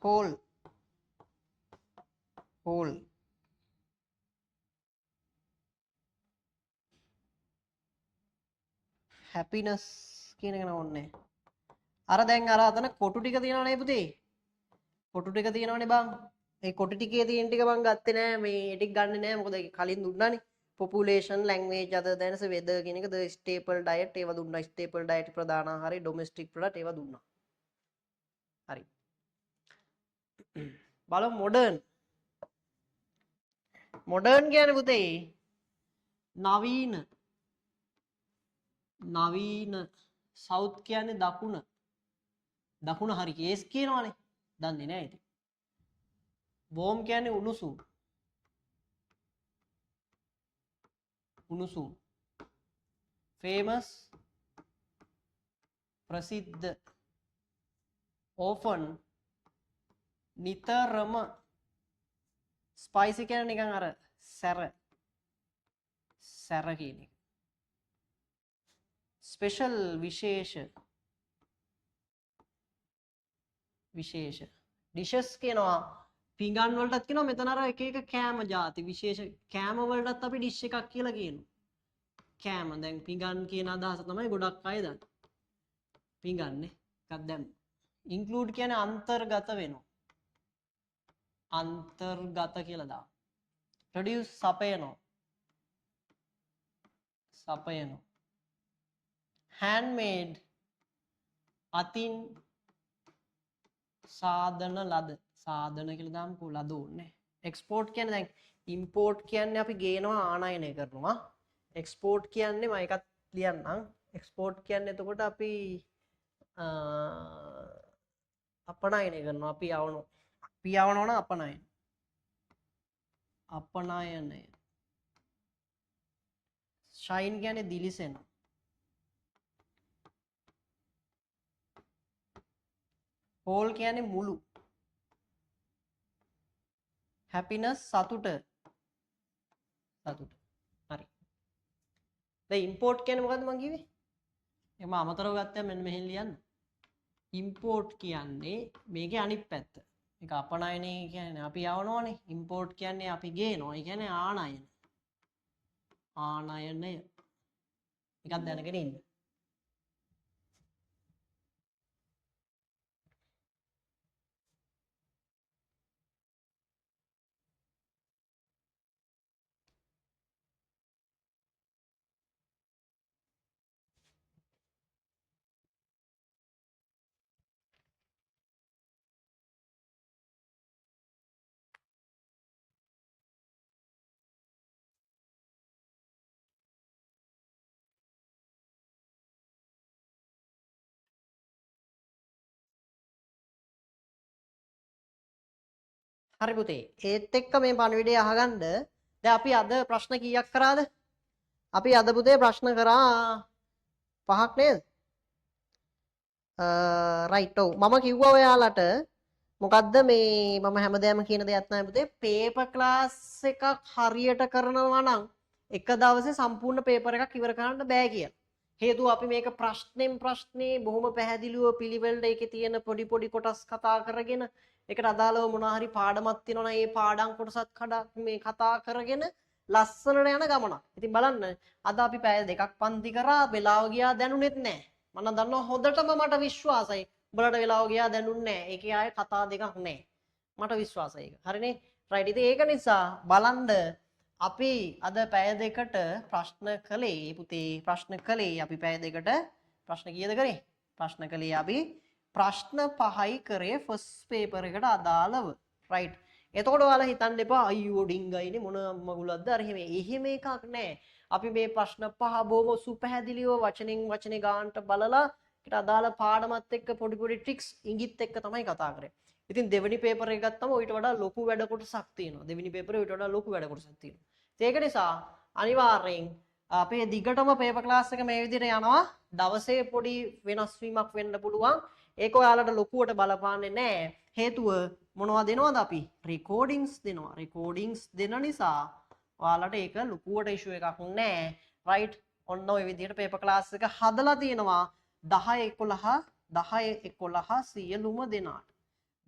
whole happiness කියන එක නෝන්නේ. අර දැන් අර අතන කොටු ටික තියෙනවනේ පුතේ. කොටු ටික තියෙනවනේ බං. ඒ කොටු ටිකේ තියෙන ටික මං ගත්තේ නෑ. මේ ටික ගන්නෙ නෑ. මොකද ඒක කලින් දුන්නානේ. population language other than weather කියන එක the staple diet ඒව දුන්නා. staple diet ප්‍රධාන ආහාරය domestic product ඒව දුන්නා. හරි. බලමු modern. modern කියන්නේ පුතේ නවීන south කියන්නේ දකුණ හරි කේස් කියනවනේ. දන්නේ නැහැ ඉතින්. warm කියන්නේ උණුසුම්. famous ප්‍රසිද්ධ. often නිතරම. spicy කියන්නේ නිකන් අර සැර කියන එක. special විශේෂ dishes කියනවා. පිඟන් වලටත් කියනවා මෙතන අර එක එක කෑම ಜಾති විශේෂ කෑම වලටත් අපි dish එකක් කියලා කියනවා. කෑම දැන් පිඟන් කියන අදහස තමයි ගොඩක් අය දන්නේ. පිඟන්නේ එකක් දැන් include කියන්නේ අන්තර්ගත වෙනවා. අන්තර්ගත කියලා දාන්න. produce සපයනවා. handmade අතින් සාධන කියලා දාමුකෝ ලද ඕනේ. export කියන්නේ දැන් import කියන්නේ අපි ගේනවා ආනයනය කරනවා. export කියන්නේ මම එකක් ලියන්නම්. export කියන්නේ එතකොට අපි අපනයනය කරනවා. අපි යවනවා නම් අපනයනය. shine කියන්නේ දිලිසෙනවා. whole කියන්නේ මුළු. happiness සතුට. හරි. දැන් import කියන්නේ මොකද්ද මං කිව්වේ? ඒක මම අමතරව ගත්තා මෙන්න මෙහෙන් ලියන්න. import කියන්නේ මේකේ අනිත් පැත්ත. මේක අපනයනය කියන්නේ අපි යවනවනේ. import කියන්නේ අපි ගේනවා. ඒ කියන්නේ ආනයනය. එකක් දැනගෙන ඉන්න. හරි පුතේ. ඒත් එක්ක මේ පණිවිඩය අහගන්න. දැන් අපි අද ප්‍රශ්න කීයක් කරාද? අපි අද පුතේ ප්‍රශ්න කරා 5ක් නේද? රයිට්. ඔව්. මම කිව්වා ඔයාලට මොකද්ද මේ මම හැමදාම කියන දෙයක් තමයි පුතේ පේපර් ක්ලාස් එකක් හරියට කරනවා නම් එක දවසේ සම්පූර්ණ පේපර් එකක් ඉවර කරන්න බෑ කියලා. හේතුව අපි මේක ප්‍රශ්නේ බොහොම පැහැදිලිව පිළිවෙලට ඒකේ තියෙන පොඩි කොටස් කතා කරගෙන ඒකට අදාළව මොනවා හරි පාඩමක් තියෙනවා ඒ පාඩම් කොටසත් මේ කතා කරගෙන ලස්සනට යන ගමනක්. ඉතින් බලන්න අද අපි පැය දෙකක් පන්ති කරා වෙලාව ගියා දැනුනෙත් නැහැ. මම දන්නවා හොඳටම මට විශ්වාසයි. උඹලට වෙලාව ගියා දැනුන්නේ නැහැ. ඒකේ ආයේ කතා දෙකක් නැහැ. මට විශ්වාසයි ඒක. හරිනේ? රයිට්. ඉතින් ඒක නිසා බලන්න අපි අද පැය දෙකට ප්‍රශ්න කළේ පුතේ අපි පැය දෙකට ප්‍රශ්න කීයද කරේ? ප්‍රශ්න කළේ අපි ප්‍රශ්න 5යි කරේ ෆස්ට් පේපර් එකට අදාළව. රයිට්. එතකොට ඔයාලා හිතන්න එපා අයියෝ ඩිංගයිනේ මොන මගුලක්ද අර එහෙම එකක් නැහැ. අපි මේ ප්‍රශ්න 5 බොහොම සුපැහැදිලිව වචනේ ගානට බලලා ඒකට අදාළ පාඩමත් එක්ක පොඩි ට්‍රික්ස් ඉඟිත් එක්ක තමයි කතා කරේ. ඉතින් දෙවෙනි පේපර් එක ගත්තම ඊට වඩා ලොකු වැඩ කොටසක් තියෙනවා. දෙවෙනි පේපරේ ඊට වඩා ලොකු වැඩ කොටසක් තියෙනවා. ඒක නිසා අනිවාර්යෙන් අපේ දිගටම පේපර් ක්ලාස් එක මේ විදිහට යනවා. දවසේ පොඩි වෙනස් වීමක් වෙන්න පුළුවන්. ඒක ඔයාලට ලොකුවට බලපාන්නේ නැහැ. හේතුව මොනවද දෙනවද අපි? රෙකෝඩින්ග්ස් දෙනවා. රෙකෝඩින්ග්ස් දෙන නිසා ඔයාලට ඒක ලොකුවට ඉෂුව එකක් නැහැ. රයිට්? ඔන්න ඔය විදිහට පේපර් ක්ලාස් එක හදලා තියෙනවා 10 11 සියලුම දෙනාට.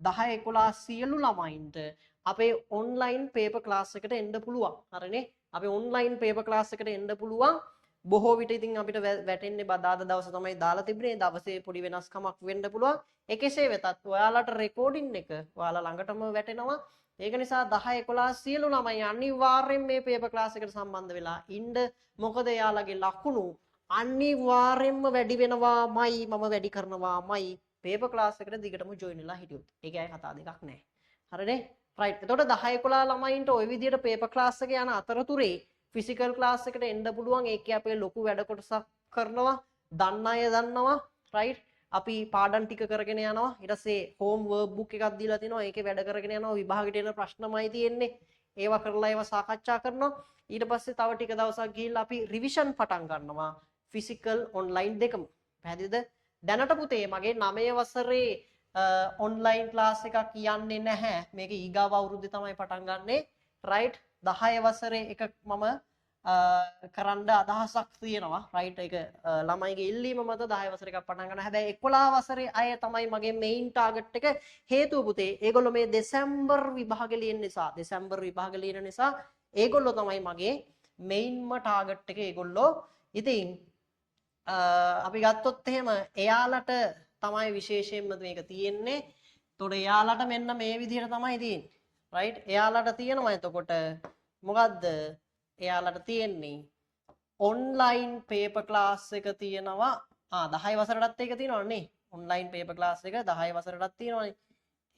10 11 සියලු ළමයින්ට අපේ ඔන්ලයින් පේපර් ක්ලාස් එකට එන්න පුළුවන්. හරිනේ? අපේ ඔන්ලයින් පේපර් ක්ලාස් එකට එන්න පුළුවන්. බොහෝ විට ඉතින් අපිට වැටෙන්නේ බදාදා දවස තමයි දාලා තිබුණේ. දවසේ පොඩි වෙනස්කමක් වෙන්න පුළුවන්. ඒකෙසේ වෙතත් ඔයාලට රෙකෝඩින් එක ඔයාලා ළඟටම වැටෙනවා. ඒක නිසා 10 11 සියලු ළමයි අනිවාර්යෙන් මේ පේපර් ක්ලාස් එකට සම්බන්ධ වෙලා ඉන්න. මොකද එයාලගේ ලකුණු අනිවාර්යෙන්ම වැඩි වෙනවාමයි මම වැඩි කරනවාමයි පේපර් ක්ලාස් එකට දිගටම ජොයින් වෙලා හිටියොත්. ඒකයි කතා දෙකක් නැහැ. හරිනේ? රයිට්. එතකොට 10 11 ළමයින්ට ওই විදිහට පේපර් ක්ලාස් එක යන අතරතුරේ ෆිසිකල් ක්ලාස් එකට එන්න පුළුවන්. ඒකේ අපේ ලොකු වැඩ කොටසක් කරනවා. දන්න අය දන්නවා. රයිට්. අපි පාඩම් ටික කරගෙන යනවා. ඊට පස්සේ හෝම් වර්ක් බුක් එකක් දීලා තිනවා. ඒකේ වැඩ කරගෙන යනවා. විභාගෙට එන ප්‍රශ්නමයි තියෙන්නේ. ඒවා කරලා ඒවා සාකච්ඡා කරනවා. ඊට පස්සේ තව ටික දවසක් ගිහිල්ලා අපි රිවිෂන් පටන් ගන්නවා. ෆිසිකල් ඔන්ලයින් දෙකම. පැහැදිලිද? දැනට පුතේ මගේ 9 වසරේ ඔන්ලයින් ක්ලාස් එකක් යන්නේ නැහැ. මේක ඊගාව අවුරුද්දේ තමයි පටන් ගන්නෙ. රයිට්? 10 වසරේ එක මම කරන්න අදහසක් තියෙනවා. රයිට්? ඒක ළමයිගේ ඉල්ලීම මත 10 වසරේ එකක් පටන් ගන්නවා. හැබැයි 11 වසරේ අය තමයි මගේ මේන් ටාගට් එක. හේතුව පුතේ ඒගොල්ලෝ මේ දෙසැම්බර් විභාගෙ ලියන නිසා ඒගොල්ලෝ තමයි මගේ මේන්ම ටාගට් එක ඒගොල්ලෝ. ඉතින් අපි ගත්තොත් එහෙම එයාලට තමයි විශේෂයෙන්ම මේක තියෙන්නේ. එතකොට එයාලට මෙන්න මේ විදිහට තමයි තියෙන්නේ. රයිට්? එයාලට තියෙනවා එතකොට මොකද්ද? එයාලට තියෙන්නේ ඔන්ලයින් පේපර් ක්ලාස් එක තියෙනවා. 10 වසරටත් ඒක තියෙනවා නේ. ඔන්ලයින් පේපර් ක්ලාස් එක 10 වසරටත් තියෙනවානේ.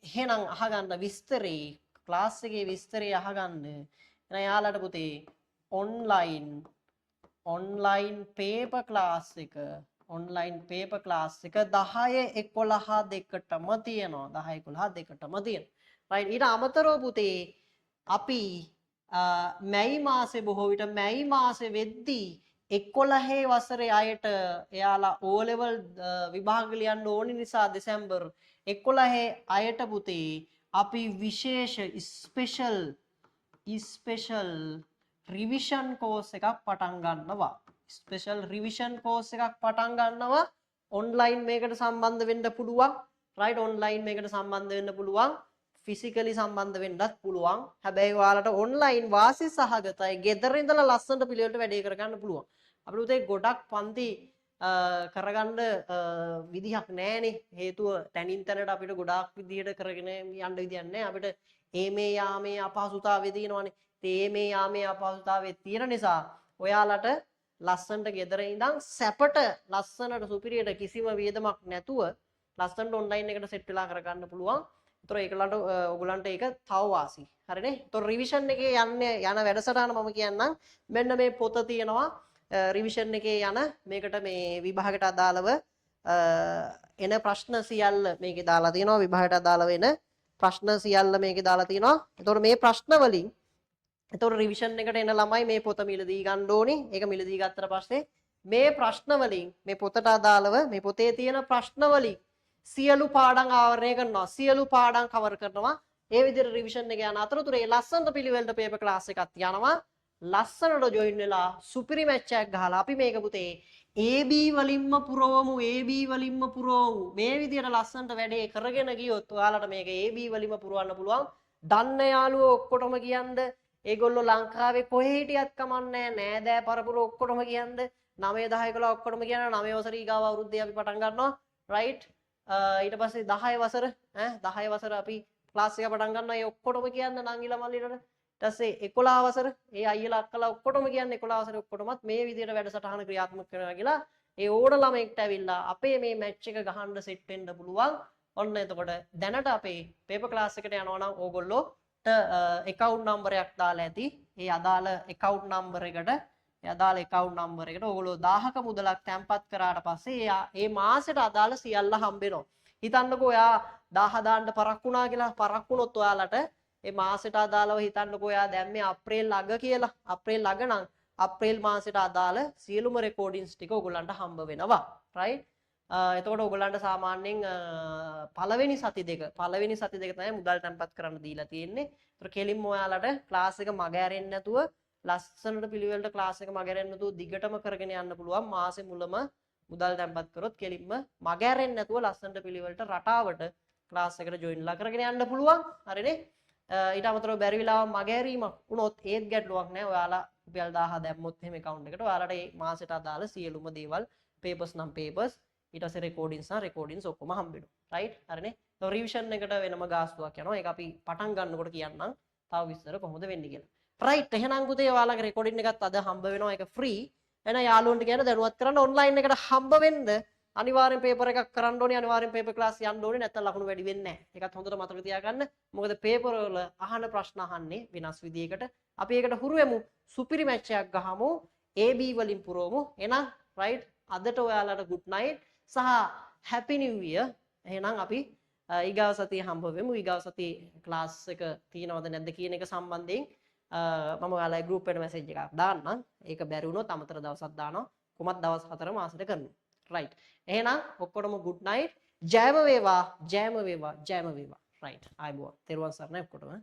එහෙනම් අහගන්න විස්තරේ ක්ලාස් එකේ විස්තරේ අහගන්න. එහෙනම් එයාලට පුතේ ඔන්ලයින් පේපර් ක්ලාස් එක 10 11 දෙකටම තියෙනවා. 10 11 දෙකටම තියෙනවා. රයිට්? ඊට අමතරව පුතේ අපි මැයි මාසේ බොහෝ විට මැයි මාසේ වෙද්දී 11 වසරේ අයට එයාලා O level විභාග ලියන්න ඕනි නිසා දෙසැම්බර් 11 අයට පුතේ අපි විශේෂ ස්පෙෂල් රිවිෂන් කෝස් එකක් පටන් ගන්නවා. ස්පෙෂල් රිවිෂන් කෝස් එකක් පටන් ගන්නවා. ඔන්ලයින් මේකට සම්බන්ධ වෙන්න පුළුවන්. රයිට්? ඔන්ලයින් මේකට සම්බන්ධ වෙන්න පුළුවන්. ෆිසිකලි සම්බන්ධ වෙන්නත් පුළුවන්. හැබැයි ඔයාලට ඔන්ලයින් වාසි සහගතයි. ගෙදර ඉඳලා ලස්සනට පිළිවෙලට වැඩේ කරගන්න පුළුවන්. අපිට උදේ ගොඩක් පන්ති කරගන්න විදිහක් නැහැනේ. හේතුව තනින් තැනට අපිට ගොඩාක් විදිහට කරගෙන යන්න විදියක් නැහැ. අපිට මේ යාමේ අපහසුතාවය තියෙනවානේ. මේ යාමේ අපහසුතාවය තියෙන නිසා ඔයාලට ලස්සනට ගෙදර ඉඳන් සැපට ලස්සනට සුපිරියට කිසිම වියදමක් නැතුව ලස්සනට ඔන්ලයින් එකට සෙට් වෙලා කරගන්න පුළුවන්. ඒතර ඒකලට ඔයගලන්ට ඒක තව වාසි. හරිනේ? ඒතර රිවිෂන් එකේ යන වැඩසටහන මම කියන්නම්. මෙන්න මේ පොත තියෙනවා. රිවිෂන් එකේ යන මේකට මේ විභාගයට අදාළව එන ප්‍රශ්න සියල්ල මේකේ දාලා තියෙනවා. විභාගයට අදාළව එන ප්‍රශ්න සියල්ල මේකේ දාලා තියෙනවා. ඒතර මේ ප්‍රශ්න වලින් එතකොට රිවිෂන් එකට එන ළමයි මේ පොත මිලදී ගන්න ඕනේ. ඒක මිලදී ගත්තට පස්සේ මේ ප්‍රශ්න වලින් මේ පොතට අදාළව මේ පොතේ තියෙන ප්‍රශ්න වලින් සියලු පාඩම් ආවරණය කරනවා. සියලු පාඩම් කවර් කරනවා. ඒ විදිහට රිවිෂන් එක යන අතරතුරේ ලස්සනට පිළිවෙලට පේපර් ක්ලාස් එකක් යනවා. ලස්සනට ජොයින් වෙලා සුපිරි මැච් එකක් ගහලා අපි මේක පුතේ AB වලින්ම පුරවමු. මේ විදිහට ලස්සනට වැඩේ කරගෙන ගියොත් ඔයාලට මේක AB වලින්ම පුරවන්න පුළුවන්. දන්න යාළුවෝ ඔක්කොටම කියන්න. ඒගොල්ලෝ ලංකාවේ කොහේ හිටියත් කමන්නේ නෑදෑ පරපුර ඔක්කොටම කියන්න. 9 10 11 ඔක්කොටම කියන්න. 9 වසරේ ඊගාව අවුරුද්දේ අපි පටන් ගන්නවා. රයිට්? ඊට පස්සේ 10 වසර 10 වසර අපි ක්ලාස් එක පටන් ගන්නවා. ඒ ඔක්කොටම කියන්න නංගිලා මල්ලිලට. ඊට පස්සේ 11 වසර ඒ අයියලා අක්කලා ඔක්කොටම කියන්නේ 11 වසරේ ඔක්කොටමත් මේ විදිහට වැඩසටහන ක්‍රියාත්මක කරනවා කියලා ඒ ඕන ළමෙක්ට ඇවිල්ලා අපේ මේ මැච් එක ගහන්න සෙට් වෙන්න පුළුවන්. ඔන්න එතකොට දැනට අපේ පේපර් ක්ලාස් එකට යනවා නම් ඕගොල්ලෝ account number එකක් දාලා ඇති. ඒ අදාළ account number එකට ඕගොල්ලෝ 1000ක මුදලක් තැන්පත් කරාට පස්සේ ඒ මාසෙට අදාළ සියල්ල හම්බ වෙනවා. හිතන්නකෝ ඔයා 1000 දාන්න පරක්කු වුණා කියලා. පරක්කු වුණොත් ඔයාලට ඒ මාසෙට අදාළව හිතන්නකෝ ඔයා දැන් මේ අප්‍රේල් අග කියලා. අප්‍රේල් අග නම් අප්‍රේල් මාසෙට අදාළ සියලුම රෙකෝඩින්ග්ස් ටික ඔයගොල්ලන්ට හම්බ වෙනවා. රයිට්? එතකොට ඔයගලන්ට සාමාන්‍යයෙන් පළවෙනි සති දෙක තමයි මුදල් තැන්පත් කරන්න දීලා තියෙන්නේ. ඒතර කෙලින්ම ඔයාලට ක්ලාස් එක මග ඇරෙන්නේ නැතුව ලස්සනට පිළිවෙලට ක්ලාස් එක මග ඇරෙන්නේ නැතුව දිගටම කරගෙන යන්න පුළුවන්. මාසේ මුලම මුදල් තැන්පත් කරොත් කෙලින්ම මග ඇරෙන්නේ නැතුව ලස්සනට පිළිවෙලට රටාවට ක්ලාස් එකට ජොයින්ලා කරගෙන යන්න පුළුවන්. හරිනේ? ඊට අමතරව බැරි වෙලාව මග ඇරීමක් වුණොත් ඒත් ගැටලුවක් නැහැ. ඔයාලා රුපියල් 1000 දැම්මොත් එහෙම account එකට ඔයාලට මේ මාසෙට අදාළ සියලුම දේවල් papers නම් papers ඊට පස්සේ recordings නම් recordings ඔක්කොම හම්බ වෙනවා. right? හරිනේ? તો රිවිෂන් එකට වෙනම ගාස්තුවක් යනවා. ඒක අපි පටන් ගන්නකොට කියන්නම්. තව විස්තර කොහොමද වෙන්නේ කියලා. right? එහෙනම් පුතේ ඔයාලගේ recording එකත් අද හම්බ වෙනවා. ඒක free. එහෙනම් යාළුවන්ට කියන දැනුවත් කරන්න online එකට හම්බ වෙන්න අනිවාර්යෙන් paper එකක් කරන්න ඕනේ. අනිවාර්යෙන් paper class යන්න ඕනේ. නැත්නම් ලකුණු වැඩි වෙන්නේ නැහැ. ඒකත් හොඳට මතක තියාගන්න. මොකද paper වල අහන ප්‍රශ්න අහන්නේ වෙනස් විදියකට. අපි ඒකට හුරු වෙමු. සුපිරි මැච් එකක් ගහමු. AB වලින් පුරවමු. එහෙනම් right? අදට ඔයාලට good night. සහ happy new year. එහෙනම් අපි ඊගාව සතියේ හම්බ වෙමු. ඊගාව සතියේ ක්ලාස් එක තියෙනවද නැද්ද කියන එක සම්බන්ධයෙන් මම ඔයාලගේ group එකට message එකක් දාන්නම්. ඒක බැරි වුණොත් අමතර දවසක් දානවා. කොහොමත් දවස් 4 මාසෙට කරනවා. right. එහෙනම් ඔක්කොටම good night. ජයම වේවා. ජයම වේවා. ජයම වේවා. right. ආයුබෝවන්. තෙරුවන් සරණයි ඔක්කොටම.